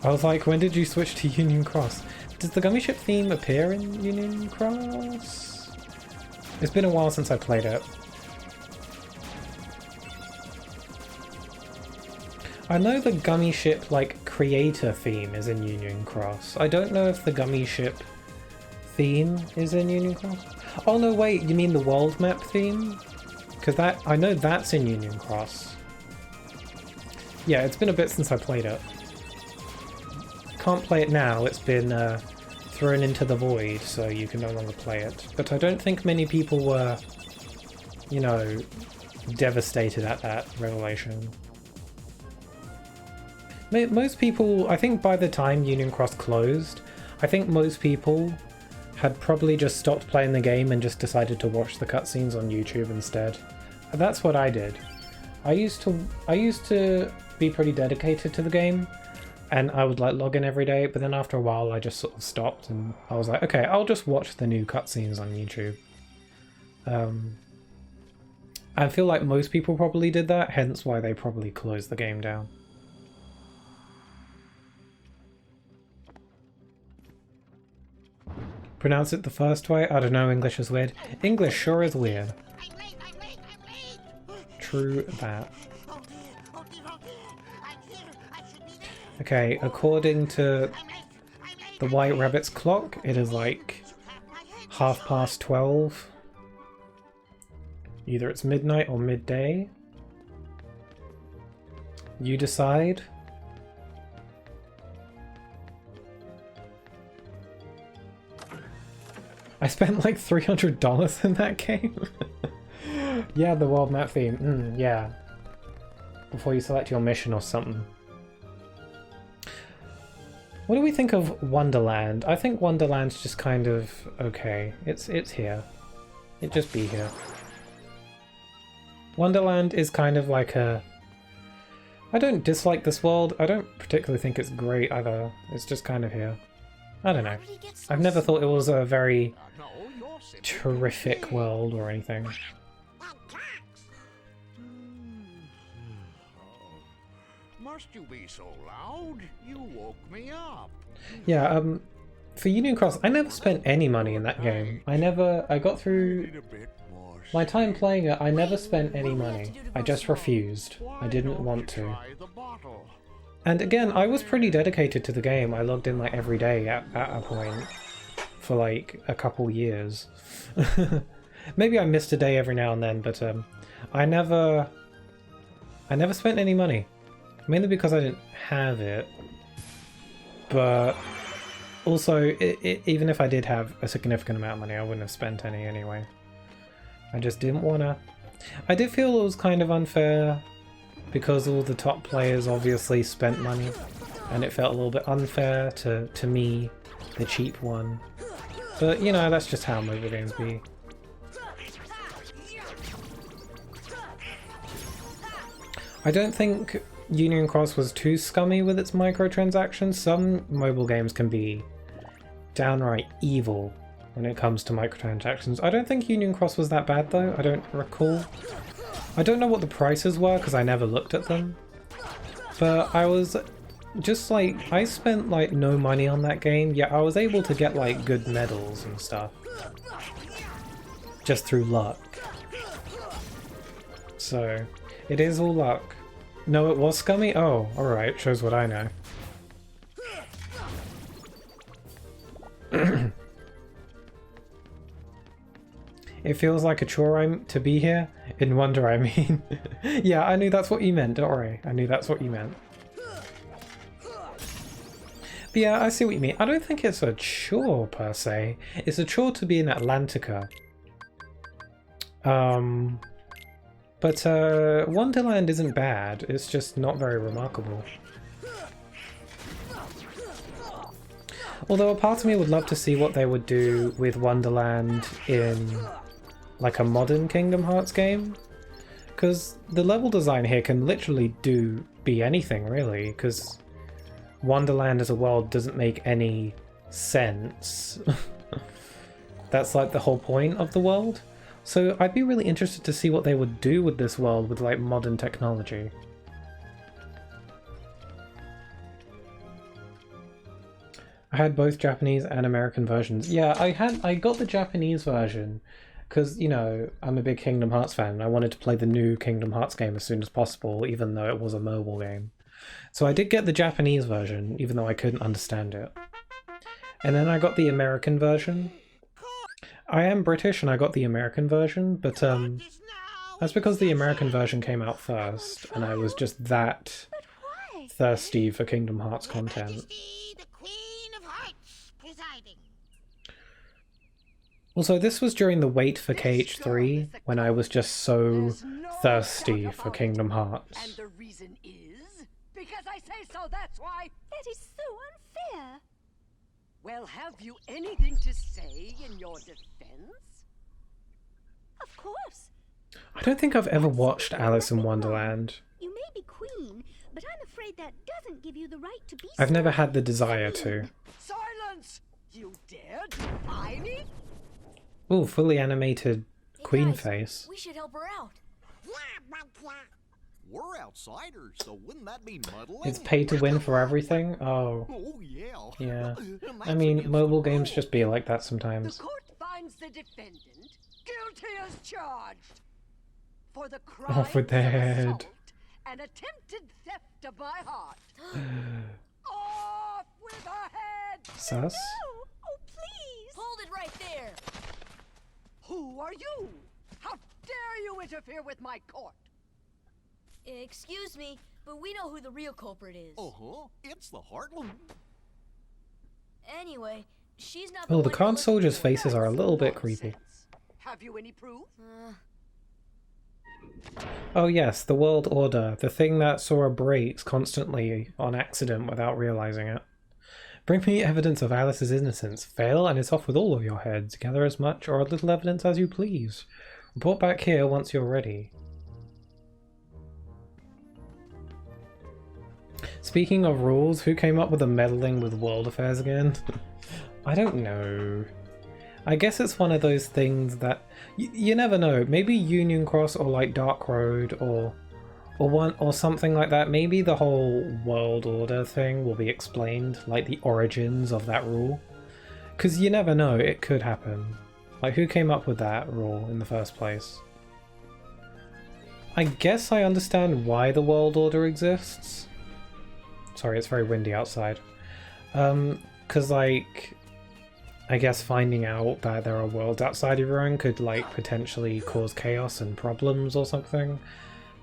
I was like, when did you switch to Union Cross? Does the Gummy ship theme appear in Union Cross? It's been a while since I played it. I know the Gummy ship like creator theme is in Union Cross. I don't know if the Gummy ship theme is in Union Cross. Oh no, wait, you mean the world map theme? Because that, I know that's in Union Cross. Yeah, it's been a bit since I played it. Can't play it now, it's been thrown into the void, so you can no longer play it. But I don't think many people were, you know, devastated at that revelation. Most people, I think by the time Union Cross closed, I think most people had probably just stopped playing the game and just decided to watch the cutscenes on YouTube instead. And that's what I did. I used to be pretty dedicated to the game, and I would like log in every day, but then after a while I just sort of stopped and I was like, okay, I'll just watch the new cutscenes on YouTube. I feel like most people probably did that, hence why they probably closed the game down. Pronounce it the first way? I don't know, English is weird. English sure is weird. True that. Okay, according to the White Rabbit's clock, it is like 12:30. Either it's midnight or midday. You decide. I spent like $300 in that game. Yeah, the world map theme. Yeah. Before you select your mission or something. What do we think of Wonderland? I think Wonderland's just kind of okay. It's here. It just be here. Wonderland is kind of like a... I don't dislike this world. I don't particularly think it's great either. It's just kind of here. I don't know. I've never thought it was a very terrific world or anything. Must you be so loud? You woke me up. Yeah, for Union Cross, I never spent any money in that game. I got through my time playing it, I never spent any money. I just refused. I didn't want to. And again, I was pretty dedicated to the game. I logged in like every day at a point for like a couple years. Maybe I missed a day every now and then, but I never spent any money. Mainly because I didn't have it, but also, even if I did have a significant amount of money, I wouldn't have spent any anyway. I just didn't wanna. I did feel it was kind of unfair because all the top players obviously spent money, and it felt a little bit unfair to me, the cheap one. But you know, that's just how mobile games be. I don't think Union Cross was too scummy with its microtransactions. Some mobile games can be downright evil when it comes to microtransactions. I don't think Union Cross was that bad though, I don't recall. I don't know what the prices were because I never looked at them. But I was just like, I spent like no money on that game, yet I was able to get like good medals and stuff. Just through luck. So, it is all luck. No, it was scummy? Oh, alright, shows what I know. It feels like a chore to be here. In Wonder, I mean. Yeah, I knew that's what you meant, don't worry. I knew that's what you meant. But yeah, I see what you mean. I don't think it's a chore, per se. It's a chore to be in Atlantica. But Wonderland isn't bad, it's just not very remarkable. Although a part of me would love to see what they would do with Wonderland in like a modern Kingdom Hearts game. Because the level design here can literally be anything really, because Wonderland as a world doesn't make any sense. That's like the whole point of the world. So I'd be really interested to see what they would do with this world with like modern technology. I had both Japanese and American versions. Yeah, I got the Japanese version because, you know, I'm a big Kingdom Hearts fan and I wanted to play the new Kingdom Hearts game as soon as possible, even though it was a mobile game. So I did get the Japanese version, even though I couldn't understand it. And then I got the American version. I am British and I got the American version, but that's because the American version came out first, and I was just that thirsty for Kingdom Hearts content. Also, this was during the wait for KH3, when I was just so thirsty for Kingdom Hearts. And the reason is because I say so, that's why. That is so unfair. Well, have you anything to say in your defense? Of course. I don't think I've ever watched Alice in Wonderland. You may be queen, but I'm afraid that doesn't give you the right to be. I've never had the desire to. Silence! You dare defy me? Ooh, fully animated queen guys, face. We should help her out. We're outsiders, so wouldn't that be muddling? It's pay to win for everything? Oh. Oh, yeah. Yeah. I mean, mobile games just be like that sometimes. The court finds the defendant guilty as charged for the crime Off with their head. and attempted theft of my heart. Off with her head! Sus? No! Oh, please! Hold it right there! Who are you? How dare you interfere with my court? Excuse me, but we know who the real culprit is. Uh-huh, it's the Heartland. Anyway, she's not Oh, the one you're card looking soldiers' for. faces are a little bit faces are a little bit creepy. Have you any proof? Oh yes, the world order, the thing that Sora breaks constantly on accident without realizing it. Bring me evidence of Alice's innocence. Fail and it's off with all of your heads. Gather as much or a little evidence as you please. Report back here once you're ready. Speaking of rules, who came up with the meddling with world affairs again? I don't know. I guess it's one of those things that you never know. Maybe Union Cross or like Dark Road or something like that. Maybe the whole world order thing will be explained, like the origins of that rule. Because you never know, it could happen. Like, who came up with that rule in the first place? I guess I understand why the world order exists. Sorry, it's very windy outside. Because, like, I guess finding out that there are worlds outside of your own could, like, potentially cause chaos and problems or something.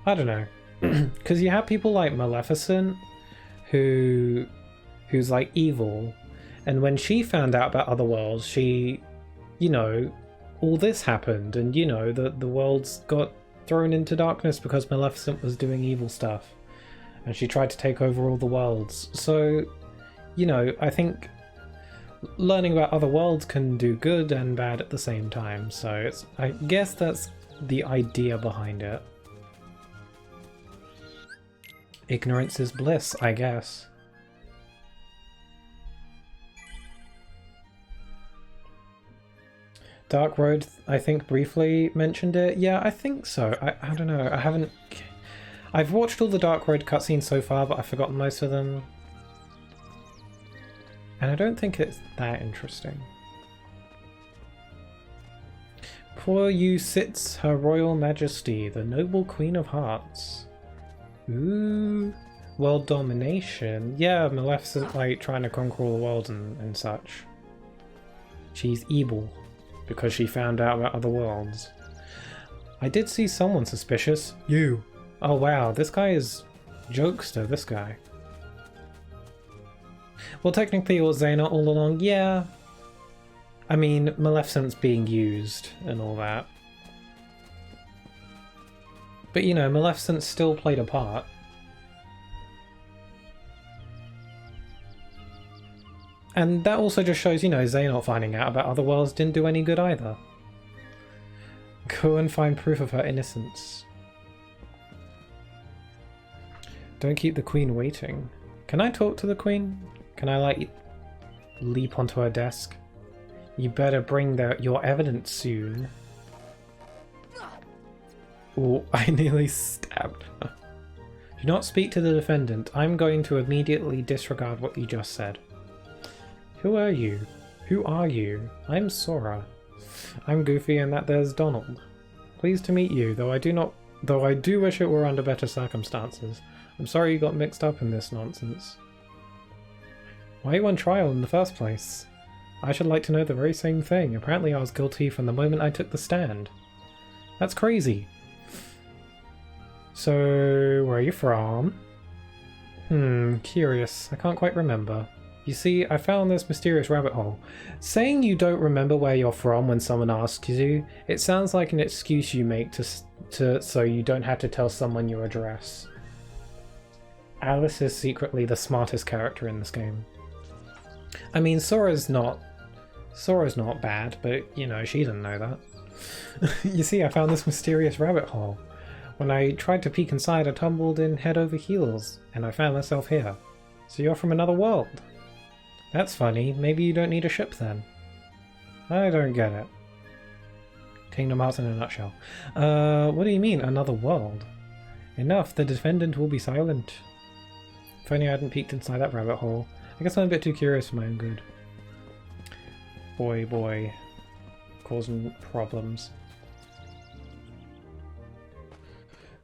I don't know. Because you have people like Maleficent, who's, like, evil. And when she found out about other worlds, she, you know, all this happened. And, you know, the worlds got thrown into darkness because Maleficent was doing evil stuff. And she tried to take over all the worlds. So, you know, I think learning about other worlds can do good and bad at the same time. So I guess that's the idea behind it. Ignorance is bliss, I guess. Dark Road, I think, briefly mentioned it. Yeah, I think so. I don't know. I've watched all the Dark Road cutscenes so far, but I've forgotten most of them. And I don't think it's that interesting. Before you sits Her Royal Majesty, the Noble Queen of Hearts. Ooh. World domination. Yeah, Maleficent, like, trying to conquer all the worlds and such. She's evil because she found out about other worlds. I did see someone suspicious. You. Oh wow, this guy is jokester, this guy. Well, technically it was Xehanort all along, yeah. I mean, Maleficent's being used and all that. But you know, Maleficent still played a part. And that also just shows, you know, Xehanort finding out about other worlds didn't do any good either. Go and find proof of her innocence. Don't keep the queen waiting. Can I talk to the queen? Can I, like, leap onto her desk? You better bring your evidence soon. Oh, I nearly stabbed her. Do not speak to the defendant. I'm going to immediately disregard what you just said. Who are you? Who are you? I'm Sora. I'm Goofy and that there's Donald. Pleased to meet you, though I do wish it were under better circumstances. I'm sorry you got mixed up in this nonsense. Why are you on trial in the first place? I should like to know the very same thing. Apparently I was guilty from the moment I took the stand. That's crazy. So, where are you from? Curious. I can't quite remember. You see, I found this mysterious rabbit hole. Saying you don't remember where you're from when someone asks you, it sounds like an excuse you make so you don't have to tell someone your address. Alice is secretly the smartest character in this game. I mean, Sora's not bad, but, you know, she didn't know that. You see, I found this mysterious rabbit hole. When I tried to peek inside, I tumbled in head over heels, and I found myself here. So you're from another world. That's funny. Maybe you don't need a ship then. I don't get it. Kingdom Hearts in a nutshell. What do you mean, another world? Enough, the defendant will be silent. If only I hadn't peeked inside that rabbit hole. I guess I'm a bit too curious for my own good. Boy. Causing problems.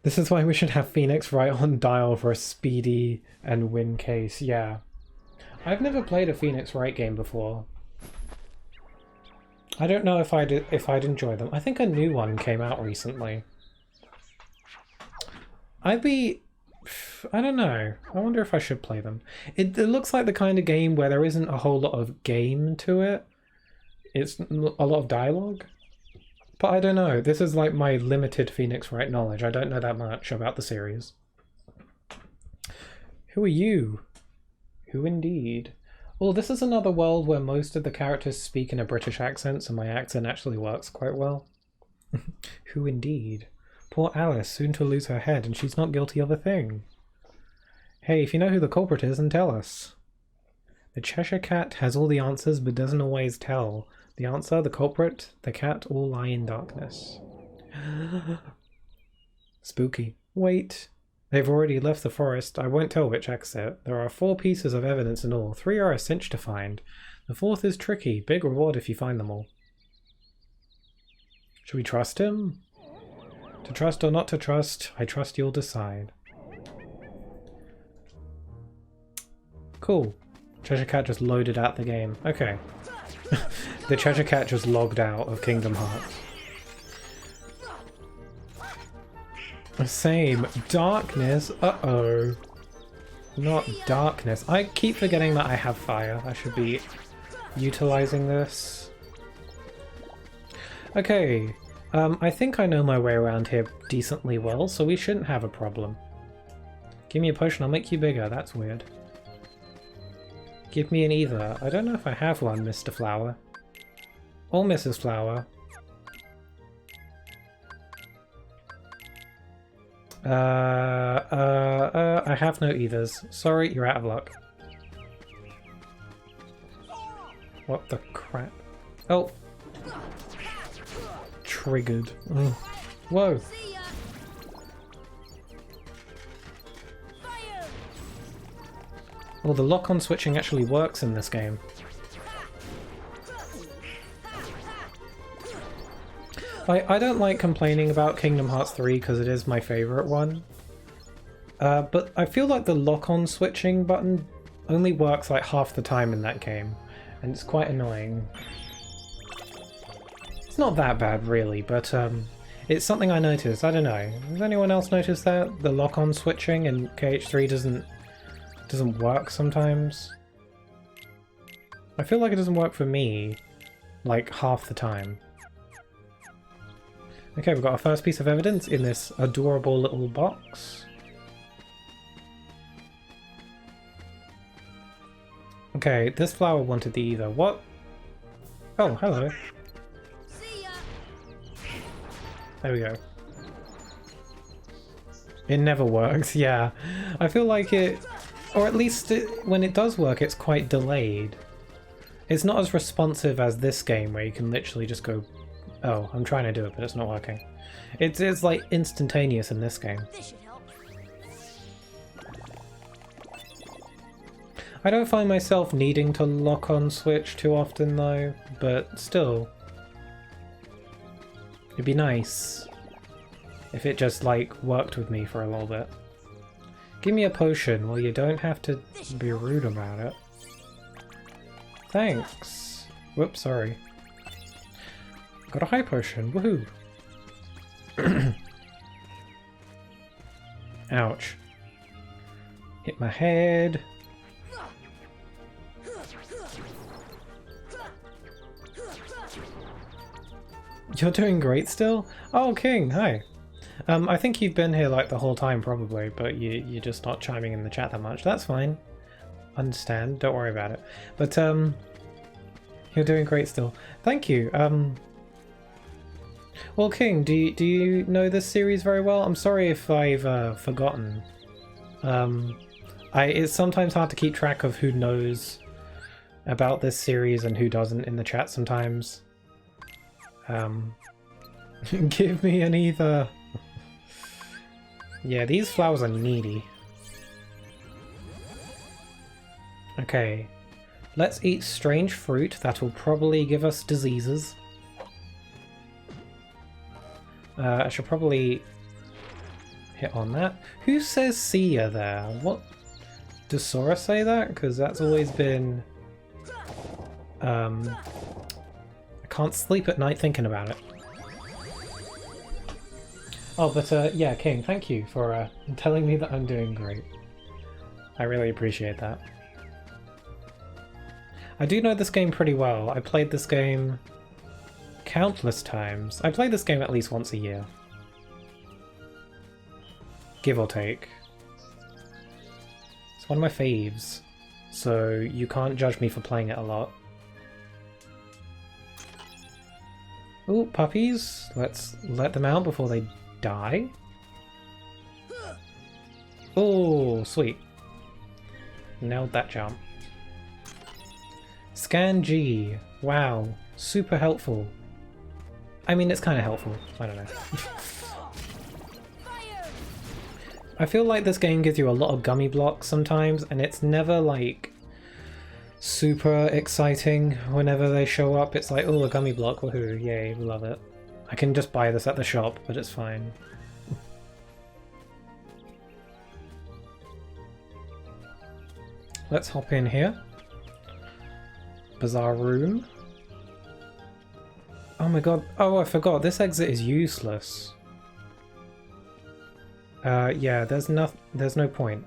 This is why we should have Phoenix right on dial for a speedy and win case, yeah. I've never played a Phoenix Wright game before. I don't know if I'd enjoy them. I think a new one came out recently. I'd be I don't know. I wonder if I should play them. It looks like the kind of game where there isn't a whole lot of game to it. It's a lot of dialogue. But I don't know. This is like my limited Phoenix Wright knowledge. I don't know that much about the series. Who are you? Who indeed? Well, this is another world where most of the characters speak in a British accent, so my accent actually works quite well. Who indeed? Poor Alice, soon to lose her head, and she's not guilty of a thing. Hey, if you know who the culprit is, then tell us. The Cheshire Cat has all the answers, but doesn't always tell. The answer, the culprit, the cat all lie in darkness. Spooky. Wait. They've already left the forest. I won't tell which exit. There are 4 pieces of evidence in all. 3 are a cinch to find. The 4th is tricky. Big reward if you find them all. Should we trust him? To trust or not to trust, I trust you'll decide. Cool. Cheshire Cat just loaded out the game. Okay. The Cheshire Cat just logged out of Kingdom Hearts. Same. Darkness. Uh-oh. Not darkness. I keep forgetting that I have fire. I should be utilizing this. Okay. I think I know my way around here decently well, so we shouldn't have a problem. Give me a potion, I'll make you bigger. That's weird. Give me an either. I don't know if I have one, Mr. Flower. Or Mrs. Flower. I have no ethers. Sorry, you're out of luck. What the crap? Oh. Triggered. Ugh. Whoa. Well, the lock-on switching actually works in this game. I don't like complaining about Kingdom Hearts 3 because it is my favourite one. But I feel like the lock-on switching button only works like half the time in that game, and it's quite annoying. It's not that bad really, but it's something I noticed. I don't know. Has anyone else noticed that? The lock-on switching in KH3 doesn't work sometimes? I feel like it doesn't work for me like half the time. Okay, we've got our first piece of evidence in this adorable little box. Okay, this flower wanted the ether. What? Oh, hello. There we go. It never works, yeah. I feel like it, or at least when it does work, it's quite delayed. It's not as responsive as this game where you can literally just go, oh, I'm trying to do it, but it's not working. It's like instantaneous in this game. I don't find myself needing to lock on switch too often though, but still. It'd be nice if it just like worked with me for a little bit. Give me a potion. Well, you don't have to be rude about it. Thanks. Whoops, sorry. Got a high potion. Woohoo. Ouch. Hit my head. You're doing great still? Oh, King, hi. I think you've been here like the whole time probably, but you're just not chiming in the chat that much. That's fine. Understand, don't worry about it. But you're doing great still. Thank you. Well, King, do you know this series very well? I'm sorry if I've forgotten. It's sometimes hard to keep track of who knows about this series and who doesn't in the chat sometimes. Give me an ether. Yeah, these flowers are needy. Okay, let's eat strange fruit that will probably give us diseases. I should probably hit on that. Who says see ya there? What? Does Sora say that? Because that's always been... I can't sleep at night thinking about it. Oh, but yeah, King, thank you for telling me that I'm doing great. I really appreciate that. I do know this game pretty well. I played this game countless times. I play this game at least once a year. Give or take. It's one of my faves, so you can't judge me for playing it a lot. Ooh, puppies. Let's let them out before they die. Oh, sweet. Nailed that jump. Scan G. Wow. Super helpful. I mean, it's kind of helpful. I don't know. I feel like this game gives you a lot of gummy blocks sometimes, and it's never like super exciting whenever they show up. It's like, oh, a gummy block, woohoo, yay, we love it. I can just buy this at the shop, but it's fine. Let's hop in here. Bizarre room. Oh my god, oh I forgot, this exit is useless. Yeah, there's no point.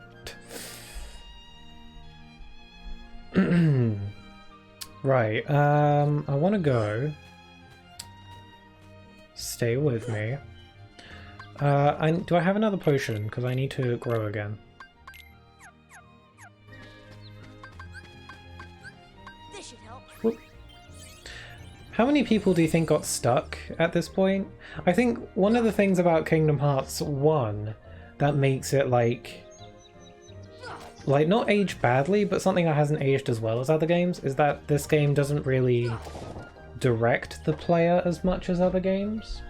Right, I want to go. Stay with me. Do I have another potion? Because I need to grow again. This should help. Whoop. How many people do you think got stuck at this point? I think one of the things about Kingdom Hearts 1 that makes it like not age badly, but something that hasn't aged as well as other games, is that this game doesn't really direct the player as much as other games.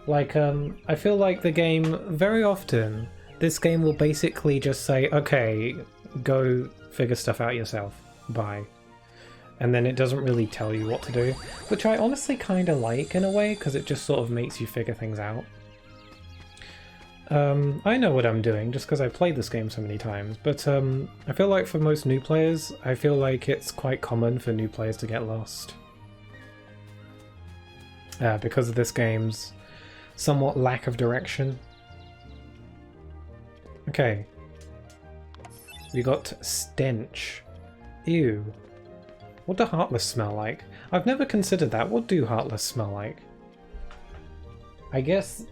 Like, I feel like the game, very often, this game will basically just say, okay, go figure stuff out yourself, bye. And then it doesn't really tell you what to do, which I honestly kind of like in a way, because it just sort of makes you figure things out. I know what I'm doing just because I've played this game so many times, but I feel like for most new players, I feel like it's quite common for new players to get lost. Because of this game's somewhat lack of direction. Okay. We got stench. Ew. What do Heartless smell like? I've never considered that. What do Heartless smell like? I guess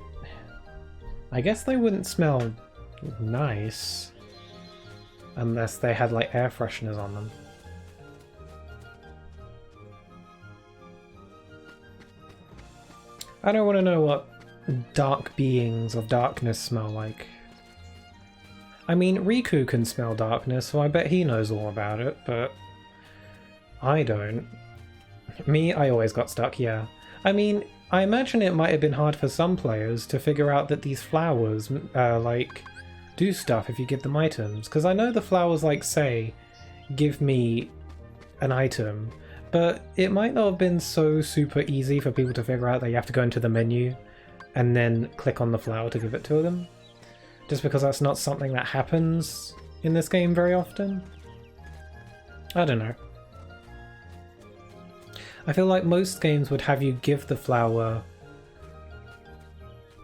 they wouldn't smell nice unless they had like air fresheners on them. I don't want to know what dark beings of darkness smell like. I mean, Riku can smell darkness, so I bet he knows all about it, but I don't. Me, I always got stuck, yeah. I mean, I imagine it might have been hard for some players to figure out that these flowers, like, do stuff if you give them items. Because I know the flowers, like, say, give me an item, but it might not have been so super easy for people to figure out that you have to go into the menu and then click on the flower to give it to them. Just because that's not something that happens in this game very often. I don't know. I feel like most games would have you give the flower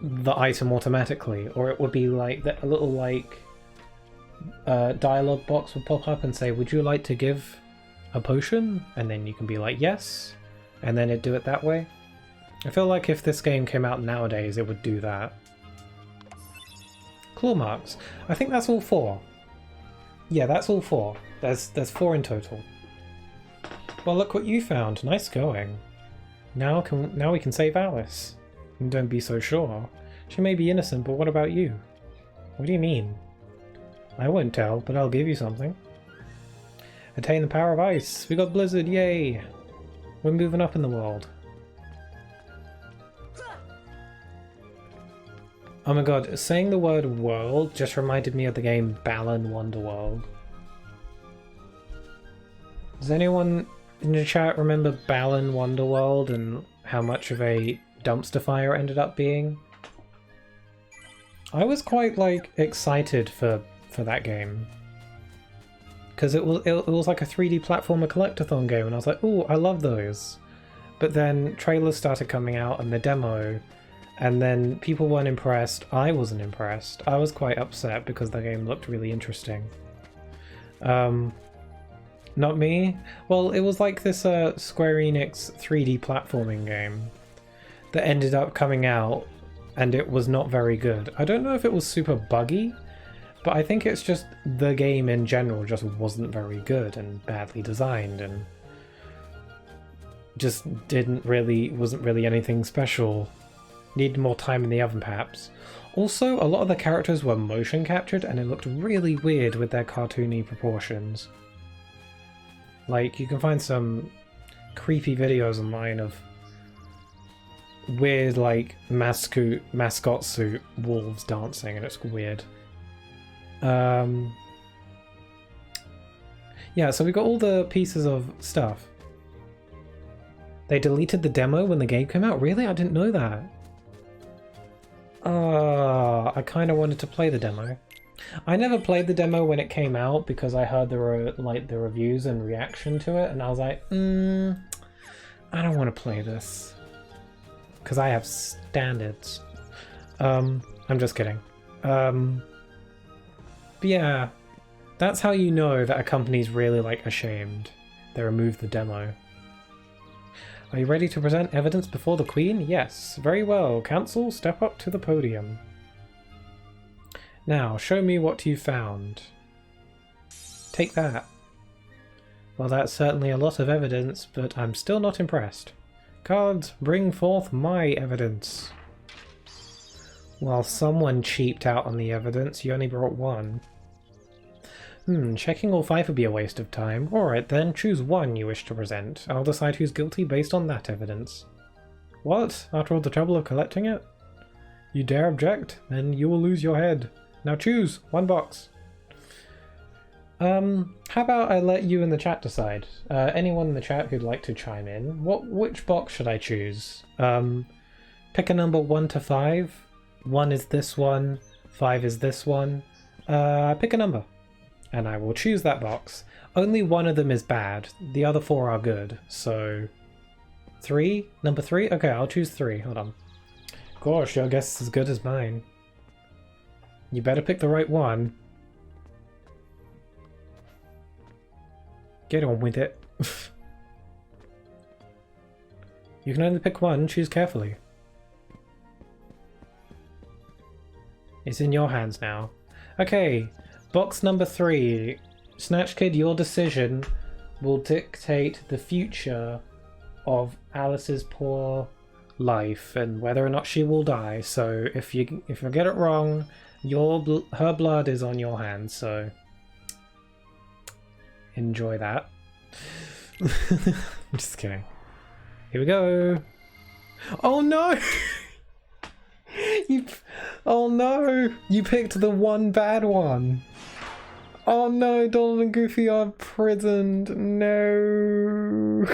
the item automatically, or it would be like a little like dialogue box would pop up and say, would you like to give a potion? And then you can be like, yes, and then it'd do it that way. I feel like if this game came out nowadays, it would do that. Claw marks. I think that's all 4. Yeah, that's all 4. There's 4 in total. Well, look what you found. Nice going. Now we can save Alice. And don't be so sure. She may be innocent, but what about you? What do you mean? I won't tell, but I'll give you something. Attain the power of ice. We got Blizzard, yay! We're moving up in the world. Oh my god, saying the word world just reminded me of the game Balan Wonderworld. Does anyone in the chat remember Balan Wonderworld and how much of a dumpster fire it ended up being? I was quite like excited for that game. Because it was like a 3D platformer collectathon game and I was like, ooh, I love those. But then trailers started coming out and the demo, And then people weren't impressed. I wasn't impressed. I was quite upset because the game looked really interesting. Not me? Well, it was like this Square Enix 3D platforming game that ended up coming out, and it was not very good. I don't know if it was super buggy, but I think it's just the game in general just wasn't very good and badly designed and just wasn't really anything special. Needed more time in the oven perhaps. Also, a lot of the characters were motion captured and it looked really weird with their cartoony proportions. Like, you can find some creepy videos online of weird, like, mascot suit wolves dancing, and it's weird. Yeah, so we got all the pieces of stuff. They deleted the demo when the game came out? Really? I didn't know that. I kind of wanted to play the demo. I never played the demo when it came out because I heard there were like the reviews and reaction to it, and I was like, I don't want to play this because I have standards. I'm just kidding. But yeah, that's how you know that a company's really like ashamed. They removed the demo. Are you ready to present evidence before the Queen? Yes. Very well. Council, step up to the podium. Now, show me what you found. Take that. Well, that's certainly a lot of evidence, but I'm still not impressed. Cards, bring forth my evidence. Well, someone cheaped out on the evidence. You only brought one. Checking all 5 would be a waste of time. Alright then, choose one you wish to present. I'll decide who's guilty based on that evidence. What? After all the trouble of collecting it? You dare object? Then you will lose your head. Now choose! One box. How about I let you in the chat decide? Anyone in the chat who'd like to chime in? Which box should I choose? Pick a number 1 to 5. 1 is this one, 5 is this one. Pick a number. And I will choose that box. Only one of them is bad. The other 4 are good. So 3? Number 3? Okay, I'll choose 3. Hold on. Gosh, your guess is as good as mine. You better pick the right one. Get on with it. You can only pick one. Choose carefully. It's in your hands now. Okay. Box number 3. Snatch Kid, your decision will dictate the future of Alice's poor life and whether or not she will die. So if you get it wrong, her blood is on your hands. So enjoy that. I'm just kidding. Here we go. Oh no! Oh no! You picked the one bad one. Oh no, Donald and Goofy are imprisoned. No.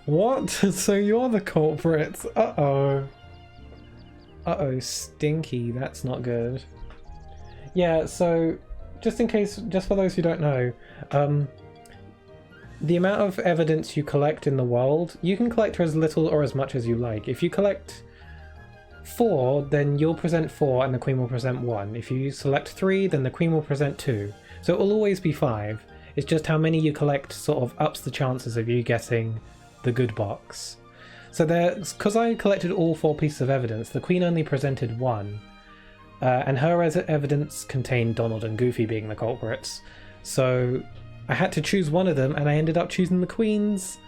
What? So you're the culprits? Uh-oh. Uh-oh, stinky. That's not good. Yeah, so just in case, just for those who don't know, the amount of evidence you collect in the world, you can collect as little or as much as you like. If you collect 4, then you'll present 4 and the Queen will present 1. If you select 3, then the Queen will present 2. So it will always be 5. It's just how many you collect sort of ups the chances of you getting the good box. So because I collected all 4 pieces of evidence, the Queen only presented 1. And her evidence contained Donald and Goofy being the culprits. So I had to choose one of them and I ended up choosing the Queen's.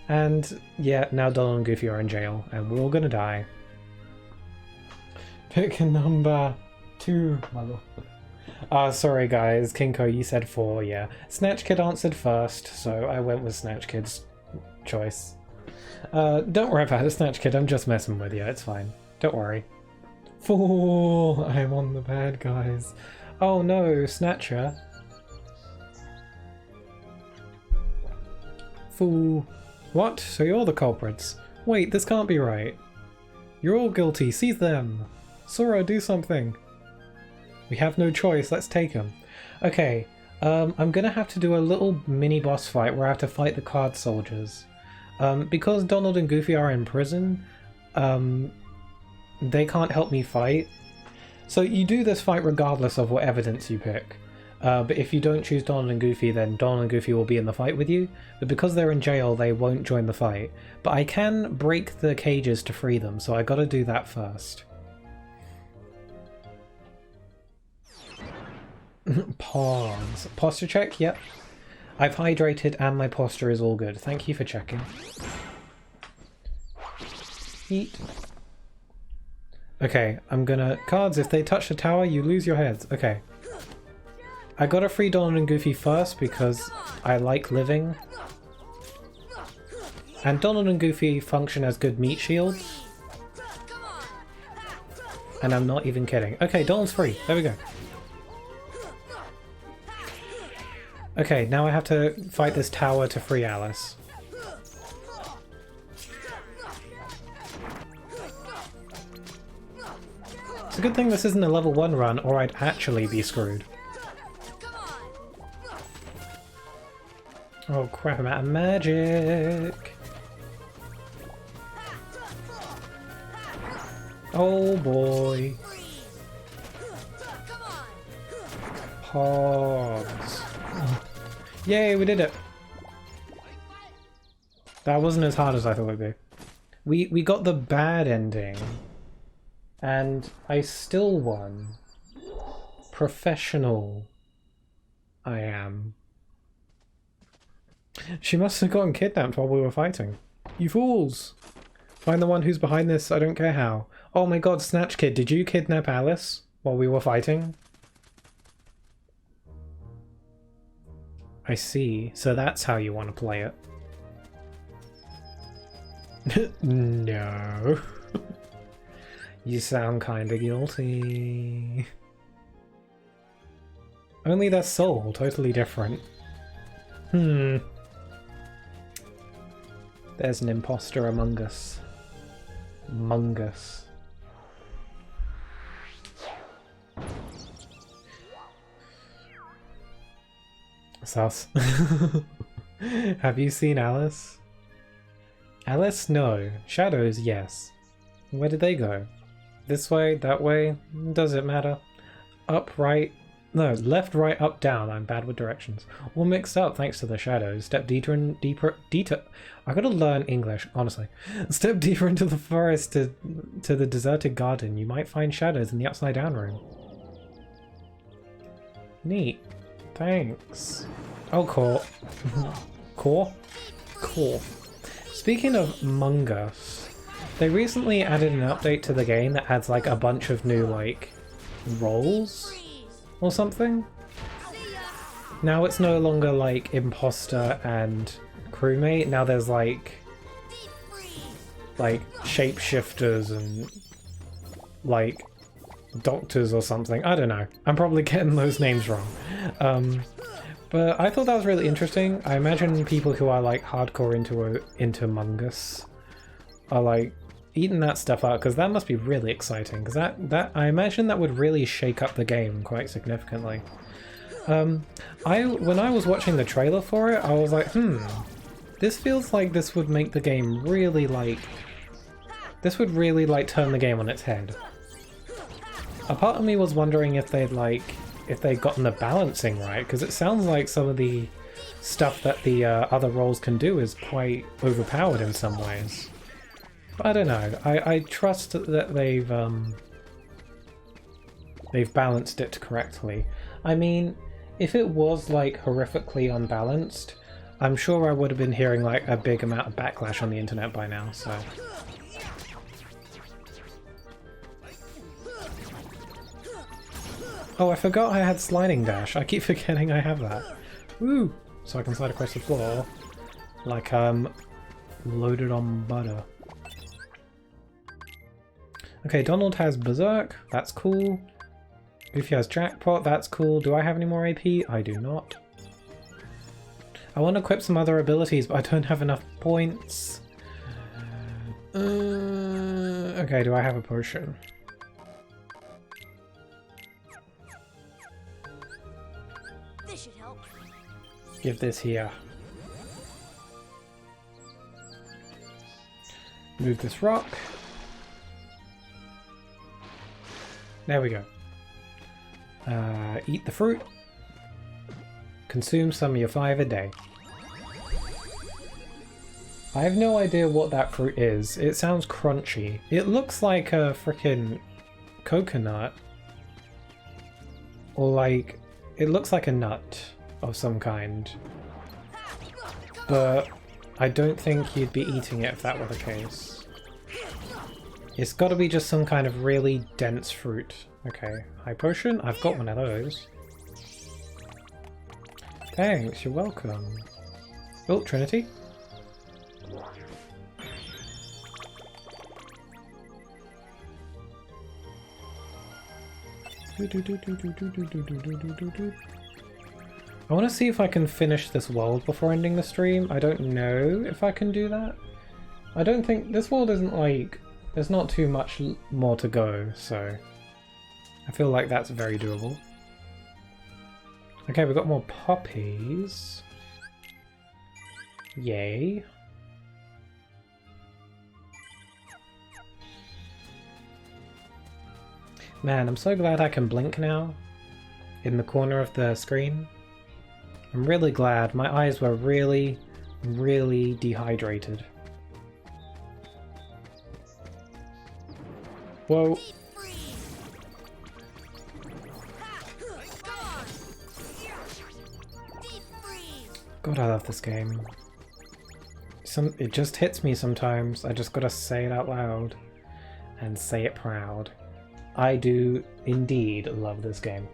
And yeah, now Donald and Goofy are in jail and we're all gonna die. Pick a number 2, my lord. Sorry guys, Kinko, you said 4, yeah. Snatch Kid answered first, so I went with Snatch Kid's choice. Don't worry about it, Snatch Kid, I'm just messing with you, it's fine. Don't worry. 4! I'm on the bad guys. Oh no, Snatcher. Fool. What? So you're the culprits? Wait, this can't be right. You're all guilty, seize them! Sora, do something! We have no choice, let's take them. Okay, I'm gonna have to do a little mini boss fight where I have to fight the card soldiers. Because Donald and Goofy are in prison, they can't help me fight. So you do this fight regardless of what evidence you pick. But if you don't choose Donald and Goofy, then Donald and Goofy will be in the fight with you. But because they're in jail, they won't join the fight. But I can break the cages to free them, so I gotta do that first. Pause. Posture check? Yep. I've hydrated and my posture is all good. Thank you for checking. Eat. Okay, I'm gonna... Cards, if they touch the tower, you lose your heads. Okay. I gotta free Donald and Goofy first because I like living. And Donald and Goofy function as good meat shields. And I'm not even kidding. Okay, Donald's free. There we go. Okay, now I have to fight this tower to free Alice. It's a good thing this isn't a level 1 run, or I'd actually be screwed. Oh crap, I'm out of magic! Oh boy! Pogs. Yay, we did it! That wasn't as hard as I thought it would be. We got the bad ending. And I still won. Professional. I am. She must have gotten kidnapped while we were fighting. You fools! Find the one who's behind this, I don't care how. Oh my god, Snatch Kid, did you kidnap Alice while we were fighting? I see. So that's how you want to play it. No. You sound kinda guilty. Only their soul, totally different. There's an imposter among us. Among us. Sus. Have you seen Alice? Alice? No. Shadows? Yes. Where did they go? This way? That way? Does it matter? Up, right? No, left, right, up, down. I'm bad with directions. All mixed up thanks to the shadows. Step deeper and deeper. I gotta learn English, honestly. Step deeper into the forest to the deserted garden. You might find shadows in the upside down room. Neat. Thanks. Oh, core. Core? Core. Speaking of Among Us, they recently added an update to the game that adds like a bunch of new like roles or something. Now it's no longer like imposter and crewmate. Now there's like shapeshifters and like doctors or something. I don't know. I'm probably getting those names wrong. But I thought that was really interesting. I imagine people who are like hardcore into Among Us are like eating that stuff out, because that must be really exciting, because that I imagine that would really shake up the game quite significantly. When I was watching the trailer for it, I was like, this feels like this would make the game really like... This would really like turn the game on its head. A part of me was wondering if they'd gotten the balancing right, because it sounds like some of the stuff that the other roles can do is quite overpowered in some ways. But I don't know. I trust that they've balanced it correctly. I mean, if it was like horrifically unbalanced, I'm sure I would have been hearing like a big amount of backlash on the internet by now, so... Oh, I forgot I had sliding dash. I keep forgetting I have that. Woo! So I can slide across the floor like I'm loaded on butter. Okay, Donald has Berserk. That's cool. Goofy has Jackpot. That's cool. Do I have any more AP? I do not. I want to equip some other abilities, but I don't have enough points. Okay, do I have a potion? This should help. Give this here. move this rock. There we go. Eat the fruit. Consume some of your 5 a day. I have no idea what that fruit is. It sounds crunchy. It looks like a frickin' coconut. Or like... It looks like a nut of some kind. But I don't think you'd be eating it if that were the case. It's gotta be just some kind of really dense fruit. Okay, high potion? I've got one of those. Thanks, you're welcome. Oh, Trinity? I want to see if I can finish this world before ending the stream. I don't know if I can do that. I don't think... This world isn't like... There's not too much more to go, so... I feel like that's very doable. Okay, we've got more poppies. Yay. Man, I'm so glad I can blink now. In the corner of the screen. I'm really glad. My eyes were really, really dehydrated. Whoa. God, I love this game. It just hits me sometimes. I just gotta say it out loud. And say it proud. I do indeed love this game.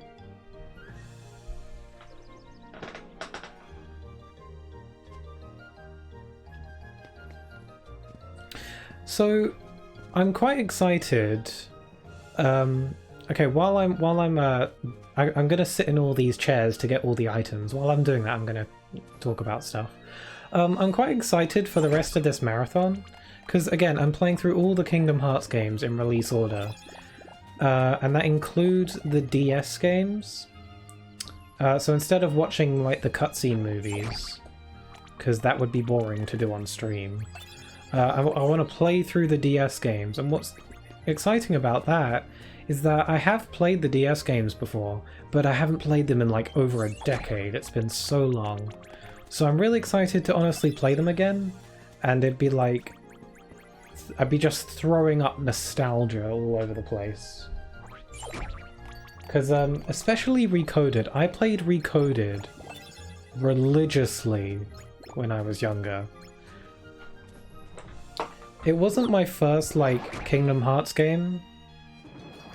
So, I'm quite excited. Okay, while I'm gonna sit in all these chairs to get all the items. While I'm doing that, I'm gonna talk about stuff. I'm quite excited for the rest of this marathon, because again, I'm playing through all the Kingdom Hearts games in release order, and that includes the DS games. So instead of watching like the cutscene movies, because that would be boring to do on stream, I want to play through the DS games. And what's exciting about that is that I have played the DS games before, but I haven't played them in like over a decade. It's been so long. So I'm really excited to honestly play them again, and it'd be like... I'd be just throwing up nostalgia all over the place. Because, especially Recoded. I played Recoded religiously when I was younger. It wasn't my first, like, Kingdom Hearts game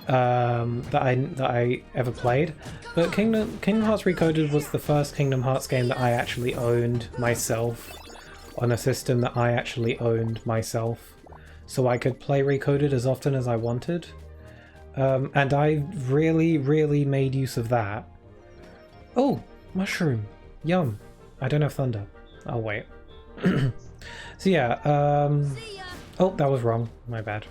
that I ever played, but Kingdom Hearts Recoded was the first Kingdom Hearts game that I actually owned myself on a system that I actually owned myself, so I could play Recoded as often as I wanted. And I really, really made use of that. Oh, mushroom. Yum. I don't have thunder. I'll wait. So yeah, oh, that was wrong. My bad.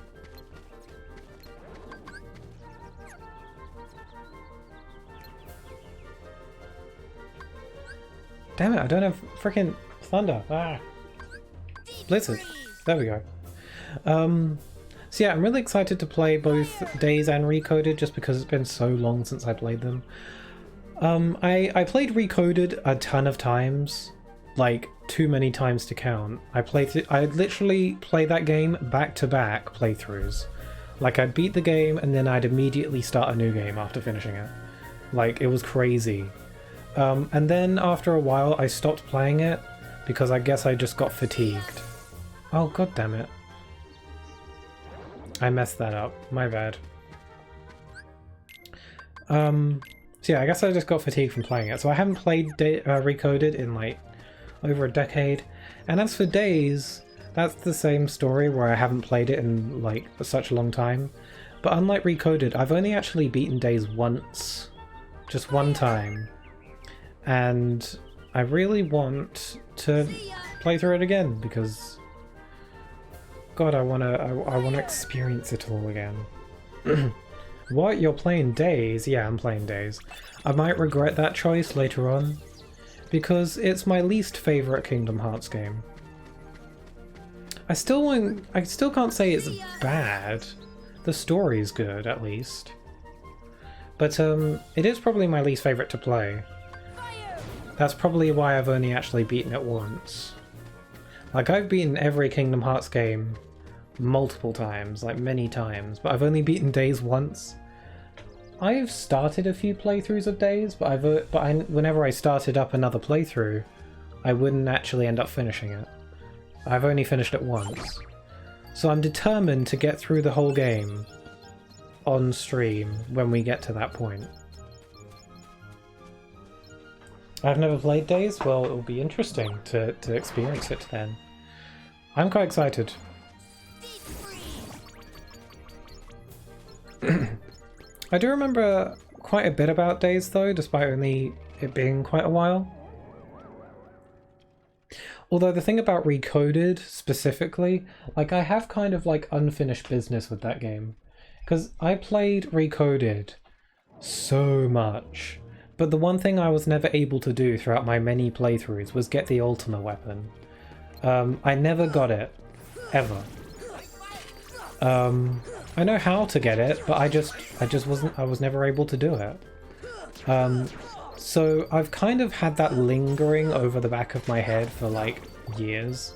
Damn it, I don't have freaking thunder. Ah. Blizzard. There we go. So yeah, I'm really excited to play both Days and Recoded just because it's been so long since I played them. I played Recoded a ton of times, like too many times to count. I literally played that game back-to-back playthroughs. Like I'd beat the game and then I'd immediately start a new game after finishing it. Like it was crazy. And then after a while I stopped playing it because I guess I just got fatigued. Oh god damn it. I messed that up. My bad. So yeah, I guess I just got fatigued from playing it. So I haven't played Recoded in like over a decade. And as for Days, that's the same story where I haven't played it in like such a long time. But unlike Recoded, I've only actually beaten Days once. Just one time. And I really want to play through it again because God, I wanna experience it all again. What? You're playing Days? Yeah, I'm playing Days. I might regret that choice later on, because it's my least favourite Kingdom Hearts game. I still can't say it's bad. The story's good, at least. But it is probably my least favourite to play. That's probably why I've only actually beaten it once. Like, I've beaten every Kingdom Hearts game multiple times, like many times, but I've only beaten Days once. I've started a few playthroughs of Days, but whenever I started up another playthrough, I wouldn't actually end up finishing it. I've only finished it once. So I'm determined to get through the whole game on stream when we get to that point. I've never played Days. Well, it'll be interesting to experience it then. I'm quite excited. I do remember quite a bit about Days though, despite only it being quite a while. Although the thing about Recoded specifically, like I have kind of like unfinished business with that game. Because I played Recoded so much, but the one thing I was never able to do throughout my many playthroughs was get the Ultima weapon. I never got it, ever. I know how to get it, but I was never able to do it. So I've kind of had that lingering over the back of my head for like years,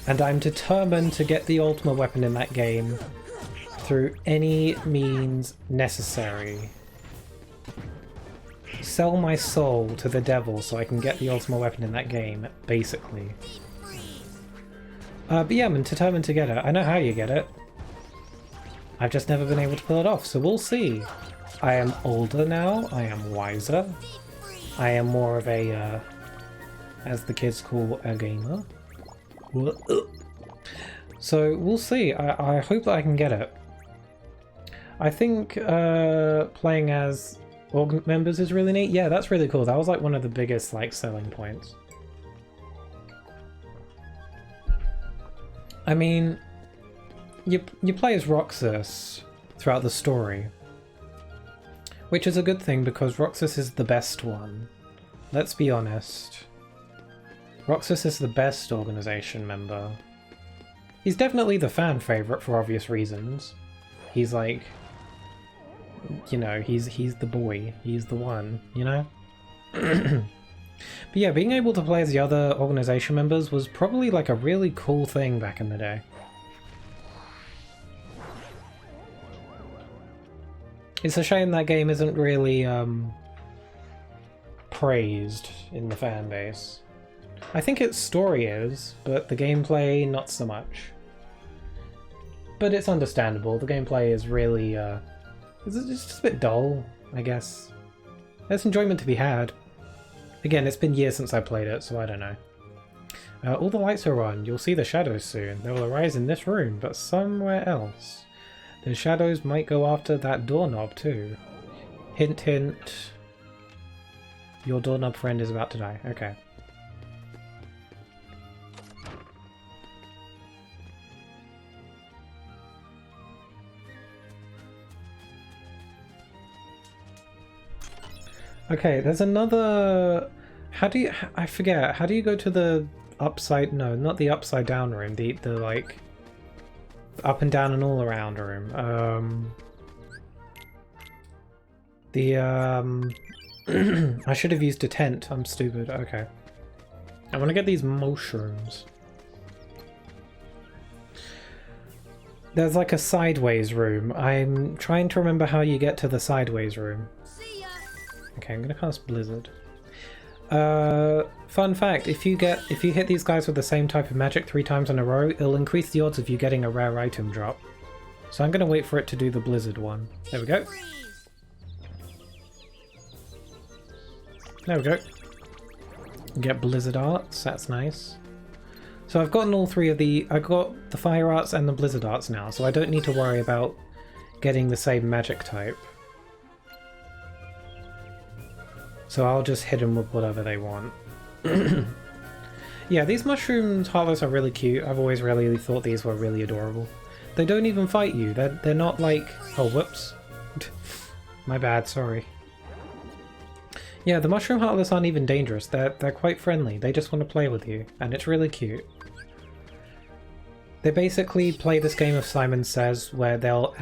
and I'm determined to get the Ultima weapon in that game through any means necessary. Sell my soul to the devil so I can get the Ultima weapon in that game, basically. But yeah, I'm determined to get it. I know how you get it. I've just never been able to pull it off, so we'll see. I am older now, I am wiser. I am more of a, as the kids call, a gamer. So we'll see. I hope that I can get it. I think playing as org members is really neat. Yeah, that's really cool. That was like one of the biggest like selling points. I mean, you play as Roxas throughout the story, which is a good thing because Roxas is the best one. Let's be honest. Roxas is the best organization member. He's definitely the fan favorite for obvious reasons. He's like, you know, he's the boy. He's the one, you know? But yeah, being able to play as the other organization members was probably like a really cool thing back in the day. It's a shame that game isn't really praised in the fan base. I think its story is, but the gameplay not so much. But it's understandable. The gameplay is really it's just a bit dull, I guess. There's enjoyment to be had. Again, it's been years since I played it, so I don't know. All the lights are on. You'll see the shadows soon. They will arise in this room, but somewhere else. The shadows might go after that doorknob too. Hint, hint. Your doorknob friend is about to die. Okay. Okay, there's another... How do you... I forget. How do you go to the upside... No, not the upside down room. The like... up and down and all around room. I should have used a tent. I'm stupid. Okay. I want to get these mushrooms. There's like a sideways room. I'm trying to remember how you get to the sideways room. Okay, I'm gonna cast Blizzard. Fun fact, if you hit these guys with the same type of magic 3 times in a row, it'll increase the odds of you getting a rare item drop. So I'm gonna wait for it to do the Blizzard one. There we go. There we go. Get Blizzard arts, that's nice. So I've gotten all 3 of I've got the fire arts and the Blizzard arts now, so I don't need to worry about getting the same magic type. So I'll just hit them with whatever they want. Yeah, these mushrooms heartless are really cute. I've always really thought these were really adorable. They don't even fight you. They're not like... Oh, whoops. My bad, sorry. Yeah, the mushroom heartless aren't even dangerous. They're quite friendly. They just want to play with you, and it's really cute. They basically play this game of Simon Says where they'll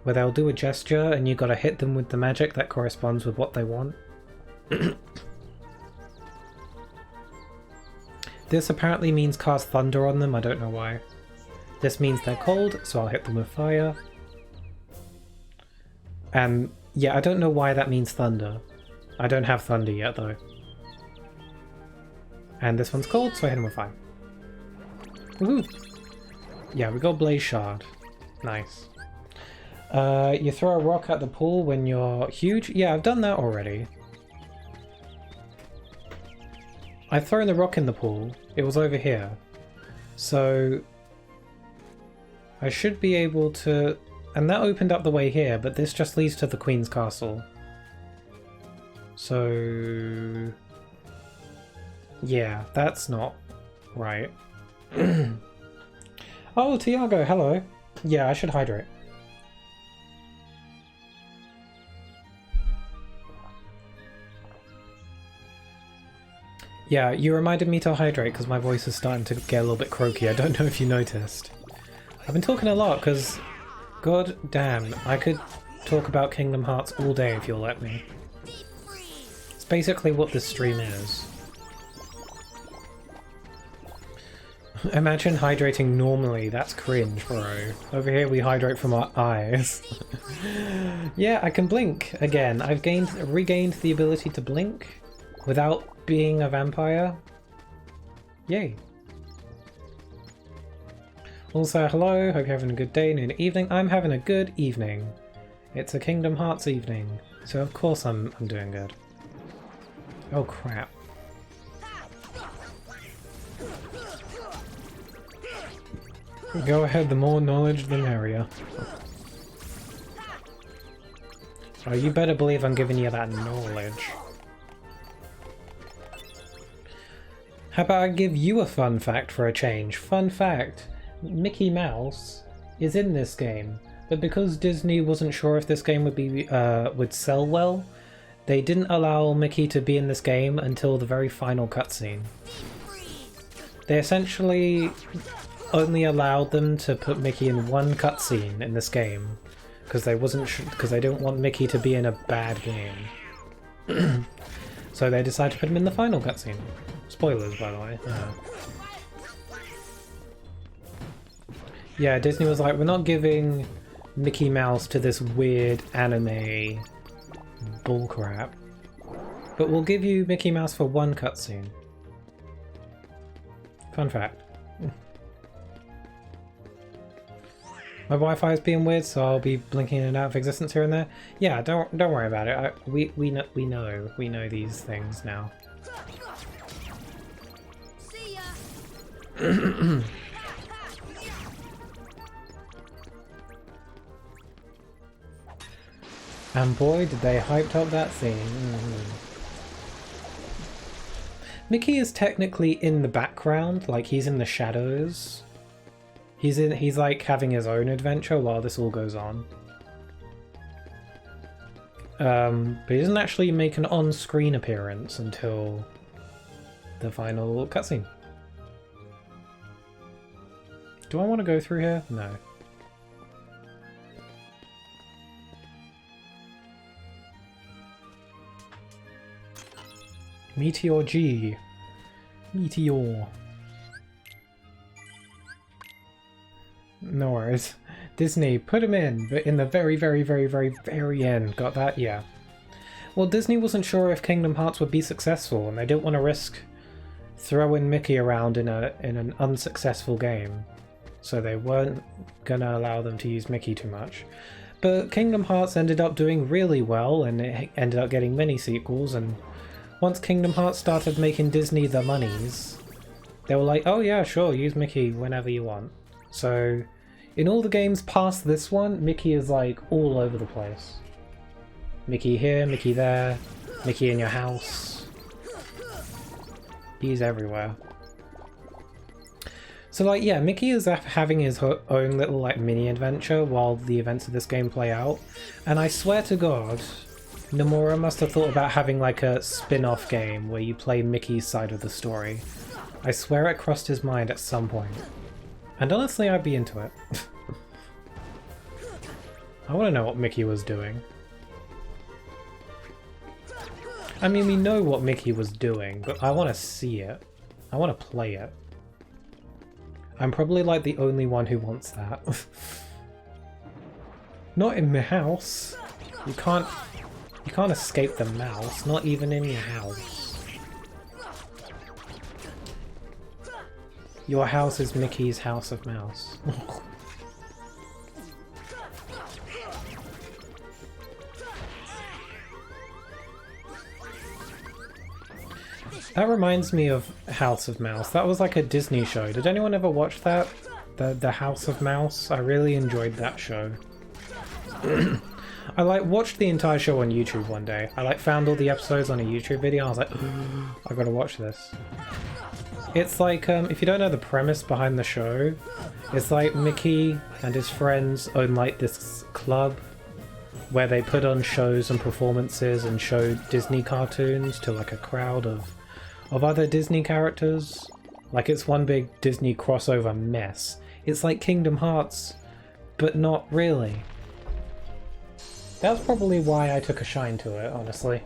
do a gesture and you gotta hit them with the magic that corresponds with what they want. This apparently means cast thunder on them, I don't know why. This means they're cold, so I'll hit them with fire. And yeah, I don't know why that means thunder. I don't have thunder yet though. And this one's cold, so I hit him with fire. Woohoo! Yeah, we got Blaze Shard. Nice. You throw a rock at the pool when you're huge? Yeah, I've done that already. I've thrown the rock in the pool. It was over here. So I should be able to... And that opened up the way here, but this just leads to the Queen's Castle. So... yeah, that's not right. Oh, Tiago, hello. Yeah, I should hydrate. Yeah, you reminded me to hydrate because my voice is starting to get a little bit croaky. I don't know if you noticed. I've been talking a lot because, god damn, I could talk about Kingdom Hearts all day if you'll let me. It's basically what this stream is. Imagine hydrating normally, that's cringe, bro. Over here we hydrate from our eyes. Yeah, I can blink again. I've regained the ability to blink without being a vampire. Yay. Also, hello, hope you're having a good day, noon, evening. I'm having a good evening. It's a Kingdom Hearts evening, so of course I'm doing good. Oh crap. Go ahead, the more knowledge the merrier. Oh, you better believe I'm giving you that knowledge. How about I give you a fun fact for a change? Fun fact, Mickey Mouse is in this game, but because Disney wasn't sure if this game would sell well, they didn't allow Mickey to be in this game until the very final cutscene. They essentially only allowed them to put Mickey in one cutscene in this game because they didn't want Mickey to be in a bad game. So they decided to put him in the final cutscene. Spoilers, by the way. Yeah, Disney was like, we're not giving Mickey Mouse to this weird anime bullcrap, but we'll give you Mickey Mouse for one cutscene. Fun fact. My Wi-Fi is being weird, so I'll be blinking in and out of existence here and there. Yeah, don't worry about it. We know these things now. See ya. And boy, did they hyped up that scene. Mickey is technically in the background, like he's in the shadows. He's like having his own adventure while this all goes on. But he doesn't actually make an on-screen appearance until the final cutscene. Do I want to go through here? No. Meteor G. Meteor. No worries. Disney, put him in, but in the very, very, very, very, very end. Got that? Yeah. Well, Disney wasn't sure if Kingdom Hearts would be successful, and they didn't want to risk throwing Mickey around in an unsuccessful game. So they weren't gonna allow them to use Mickey too much. But Kingdom Hearts ended up doing really well, and it ended up getting many sequels, and once Kingdom Hearts started making Disney the monies, they were like, oh yeah, sure, use Mickey whenever you want. So, in all the games past this one, Mickey is like all over the place. Mickey here, Mickey there, Mickey in your house. He's everywhere. So like, yeah, Mickey is having his own little like mini adventure while the events of this game play out. And I swear to God, Nomura must have thought about having like a spin-off game where you play Mickey's side of the story. I swear it crossed his mind at some point. And honestly, I'd be into it. I want to know what Mickey was doing. I mean, we know what Mickey was doing, but I want to see it. I want to play it. I'm probably like the only one who wants that. Not in my house. You can't escape the mouse, not even in your house. Your house is Mickey's house of mouse. That reminds me of House of Mouse. That was like a Disney show. Did anyone ever watch that? The House of Mouse? I really enjoyed that show. I like watched the entire show on YouTube one day. I like found all the episodes on a YouTube video. I was like, I gotta watch this. It's like, if you don't know the premise behind the show, it's like Mickey and his friends own like this club where they put on shows and performances and show Disney cartoons to like a crowd of other Disney characters. Like it's one big Disney crossover mess. It's like Kingdom Hearts, but not really. That's probably why I took a shine to it, honestly.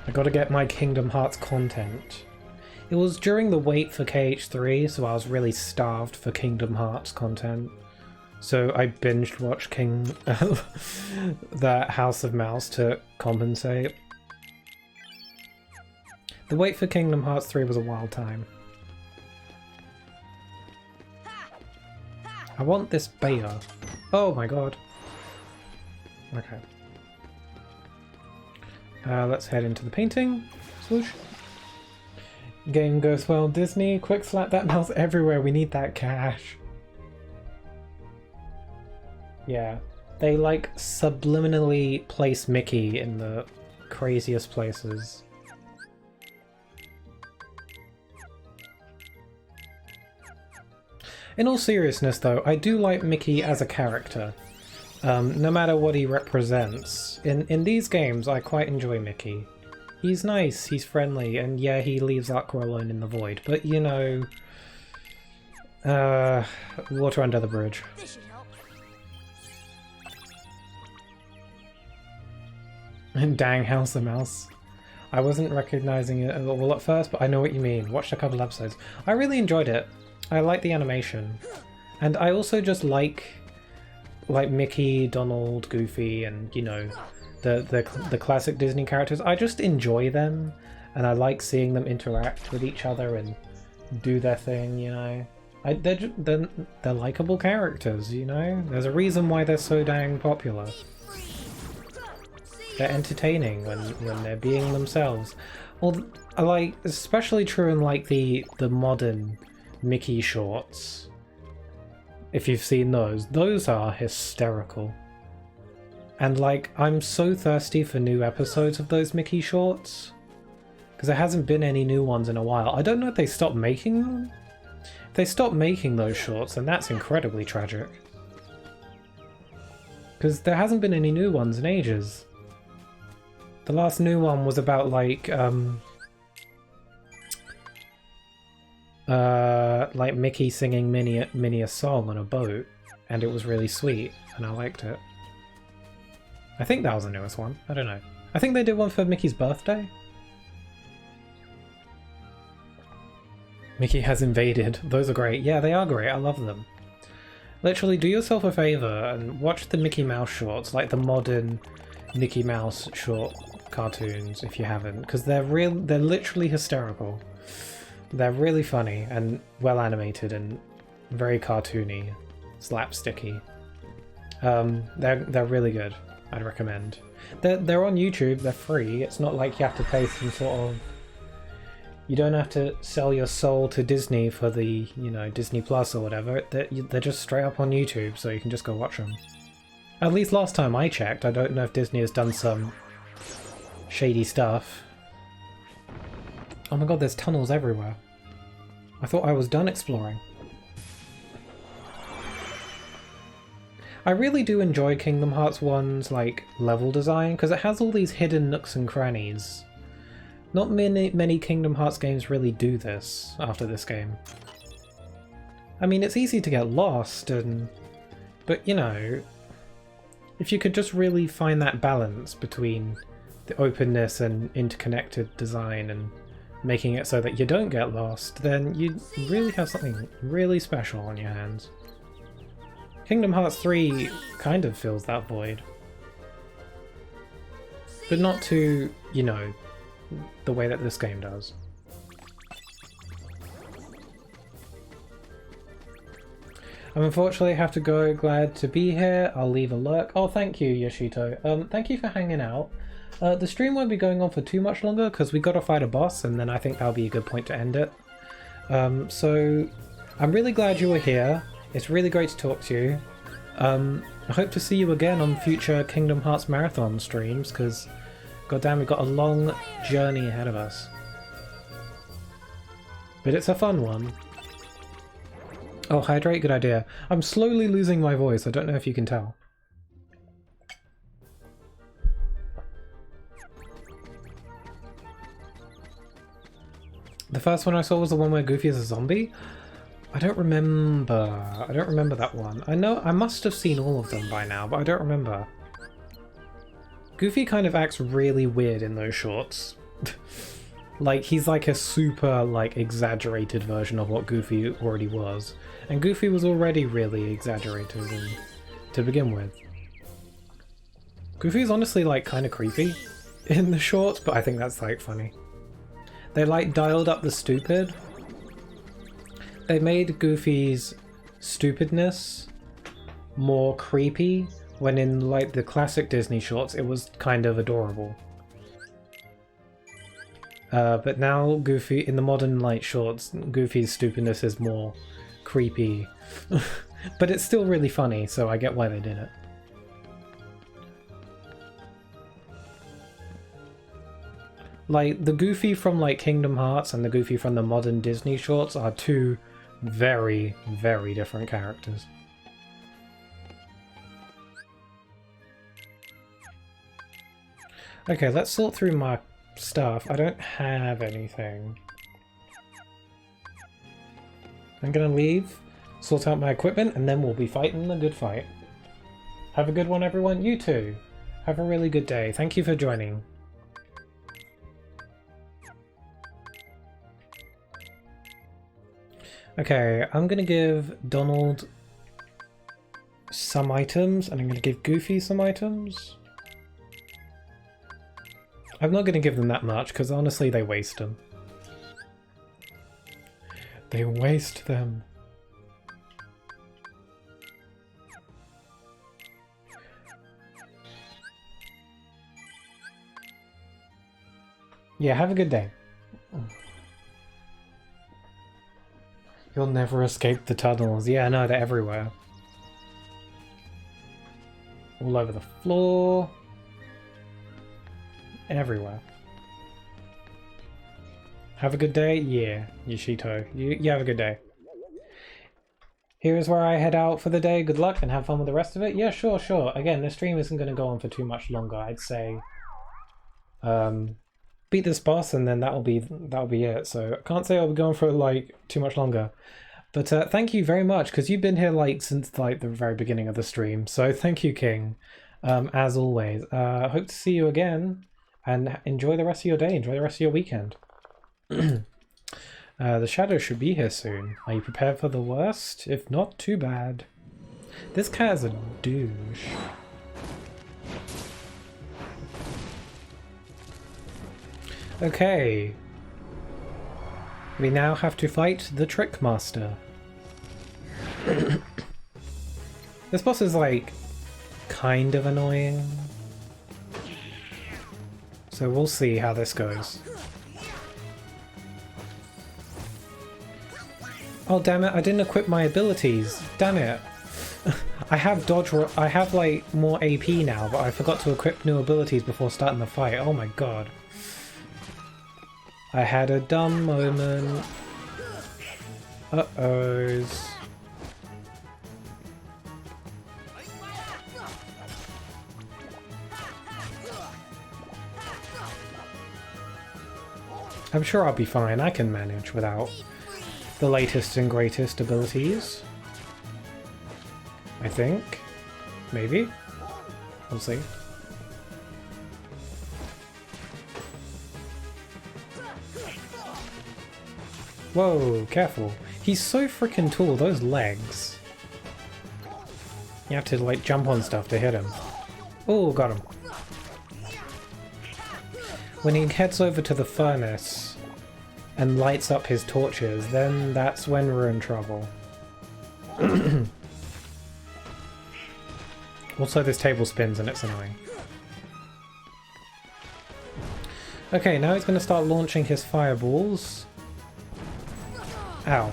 I gotta get my Kingdom Hearts content. It was during the wait for KH3, so I was really starved for Kingdom Hearts content. So I binged watched that House of Mouse to compensate. The wait for Kingdom Hearts 3 was a wild time. I want this beta. Oh my god. Okay. Let's head into the painting. Swoosh. Game goes well. Disney, quick slap that mouse everywhere. We need that cash. Yeah. They like subliminally place Mickey in the craziest places. In all seriousness though, I do like Mickey as a character. No matter what he represents. In these games, I quite enjoy Mickey. He's nice, he's friendly, and yeah, he leaves Aqua alone in the void, but you know... water under the bridge. Dang, House of Mouse. I wasn't recognizing it at all at first, but I know what you mean. Watched a couple episodes. I really enjoyed it. I like the animation. And I also just like Mickey, Donald, Goofy, and, you know, the classic Disney characters. I just enjoy them, and I like seeing them interact with each other and do their thing, you know. They're likable characters, you know? There's a reason why they're so dang popular. They're entertaining when they're being themselves. Well, like, especially true in like the modern Mickey shorts. If you've seen those are hysterical. And like, I'm so thirsty for new episodes of those Mickey shorts. Because there hasn't been any new ones in a while. I don't know if they stopped making them. If they stopped making those shorts, then that's incredibly tragic. Because there hasn't been any new ones in ages. The last new one was about like Mickey singing Minnie a song on a boat, and it was really sweet, and I liked it. I think that was the newest one. I don't know. I think they did one for Mickey's birthday. Mickey has invaded. Those are great. Yeah, they are great. I love them. Literally, do yourself a favor and watch the Mickey Mouse shorts, like the modern Mickey Mouse short cartoons, if you haven't, because they're literally hysterical. They're really funny and well animated and very cartoony, slapsticky. They're really good. I'd recommend. They're on YouTube. They're free. It's not like you have to pay some sort of. You don't have to sell your soul to Disney for the, you know, Disney Plus or whatever. They're just straight up on YouTube, so you can just go watch them. At least last time I checked. I don't know if Disney has done some shady stuff. Oh my god, there's tunnels everywhere. I thought I was done exploring. I really do enjoy Kingdom Hearts 1's like level design, because it has all these hidden nooks and crannies Not many Kingdom Hearts games really do this after this game. I mean, it's easy to get lost, but you know, if you could just really find that balance between the openness and interconnected design and making it so that you don't get lost, then you really have something really special on your hands. Kingdom Hearts 3 kind of fills that void. But not to, you know, the way that this game does. I unfortunately have to go. Glad to be here. I'll leave a lurk. Oh, thank you, Yoshito. Thank you for hanging out. The stream won't be going on for too much longer because we got to fight a boss, and then I think that'll be a good point to end it. So I'm really glad you were here. It's really great to talk to you. I hope to see you again on future Kingdom Hearts Marathon streams because, goddamn, we've got a long journey ahead of us. But it's a fun one. Oh, hydrate, good idea. I'm slowly losing my voice, I don't know if you can tell. The first one I saw was the one where Goofy is a zombie? I don't remember that one. I know I must have seen all of them by now, but I don't remember. Goofy kind of acts really weird in those shorts. Like, he's like a super, like, exaggerated version of what Goofy already was. And Goofy was already really exaggerated to begin with. Goofy is honestly, like, kind of creepy in the shorts, but I think that's, like, funny. They, like, dialed up the stupid. They made Goofy's stupidness more creepy, when in, like, the classic Disney shorts, it was kind of adorable. But now Goofy, in the modern light shorts, Goofy's stupidness is more creepy. But it's still really funny, so I get why they did it. Like, the Goofy from, like, Kingdom Hearts and the Goofy from the modern Disney shorts are two very, very different characters. Okay, let's sort through my stuff. I don't have anything. I'm gonna leave, sort out my equipment, and then we'll be fighting the good fight. Have a good one, everyone. You too. Have a really good day. Thank you for joining. Okay, I'm gonna give Donald some items, and I'm gonna give Goofy some items. I'm not going to give them that much, because honestly they waste them. They waste them. Yeah, have a good day. You'll never escape the tunnels. Yeah, no, they're everywhere. All over the floor. Everywhere. Have a good day? Yeah, Yoshito. You have a good day. Here's where I head out for the day. Good luck and have fun with the rest of it. Yeah, sure. Again, this stream isn't going to go on for too much longer. I'd say beat this boss and then that'll be it. So I can't say I'll be going for like too much longer. But thank you very much, because you've been here like since like the very beginning of the stream. So thank you, King. As always. Hope to see you again. And enjoy the rest of your day, enjoy the rest of your weekend. The shadow should be here soon. Are you prepared for the worst? If not, too bad. This cat is a douche. Okay. We now have to fight the Trick Master. This boss is like kind of annoying. So we'll see how this goes. Oh damn it, I didn't equip my abilities. Damn it. I have dodge, I have like more AP now, but I forgot to equip new abilities before starting the fight. Oh my god. I had a dumb moment. Uh-ohs. I'm sure I'll be fine. I can manage without the latest and greatest abilities. I think. Maybe. We'll see. Whoa, careful. He's so freaking tall, those legs. You have to like jump on stuff to hit him. Oh, got him. When he heads over to the furnace and lights up his torches, then that's when we're in trouble. Also, this table spins and it's annoying. Okay, now he's going to start launching his fireballs. Ow.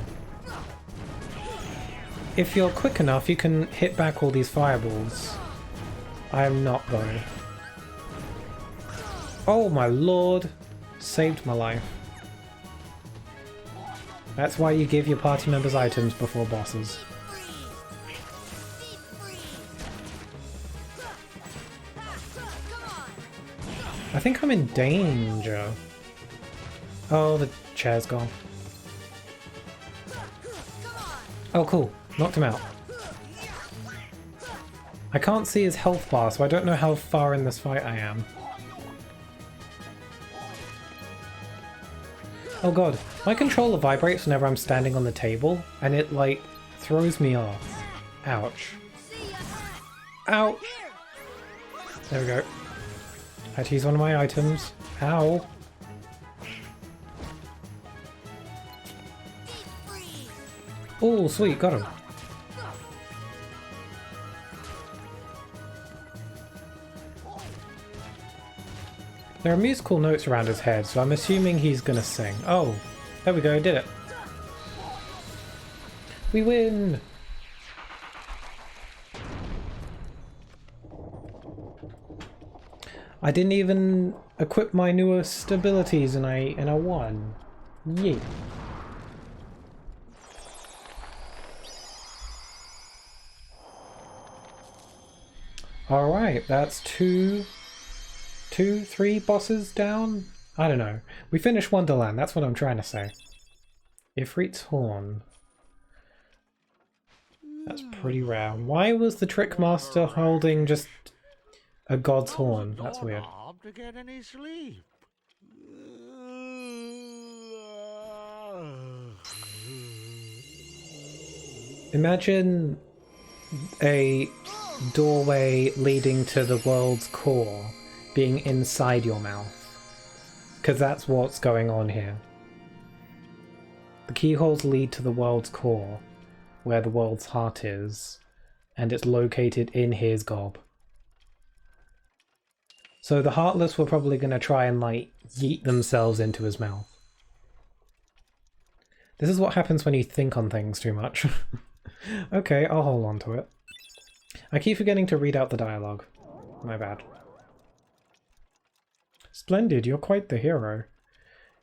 If you're quick enough, you can hit back all these fireballs. I am not though. Oh my lord! Saved my life. That's why you give your party members items before bosses. I think I'm in danger. Oh, the chair's gone. Oh cool, knocked him out. I can't see his health bar, so I don't know how far in this fight I am. Oh god, my controller vibrates whenever I'm standing on the table, and it like throws me off. Ouch. Ow! There we go. I had to use one of my items. Ow! Oh, sweet, got him. There are musical notes around his head, so I'm assuming he's gonna sing. Oh, there we go, did it. We win! I didn't even equip my newest abilities and I won. Yeet. Alright, that's three bosses down? I don't know. We finished Wonderland, that's what I'm trying to say. Ifrit's Horn. That's pretty rare. Why was the Trick Master holding just a god's horn? That's weird. To get any sleep. Imagine a doorway leading to the world's core being inside your mouth, because that's what's going on here. The keyholes lead to the world's core, where the world's heart is, and it's located in his gob. So the Heartless were probably going to try and like yeet themselves into his mouth. This is what happens when you think on things too much. Okay, I'll hold on to it. I keep forgetting to read out the dialogue. My bad. Splendid, you're quite the hero.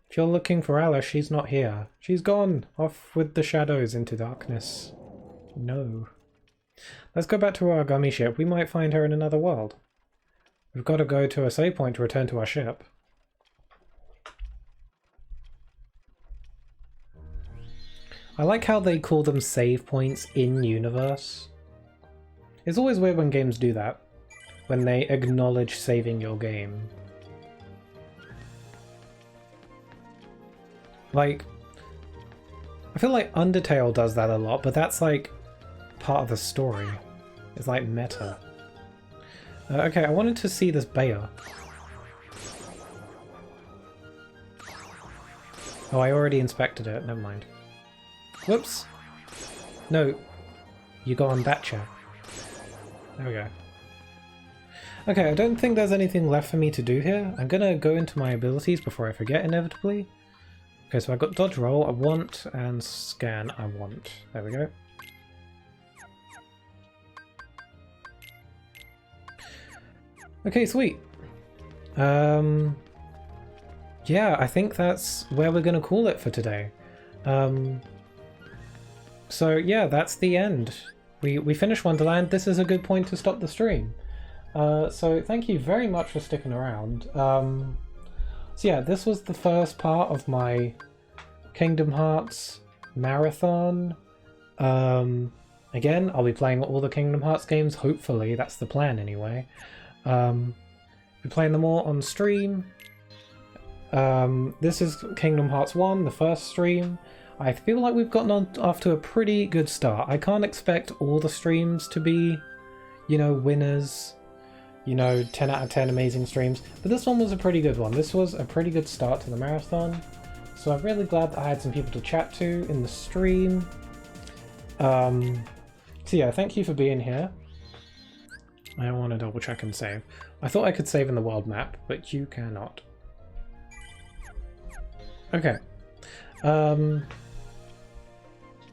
If you're looking for Alice, she's not here. She's gone, off with the shadows into darkness. No. Let's go back to our gummy ship. We might find her in another world. We've got to go to a save point to return to our ship. I like how they call them save points in-universe. It's always weird when games do that, when they acknowledge saving your game. Like, I feel like Undertale does that a lot, but that's like part of the story. It's like meta. Okay, I wanted to see this bear. Oh, I already inspected it, never mind. Whoops! No, you go on that chair. There we go. Okay, I don't think there's anything left for me to do here. I'm gonna go into my abilities before I forget, inevitably. Okay, so I've got dodge roll, I want, and scan, I want. There we go. Okay, sweet. Yeah, I think that's where we're gonna call it for today. So yeah, that's the end. We finished Wonderland. This is a good point to stop the stream. So thank you very much for sticking around. So yeah, this was the first part of my Kingdom Hearts marathon. Again, I'll be playing all the Kingdom Hearts games, hopefully. That's the plan anyway. Be playing them all on stream. This is Kingdom Hearts 1, the first stream. I feel like we've gotten off to a pretty good start. I can't expect all the streams to be, you know, winners, you know, 10 out of 10 amazing streams, but this one was a pretty good one. This was a pretty good start to the marathon, so I'm really glad that I had some people to chat to in the stream. So yeah, thank you for being here. I want to double check and save. I thought I could save in the world map, but you cannot. Okay.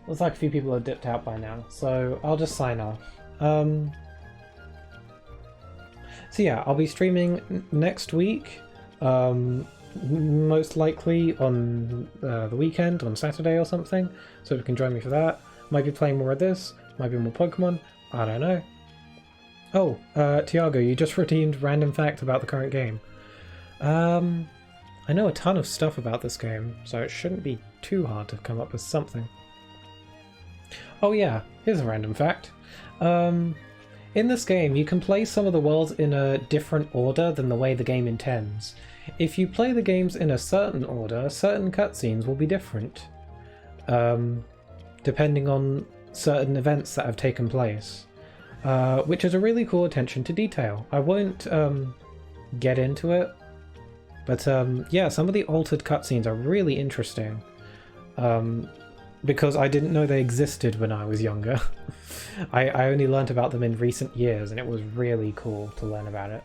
Looks like a few people have dipped out by now, so I'll just sign off. So yeah, I'll be streaming next week, most likely on the weekend, on Saturday or something, so you can join me for that. Might be playing more of this, might be more Pokemon, I don't know. Oh, Tiago, you just redeemed random fact about the current game. I know a ton of stuff about this game, so it shouldn't be too hard to come up with something. Oh yeah, here's a random fact. In this game, you can play some of the worlds in a different order than the way the game intends. If you play the games in a certain order, certain cutscenes will be different, depending on certain events that have taken place, which is a really cool attention to detail. I won't get into it, but yeah, some of the altered cutscenes are really interesting, because I didn't know they existed when I was younger. I only learnt about them in recent years, and it was really cool to learn about it.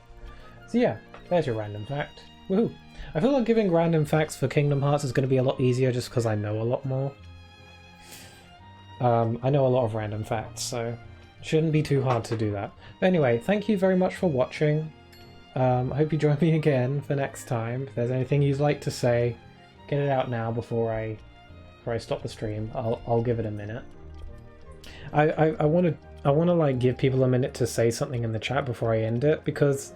So yeah, there's your random fact. Woohoo! I feel like giving random facts for Kingdom Hearts is going to be a lot easier just because I know a lot more. I know a lot of random facts, so it shouldn't be too hard to do that. But anyway, thank you very much for watching. I hope you join me again for next time. If there's anything you'd like to say, get it out now before I stop the stream. I'll give it a minute. I want to like give people a minute to say something in the chat before I end it, because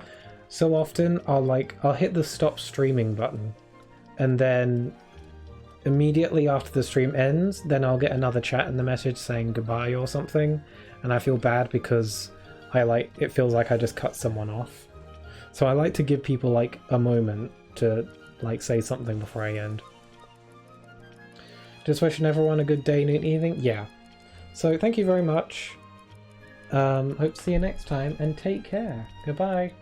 so often I'll hit the stop streaming button, and then immediately after the stream ends, then I'll get another chat in the message saying goodbye or something, and I feel bad because it feels like I just cut someone off. So I like to give people like a moment to like say something before I end. Just wishing everyone a good day and evening. Yeah. So thank you very much. Hope to see you next time, and take care. Goodbye.